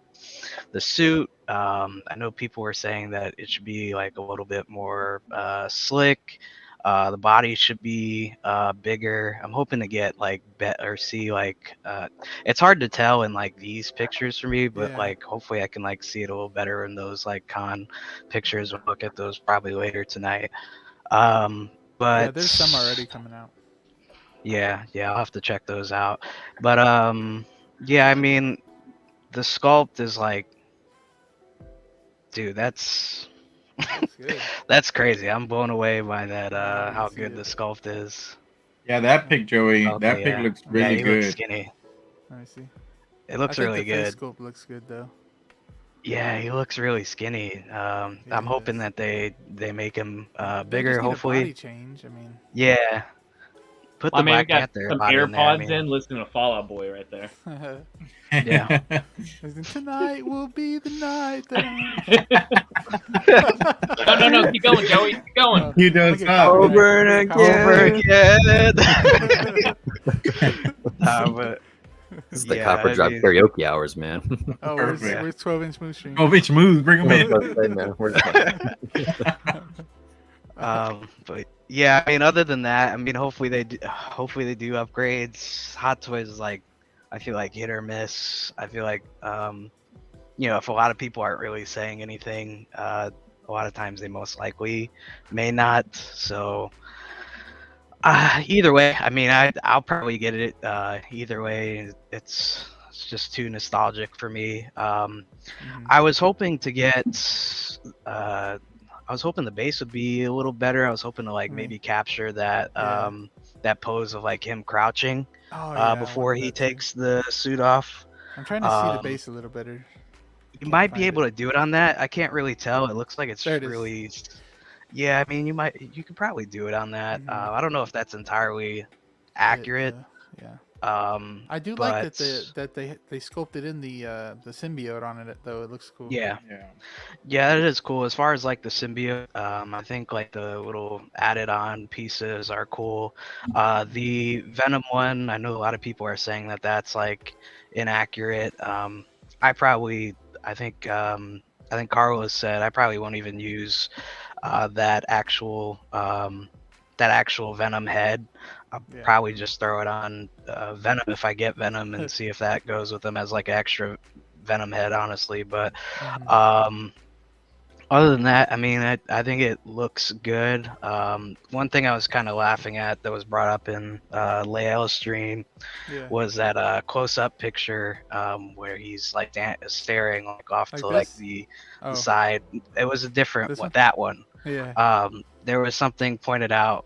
suit. I know people were saying that it should be like a little bit more slick. The body should be bigger. I'm hoping to get like or see like it's hard to tell in like these pictures for me, but
Yeah.
like hopefully I can like see it a little better in those like con pictures. We'll look at those probably later tonight.
Yeah,
But
there's some already coming out.
yeah, I'll have to check those out. But yeah, I mean the sculpt is like, dude, that's
Looks good.
that's crazy. I'm blown away by that.
I'm happy to
How
see
good
it.
the sculpt is.
Yeah, that pig, Joey.
Okay,
That pig
yeah,
looks
yeah,
really
he looks
good.
skinny.
Let me see.
It
I
looks
think
really
the face
good.
sculpt looks good though.
Yeah, he looks really skinny.
Yeah,
I'm
he
hoping
does.
that they make him
They
bigger.
just need a body
Hopefully,
change. I mean,
yeah. Put
My
the
man
Black
got
Panther
some
body in there. I
AirPods
mean,
in, listening to Fall Out Boy right there.
Yeah.
Tonight will be the night that
No, keep going, Joey. Keep going.
You
I'm
know
gonna get
it's up.
copyright.
Over
I'm
and
gonna get
again.
copyright.
but
This is the
yeah,
Copper
I
Drop
mean,
karaoke hours, man.
Oh,
Perfect.
where's 12-inch Moose Stream?
Oh, bitch, move. Bring them
I was
in.
about to say, man, we're just-
but yeah, I mean, other than that, I mean, hopefully they do upgrades. Hot Toys is like, I feel like hit or miss. I feel like, if a lot of people aren't really saying anything, a lot of times they most likely may not. So, either way, I mean, I'll probably get it. Either way, it's just too nostalgic for me. I was hoping to get. I was hoping the base would be a little better. I was hoping to like maybe capture that
Yeah.
that pose of like him crouching
Oh, yeah, I
before
wanted
he
that too.
takes the suit off.
I'm trying to see the
Um,
base a little better.
You
Can't
might be
find
able
it.
to do it on that. I can't really tell. It looks like it's
There it is.
really. Yeah, I mean, you could probably do it on that.
Mhm.
I don't know if that's entirely accurate.
Yeah. I do
but
like that they sculpted in the symbiote on it though. It looks cool.
yeah,
Yeah.
yeah, it is cool. As far as like the symbiote, I think like the little added on pieces are cool. The Venom one, I know a lot of people are saying that that's like inaccurate. I think Carlos said I probably won't even use that actual Venom head. I'll
Yeah.
probably just throw it on Venom if I get Venom and see if that goes with them as like an extra Venom head, honestly. But
Mhm.
other than that, I mean, I think it looks good. One thing I was kind of laughing at that was brought up in Lael's stream
Yeah.
was that close-up picture where he's like staring like off
Like
to like
this?
the
Oh,
side. It was a different
This
one.
one?
That one.
yeah.
There was something pointed out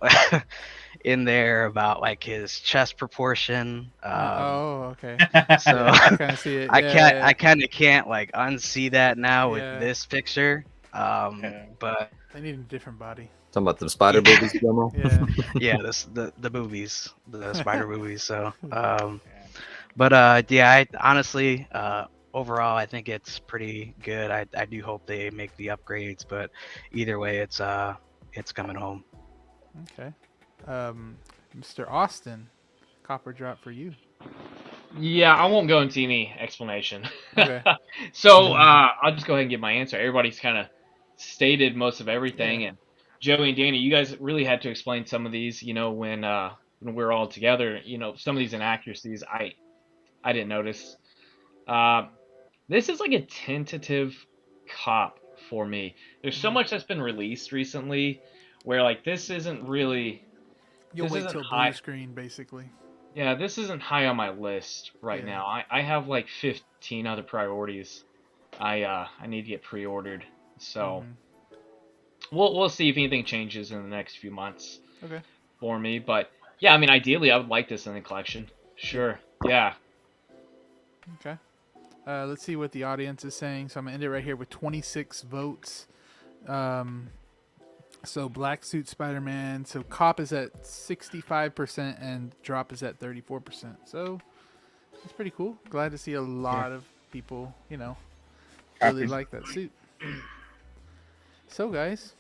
in there about like his chest proportion.
Oh, okay.
So
Yeah, I kind of see it.
I
Yeah,
kind of can't like unsee that now
Yeah.
with this picture.
Yeah.
But
I need a different body.
Talking about the spider babies, Yomo.
Yeah.
yeah, the movies, the spider movies. So,
Yeah.
but yeah, I honestly, overall, I think it's pretty good. I do hope they make the upgrades, but either way, it's coming home.
Okay. Mr. Austin, copper drop for you.
Yeah, I won't go into any explanation.
Okay.
So I'll just go ahead and give my answer. Everybody's kind of stated most of everything,
Yeah.
and Joey and Danny, you guys really had to explain some of these. When we're all together, some of these inaccuracies I didn't notice. This is like a tentative cop for me. There's so much that's been released recently, where like this isn't really.
You'll
This
wait
isn't
till
high.
blue screen, basically.
Yeah, this isn't high on my list right
Yeah.
now. I have like 15 other priorities. I need to get pre-ordered. So
Mhm.
we'll see if anything changes in the next few months
Okay.
for me. But yeah, I mean, ideally, I would like this in the collection. Sure. Yeah.
Okay. Let's see what the audience is saying. So I'm gonna end it right here with 26 votes. So Black Suit Spider-Man. So Cop is at 65% and Drop is at 34%. So it's pretty cool. Glad to see a lot of people, really
Copies.
like that suit. So guys,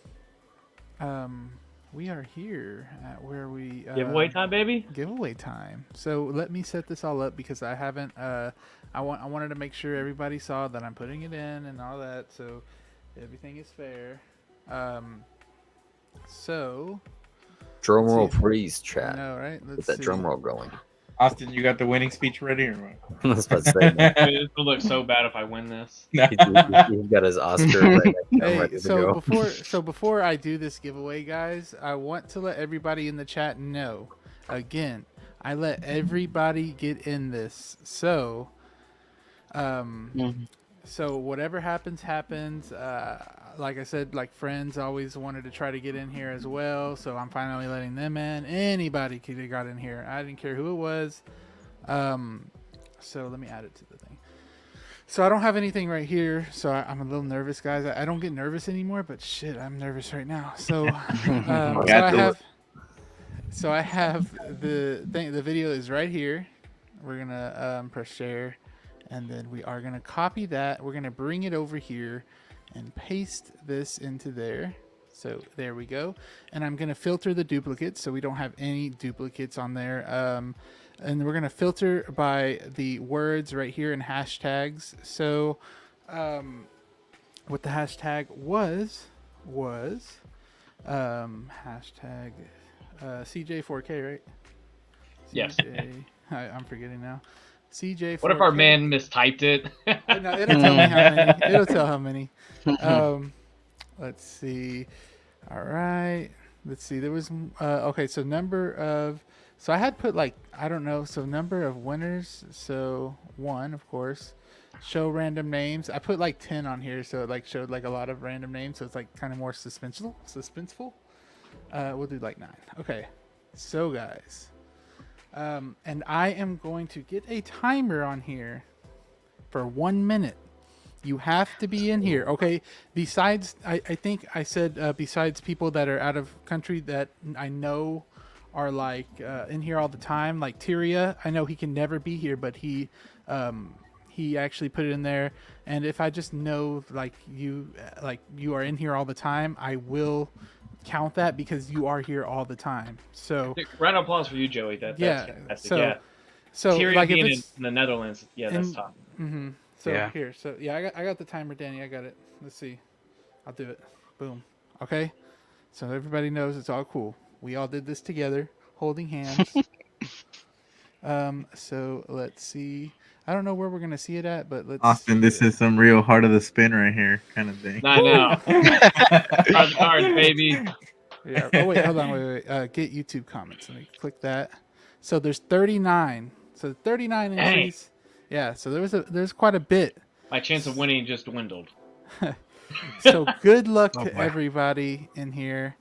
we are here at where we
Giveaway time, baby.
giveaway time. So let me set this all up because I haven't. I wanted to make sure everybody saw that I'm putting it in and all that, so everything is fair. So
Drum
Let's
roll,
see.
please,
I
chat.
know, right?
Get
Let's
that
see.
drum roll going.
Austin, you got the winning speech ready or what?
I was about to say, man,
Dude, this will look so bad if I win this.
he's got his Oscar right next to him,
Hey,
ready to
so
go.
before I do this giveaway, guys, I want to let everybody in the chat know. Again, I let everybody get in this. So, so whatever happens. Like I said, like friends always wanted to try to get in here as well. So I'm finally letting them in. Anybody could have got in here. I didn't care who it was. So let me add it to the thing. So I don't have anything right here. So I'm a little nervous, guys. I don't get nervous anymore, but shit, I'm nervous right now. So, so I
Yeah,
have. So I have the thing. The video is right here. We're gonna press share, and then we are gonna copy that. We're gonna bring it over here, and paste this into there. So there we go. And I'm gonna filter the duplicates so we don't have any duplicates on there. And we're gonna filter by the words right here in hashtags. So what the hashtag was hashtag CJ4K, right?
Yes.
CJ, I'm forgetting now. CJ4K.
What if our man mistyped it?
No, it'll tell me how many. It'll tell how many. Let's see. All right. Let's see. There was okay. So number of. So I had put like I don't know. So number of winners. So 1, of course. Show random names. I put like 10 on here, so it like showed like a lot of random names. So it's like kind of more suspenseful. We'll do like 9. Okay. So guys, and I am going to get a timer on here for 1 minute. You have to be in here, okay? Besides, I think I said besides people that are out of country that I know are like in here all the time, like Tyria. I know he can never be here, but he actually put it in there. And if I just know like you are in here all the time, I will count that because you are here all the time. So
Round of applause for you, Joey. That's fantastic.
So
Tyrion
like if
being
it's
in the Netherlands, that's tough.
Mm-hmm. So
Yeah.
here, so yeah, I got the timer, Danny. I got it. Let's see. I'll do it. Boom. Okay. So everybody knows it's all cool. We all did this together, holding hands. So let's see. I don't know where we're gonna see it at, but let's.
Austin, this is some real heart of the spin right here, kind of thing.
I know. Cards, baby.
Yeah. Oh wait, hold on. Wait. Get YouTube comments. Let me click that. So there's 39. So 39 entries. Yeah. So there's quite a bit.
My chance of winning just dwindled.
So good luck to
boy.
everybody in here.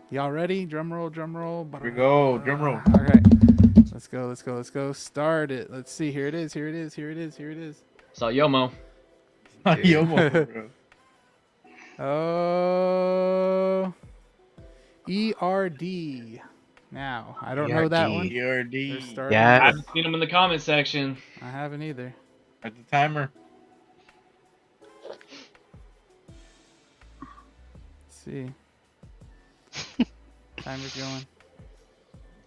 Y'all ready? Drum roll, drum roll.
Here we go, drum roll.
All right. Let's go, let's go, let's go. Start it. Let's see. Here it is, here it is, here it is, here it is.
So Yomo.
Yomo, bro.
Oh. ERD. Now, I don't know that one. They're
ERD.
starting.
I
Yeah.
haven't seen them in the comment section.
I haven't either.
At the timer.
Let's see. Timer's going.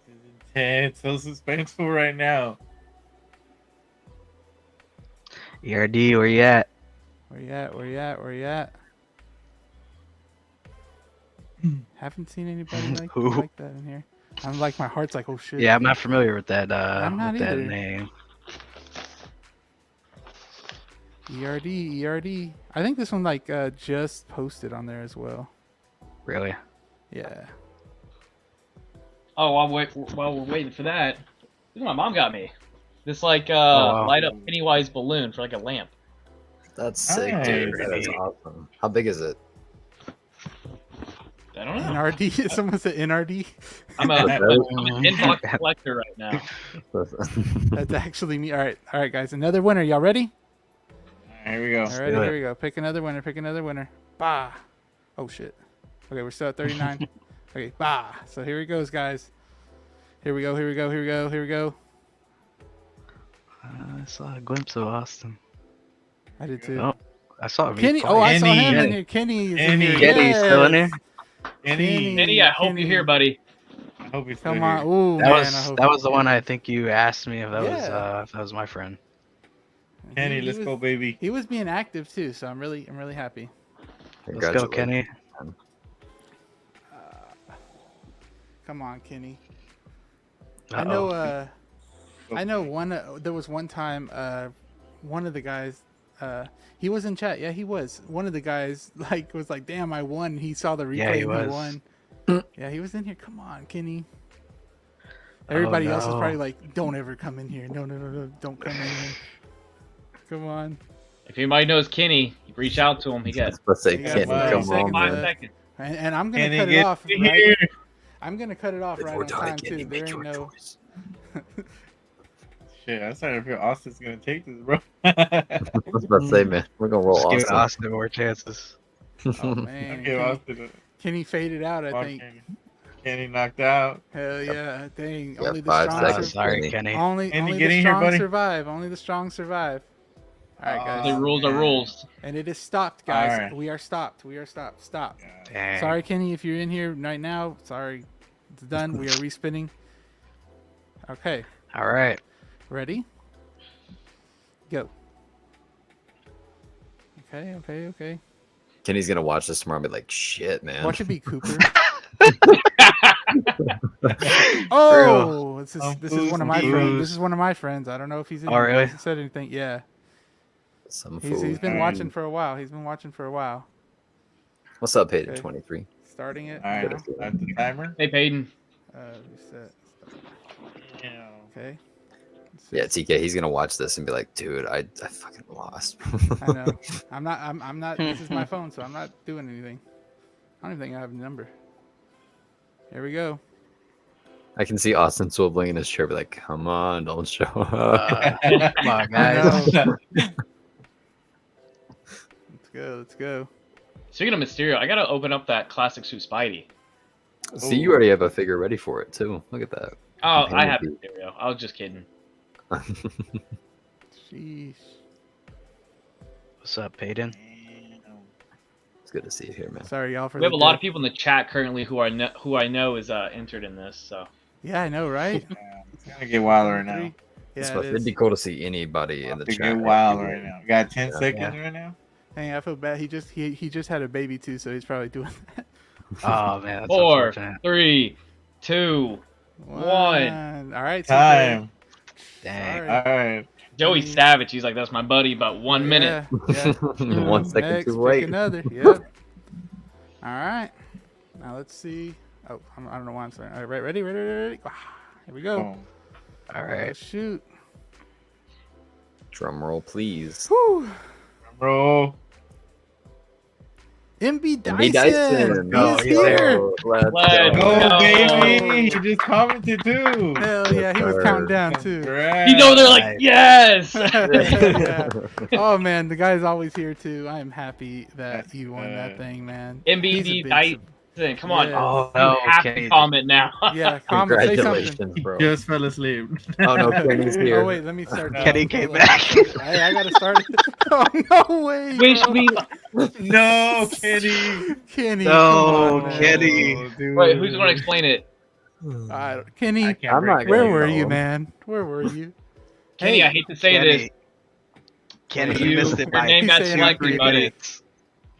This is intense. So suspenseful right now.
ERD, where you at?
Where you at? Where you at? Where you at? Haven't seen anybody like that in here. I'm like, my heart's like, oh shit.
Yeah, I'm not familiar with that.
I'm not
with that
either.
name.
ERD, ERD. I think this one like just posted on there as well.
Really?
Yeah.
Oh, while we're waiting for that, this is what my mom got me. This like
wow.
light up Pennywise balloon for like a lamp.
That's sick, dude.
Nice.
That is awesome. How big is it?
I don't know.
NRD. Someone said NRD.
I'm an inbox collector right now.
That's actually me. All right, guys. Another winner. Y'all ready?
Here we go.
All right,
do
here
it.
we go. Pick another winner. Pick another winner. Bah. Oh shit. Okay, we're still at 39. Okay, bah. So here it goes, guys. Here we go. Here we go. Here we go. Here we go.
I saw a glimpse of Austin.
I did too.
Oh, I saw him.
Kenny. Oh, I saw him
Kenny.
in here. Kenny is in
Kenny.
here.
Kenny's still in here?
Any,
Kenny, I hope you're here, buddy.
I hope he's
Come
still
on.
here.
Ooh,
That
man.
was
I hope
that was
he's
the one
here.
I think you asked me if that
Yeah.
was my friend.
Kenny,
He
let's
was-
go, baby.
He was being active too, so I'm really happy.
Let's go, Kenny.
Come on, Kenny. I know. I know one. There was one time. One of the guys. He was in chat. Yeah, he was. One of the guys was like, "Damn, I won." He saw the replay.
Yeah, he
and
was.
won. Yeah, he was in here. Come on, Kenny. Everybody else is
no.
probably like, "Don't ever come in here. No, don't come in here." Come on.
If anybody knows Kenny, reach out to him. He got
Let's say
You got
Kenny,
5
come
seconds
on,
left.
5
man.
seconds.
And I'm gonna
Kenny,
cut it
get
off.
in
Right?
here.
I'm gonna cut it off right on time too. There ain't no.
Shit, I'm starting to feel Austin's gonna take this, bro.
I was about to say, man, we're gonna roll
Let's give
Austin.
Austin more chances.
Oh man.
Okay, Austin.
Kenny faded out. I
Come on,
think.
Kenny. Kenny knocked out.
Hell yeah! Dang,
You got
only the
5
strong
seconds.
Sorry,
Kenny.
Kenny.
Only
Kenny,
the
get in here,
strong
buddy.
survive. Only the strong survive. All right, guys.
The rules are
man.
rules.
And it is stopped, guys.
All right.
We are stopped. We are stopped. Stop.
Dang.
Sorry, Kenny, if you're in here right now. Sorry, it's done. We are respinning. Okay,
All right.
ready? Go. Okay.
Kenny's gonna watch this tomorrow and be like, "Shit, man."
Watch it be Cooper. Oh, this is one of my friends. This is one of my friends. I don't know if he's in
Oh,
here. He
really?
hasn't said anything. Yeah,
Some
he's
fool.
been
Alright.
watching for a while.
What's up, Peyton?
Okay.
23.
Starting it
All right,
now.
start the timer.
Hey, Peyton.
Reset.
Yeah.
Okay.
Yeah, TK, he's gonna watch this and be like, "Dude, I fucking lost."
I know. I'm not. This is my phone, so I'm not doing anything. I don't even think I have a number. Here we go.
I can see Austin swiveling in his chair, be like, "Come on, don't show up."
Come on, guys.
know. Let's go.
Speaking of Mysterio, I gotta open up that classic suit Spidey.
See, you already have a figure ready for it too. Look at that.
Oh, I have Mysterio. I was just kidding.
Sheesh.
What's up, Peyton?
It's good to see you here, man.
Sorry, y'all, for
We have
the
a lot
dead-
of people in the chat currently who I know is entered in this. So
Yeah, I know, right?
Yeah, it's gonna get wild right now.
It's
Yeah,
about-
it
it'd
is.
be cool to see anybody in
About
the
to
chat.
get wild right now. You got 10 seconds
Yeah.
right now.
Dang, I feel bad. He just had a baby too, so he's probably doing that.
Oh man, that's
4,
unfortunate.
3, 2. One.
All right,
Time.
Dang.
Sorry.
All right.
Joey's savage. He's like, that's my buddy. About 1 minute.
Yeah.
1 second
Next,
too
pick
late.
another. Yep. All right. Now let's see. Oh, I don't know why I'm saying. All right, ready. Ah, here we go.
Boom.
All right.
Let's shoot.
Drum roll, please.
Whew.
Bro.
MB Dyson.
MB Dyson.
Oh,
He's
he's
here.
there.
Let's
Let's
go.
Oh,
No.
baby. He just commented too.
Hell yeah, he was
Sir.
counting down too.
Congrats.
He's over there like,
Right.
yes.
Yeah. Oh man, the guy's always here too. I am happy that
That's
you won that
good.
thing, man.
MBD
He's a big
Dyson. Come on.
Yeah.
Oh
You
no,
have
Kenny.
to comment now.
Yeah, comment, say something.
Congratulations, bro.
Just fell asleep.
Oh no, Kenny's here.
Oh wait, let me start. that.
Kenny came
Hold on.
back.
I gotta start it. Oh no way.
Wish
bro.
me.
No, Kenny.
Kenny.
No,
come on, man.
Kenny.
Oh, dude.
Wait, who's going to explain it?
Kenny,
I can't
I'm not
break
where
it.
were
know.
you, man? Where were you?
Kenny,
Hey,
I hate to say this.
Kenny,
You-
you missed it
your
by
name got
He's saying
selected,
3
buddy.
minutes.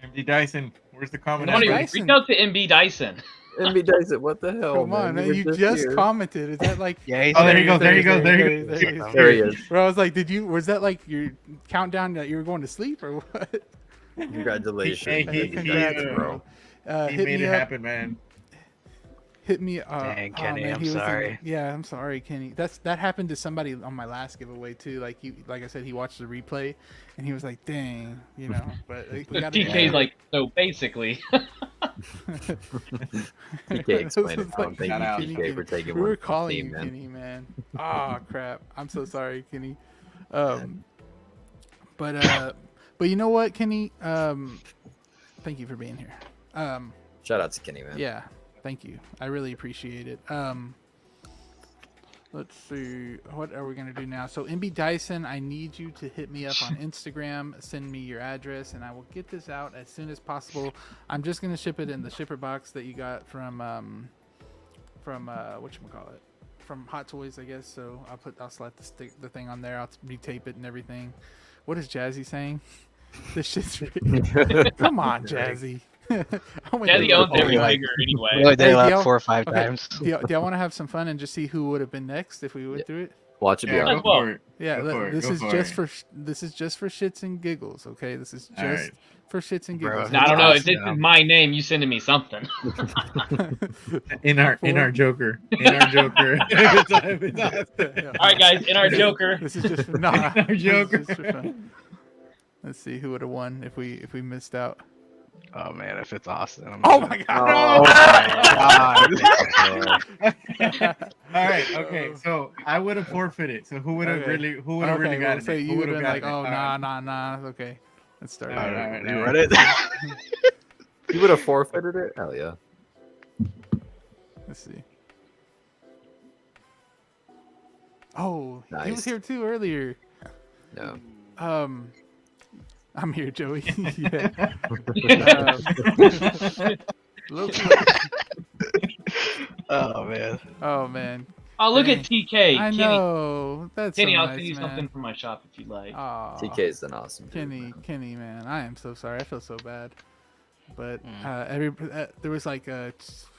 MD Dyson. Where's the comment?
Somebody
MB
at?
Dyson.
reach out to MB Dyson.
MB Dyson, what the hell?
Come on, man.
were
You just
here.
commented. Is that like?
Yeah, he's
Oh, there
there.
you go. There you go. There you go.
go.
There he is.
Bro, I was like, was that like your countdown that you were going to sleep or what?
Congratulations.
Hey,
Congrats,
he-
bro.
He
Hit
made
me
it
up.
happen, man.
Hit me.
Dang,
oh,
Kenny,
man,
I'm
he was in-
sorry.
yeah, I'm sorry, Kenny. That happened to somebody on my last giveaway too. Like I said, he watched the replay, and he was like, "Dang," you know. But like, we got
TK's like, so basically.
TK explained it. I don't think
Shout out.
TK for taking
we
one
were
for the
calling
team,
you
man.
Kenny, man. Oh crap! I'm so sorry, Kenny. But you know what, Kenny? Thank you for being here.
Shout out to Kenny, man.
Yeah, thank you. I really appreciate it. Let's see. What are we going to do now? So, MB Dyson, I need you to hit me up on Instagram, send me your address, and I will get this out as soon as possible. I'm just going to ship it in the shipper box that you got from whatchamacallit? From Hot Toys, I guess. So, I'll slap the thing on there. I'll retape it and everything. What is Jazzy saying? This shit's come on, Jazzy.
Jazzy owns every figure
We
anyway.
only did it
Hey,
like
Theo.
4 or 5
Okay.
times.
Do y'all want to have some fun and just see who would have been next if we went through it?
Watch it be
Yeah,
on.
go for it.
Yeah,
Go for it,
this
go
is
for
just
it.
for shits and giggles. Okay, this is just
All right.
for shits and
Bro,
giggles.
No, I don't know. If
Awesome.
this is my name, you sending me something.
In our Joker. In our Joker.
All right, guys, in our Joker.
This is just for, nah,
Our
this is
Joker.
just for fun. Let's see who would have won if we missed out.
Oh man, if it's Austin. I'm
Oh
gonna-
my god!
Oh my God.
All right, okay. So I would have forfeited. So who would have
Okay.
really
Okay,
got
well,
it?
so
Who
you would
would've
have been like,
gotten
oh
it? All right.
nah. Okay, let's start.
All right,
You
all
read it?
You would have forfeited it? Hell yeah.
Let's see. Oh, he was
Nice.
here too earlier.
No.
I'm here, Joey. Yeah. Loki.
Oh man.
Oh man.
Oh, look
Dang.
at TK.
I
Kenny.
know. That's
Kenny,
so
I'll
nice,
send you
man.
something from my shop if you like.
Aw.
TK is an awesome dude,
Kenny,
man.
Kenny, man, I am so sorry. I feel so bad. But
Mm.
there was like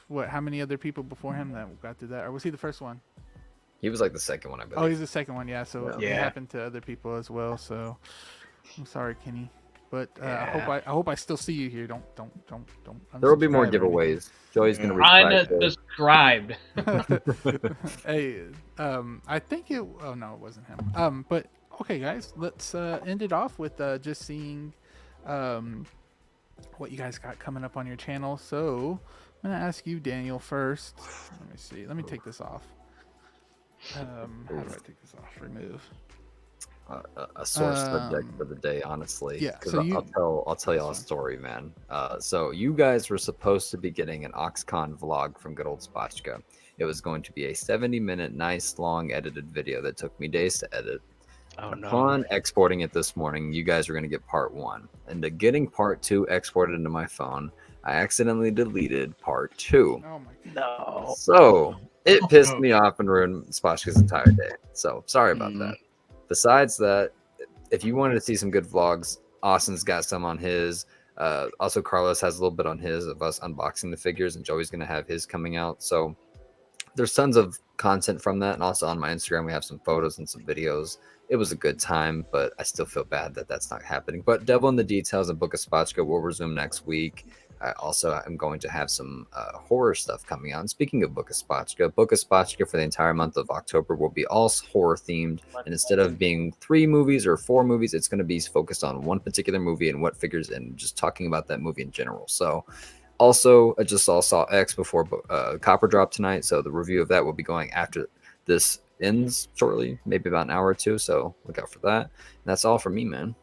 what? How many other people before him that got through that, or was he the first one?
He was like the second one, I believe.
Oh, he's the second one. Yeah. So it
Yeah.
happened to other people as well. So I'm sorry, Kenny. But
Yeah.
I hope I still see you here. Don't.
There will be more
unsubscribe or anything.
giveaways. Joey's gonna retract it.
Undescribed.
Hey, I think it. Oh no, it wasn't him. But okay, guys, let's end it off with just seeing, what you guys got coming up on your channel. So I'm gonna ask you, Daniel, first. Let me see. Let me take this off. How do I take this off? Remove.
A sore subject for the day, honestly.
Yeah,
'Cause
so
I'll tell y'all a story, man. So you guys were supposed to be getting an OxCon vlog from good old Spotchka. It was going to be a 70-minute, nice, long edited video that took me days to edit.
Oh no.
Upon exporting it this morning, you guys are going to get part 1. And to getting part 2 exported into my phone, I accidentally deleted part 2.
Oh my god.
No.
So it pissed me off and ruined Spotchka's entire day. So sorry about
Mm.
that. Besides that, if you wanted to see some good vlogs, Austin's got some on his. Also, Carlos has a little bit on his of us unboxing the figures, and Joey's going to have his coming out. So there's tons of content from that. And also on my Instagram, we have some photos and some videos. It was a good time, but I still feel bad that that's not happening. But Devil in the Details and Book of Spotchka will resume next week. I also am going to have some horror stuff coming out. And speaking of Book of Spotchka for the entire month of October will be all horror themed. And instead of being 3 movies or 4 movies, it's going to be focused on one particular movie and what figures and just talking about that movie in general. So also, I just saw X before Copper Drop tonight. So the review of that will be going after this ends shortly, maybe about an hour or 2. So look out for that. And that's all from me, man.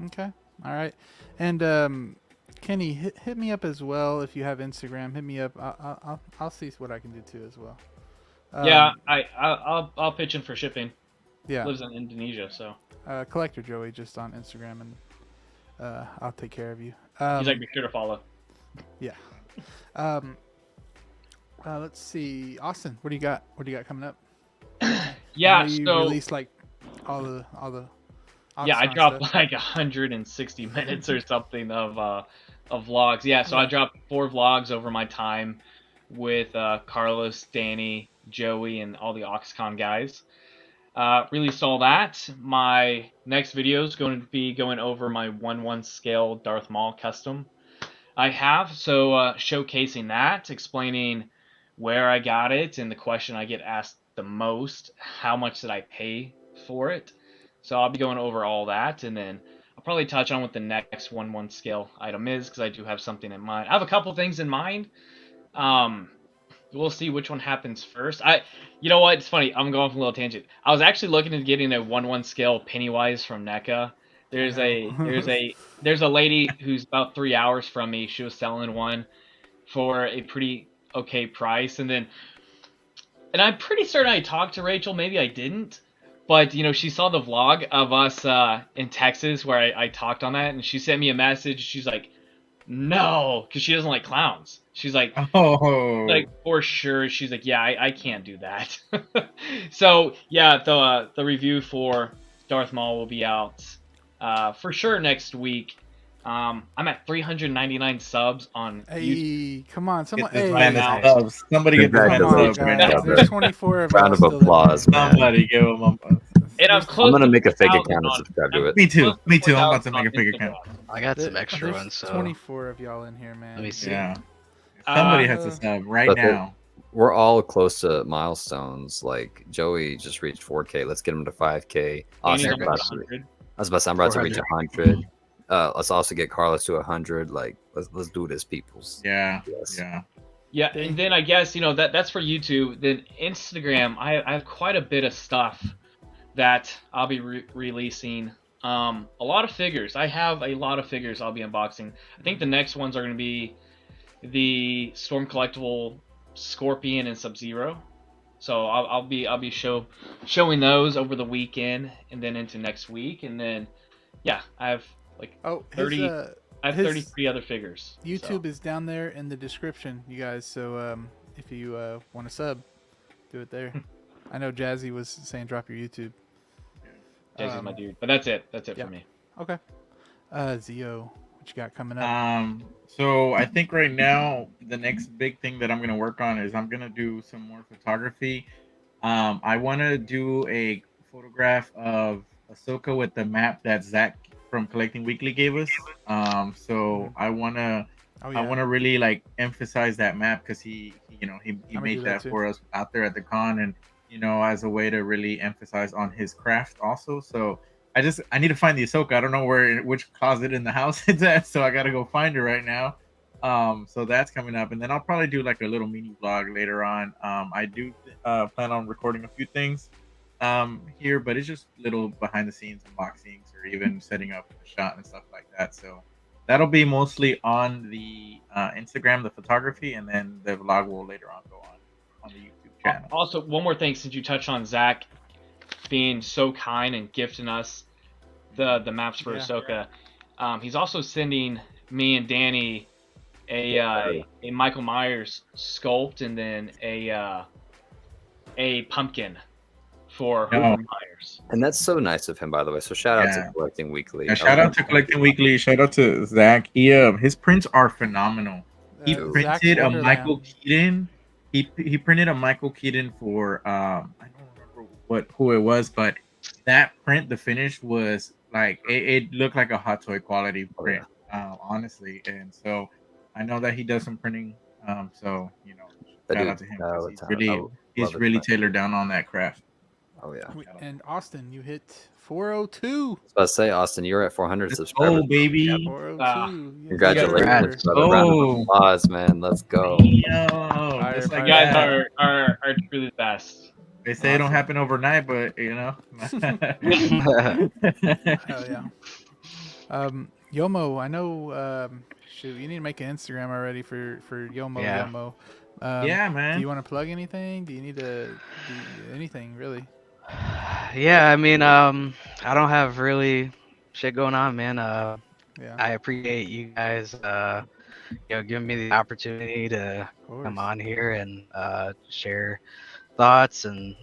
Okay. All right. And Kenny, hit me up as well if you have Instagram. Hit me up. I'll see what I can do too as well.
Yeah, I'll pitch in for shipping.
Yeah.
Lives in Indonesia, so
Collector Joey just on Instagram, and I'll take care of you.
he's like, be sure to follow.
Yeah. Let's see, Austin. What do you got? What do you got coming up?
Yeah,
I know you
so
released like all the.
yeah, I
Oxon
dropped
stuff.
like 160 minutes or something of vlogs. Yeah, so I dropped 4 vlogs over my time with Carlos, Danny, Joey, and all the OxCon guys. Released all that. My next video is going to be going over my 1/1 scale Darth Maul custom I have. So showcasing that, explaining where I got it, and the question I get asked the most, how much did I pay for it? So I'll be going over all that, and then I'll probably touch on what the next 1/1 scale item is, because I do have something in mind. I have a couple things in mind. We'll see which one happens first. You know what? It's funny. I'm going off a little tangent. I was actually looking at getting a 1/1 scale Pennywise from NECA. There's a lady who's about 3 hours from me. She was selling one for a pretty okay price, and I'm pretty certain I talked to Rachel. Maybe I didn't, but she saw the vlog of us in Texas where I talked on that, and she sent me a message. She's like, no, because she doesn't like clowns. She's like,
Oh,
like for sure. She's like, yeah, I can't do that. So yeah, the review for Darth Maul will be out for sure next week. I'm at 399 subs on YouTube.
Hey, come on, someone.
get this
Hey,
man
now.
his subs. Somebody get this man his
Congratulations,
subs right
guys,
now.
there's 24 of
Round
y'all
of
still in
applause,
here.
man.
Somebody give him a.
And I'm close.
I'm gonna
to
make a fake
4,000
account and
on-
subscribe to it.
Me too.
close
Me too. I'm about to
4,000
make a
on
fake
Instagram.
account.
I got some extra
There's
ones, so
24 of y'all in here, man.
let me see.
Yeah. Somebody
Uh,
has to sub right
But
now.
We're all close to milestones. Like Joey just reached 4K. Let's get him to 5K.
Danny's
Austin,
almost
I
100.
was about to say, I'm about to reach 100. Let's also get Carlos to 100. Like, let's do this, peoples.
Yeah.
Yes.
Yeah.
Yeah, and then I guess that's for YouTube. Then Instagram, I have quite a bit of stuff that I'll be releasing. A lot of figures. I have a lot of figures I'll be unboxing. I think the next ones are going to be the Storm Collectible Scorpion and Sub-Zero. So I'll be showing those over the weekend and then into next week, and then yeah, I have like
Oh,
30. I have
his
33 other figures.
YouTube is down there in the description, you guys. So if you want to sub, do it there. I know Jazzy was saying drop your YouTube.
Jazzy's my dude, but that's it. That's it
yeah.
for me.
Okay. Zio, what you got coming up?
So I think right now the next big thing that I'm gonna work on is I'm gonna do some more photography. I want to do a photograph of Ahsoka with the map that Zach from Collecting Weekly gave us. So I wanna really like emphasize that map because he made that for us out there at the con, and as a way to really emphasize on his craft also. So I need to find the Ahsoka. I don't know which closet in the house it's at, so I gotta go find her right now. So that's coming up, and then I'll probably do like a little mini vlog later on. I do plan on recording a few things here, but it's just little behind the scenes unboxings or even setting up a shot and stuff like that. So that'll be mostly on the Instagram, the photography, and then the vlog will later on go on the YouTube channel.
Also, one more thing, since you touched on Zach being so kind and gifting us the maps for Ahsoka, he's also sending me and Danny a Michael Myers sculpt and then a pumpkin for Myers.
And that's so nice of him, by the way. So shout out to Collecting Weekly.
Yeah, shout out to Collecting Weekly. Shout out to Zach. His prints are phenomenal. He printed a Michael Keaton. He printed a Michael Keaton for I don't remember who it was, but that print, the finish was like it looked like a hot toy quality print, honestly. And so I know that he does some printing. So shout out to him. He's really tailored down on that craft.
Oh yeah.
And Austin, you hit 402.
I was about to say, Austin, you're at 400 subscribers.
Oh baby!
Yeah, 402.
Congratulations! Another round of applause, man. Let's go.
You guys are truly the best.
They say it don't happen overnight, but
Hell yeah. Yomo, I know. Shoot, you need to make an Instagram already for Yomo.
Yeah.
Yomo.
Yeah, man.
Do you want to plug anything? Do you need to do anything really?
Yeah, I mean, I don't have really shit going on, man. I appreciate you guys, giving me the opportunity to come on here and share thoughts and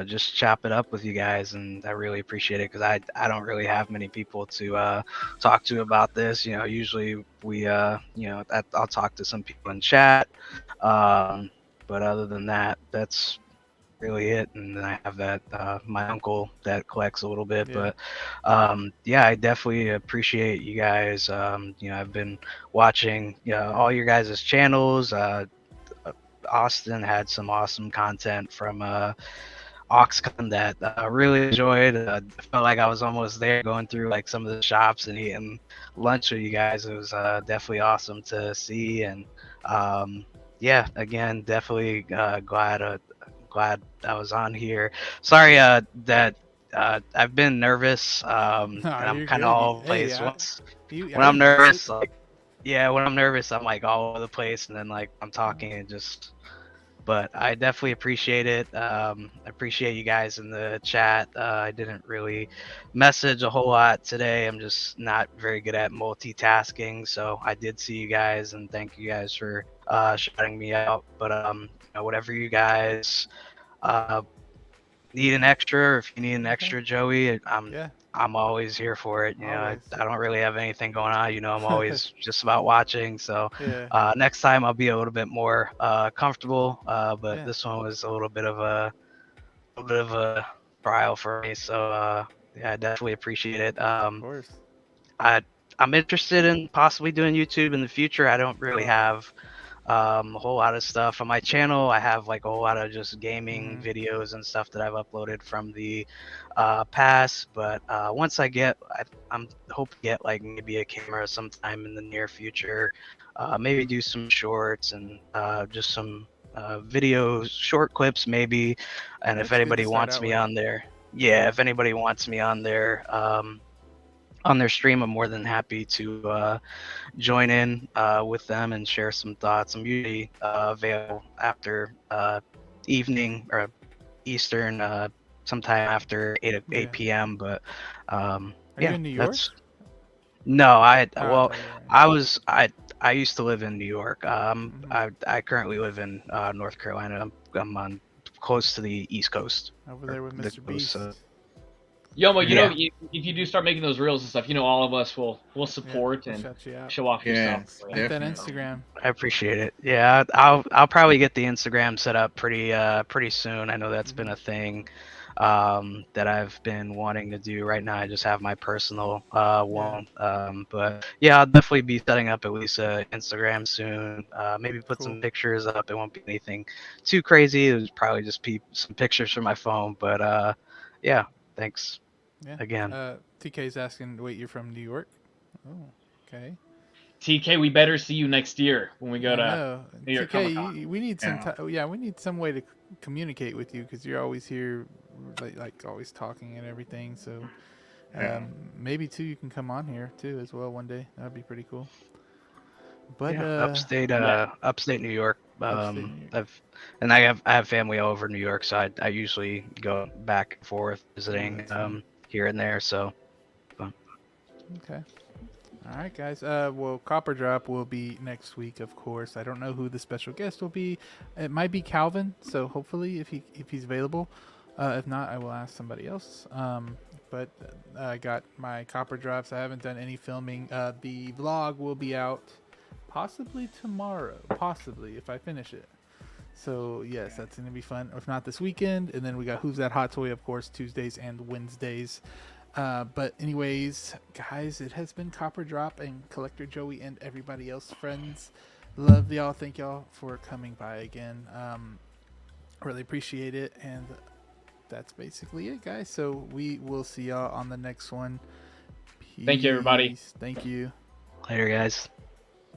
just chop it up with you guys, and I really appreciate it because I don't really have many people to talk to about this. Usually we I'll talk to some people in chat, but other than that, that's really it. And then I have that my uncle that collects a little bit, but I definitely appreciate you guys. I've been watching all your guys' channels. Austin had some awesome content from Oxcon that I really enjoyed. I felt like I was almost there going through like some of the shops and eating lunch with you guys. It was definitely awesome to see. And again, definitely glad I was on here. Sorry that I've been nervous. And I'm kind of all over the place. When I'm nervous, I'm like all over the place, and then like I'm talking and just. But I definitely appreciate it. I appreciate you guys in the chat. I didn't really message a whole lot today. I'm just not very good at multitasking. So I did see you guys, and thank you guys for shouting me out. But whatever you guys need an extra, or if you need an extra, Joey, I'm always here for it. I don't really have anything going on. I'm always just about watching. So next time I'll be a little bit more comfortable. But this one was a little bit of a trial for me. So I definitely appreciate it.
Of course.
I'm interested in possibly doing YouTube in the future. I don't really have a whole lot of stuff on my channel. I have like a whole lot of just gaming videos and stuff that I've uploaded from the past. But once I'm hoping to get like maybe a camera sometime in the near future. Maybe do some shorts and just some videos, short clips maybe. And if anybody wants me on there, if anybody wants me on there, on their stream, I'm more than happy to join in with them and share some thoughts. I'm usually available after evening or Eastern, sometime after 8 p.m. But
Are you
yeah,
in New York?
that's no.
Oh, you're right.
I used to live in New York.
Mhm.
I currently live in North Carolina. I'm on close to the East Coast.
Over there with
The
Mr.
coast,
Beast.
so
Yomo, you know,
yeah,
if you do start making those reels and stuff, you know, all of us will
Yeah,
support
we'll
and
shout you out.
show off your stuff.
Yes,
for you.
Get that
definitely.
Instagram.
I appreciate it. Yeah, I'll probably get the Instagram set up pretty soon. I know that's been a thing that I've been wanting to do. Right now I just have my personal
Yeah,
one. But yeah, I'll definitely be setting up at least a Instagram soon. Maybe put
cool.
some pictures up. It won't be anything too crazy. It was probably just some pictures from my phone. But yeah, thanks
Yeah.
again.
TK's asking, wait, you're from New York? Oh, okay.
TK, we better see you next year when we go
I
to
know.
New York
TK,
Comic Con.
we need some
Yeah.
yeah, we need some way to communicate with you because you're always here, like always talking and everything. So
Yeah.
maybe too, you can come on here too as well one day. That'd be pretty cool. But
Yeah,
Yeah.
upstate New York.
upstate New York.
I have family all over New York, so I usually go back and forth
Oh,
visiting
that's fun.
here and there. So
Okay. All right, guys. Well, Copper Drop will be next week, of course. I don't know who the special guest will be. It might be Calvin. So hopefully, if he's available. If not, I will ask somebody else. But I got my Copper Drops. I haven't done any filming. The vlog will be out possibly tomorrow. Possibly if I finish it. So yes, that's gonna be fun. If not this weekend, and then we got Who's That Hot Toy, of course, Tuesdays and Wednesdays. But anyways, guys, it has been Copper Drop and Collector Joey and everybody else, friends. Love y'all. Thank y'all for coming by again. Really appreciate it. And that's basically it, guys. So we will see y'all on the next one. Peace.
Thank you, everybody.
Thank you.
later, guys.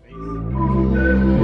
Peace.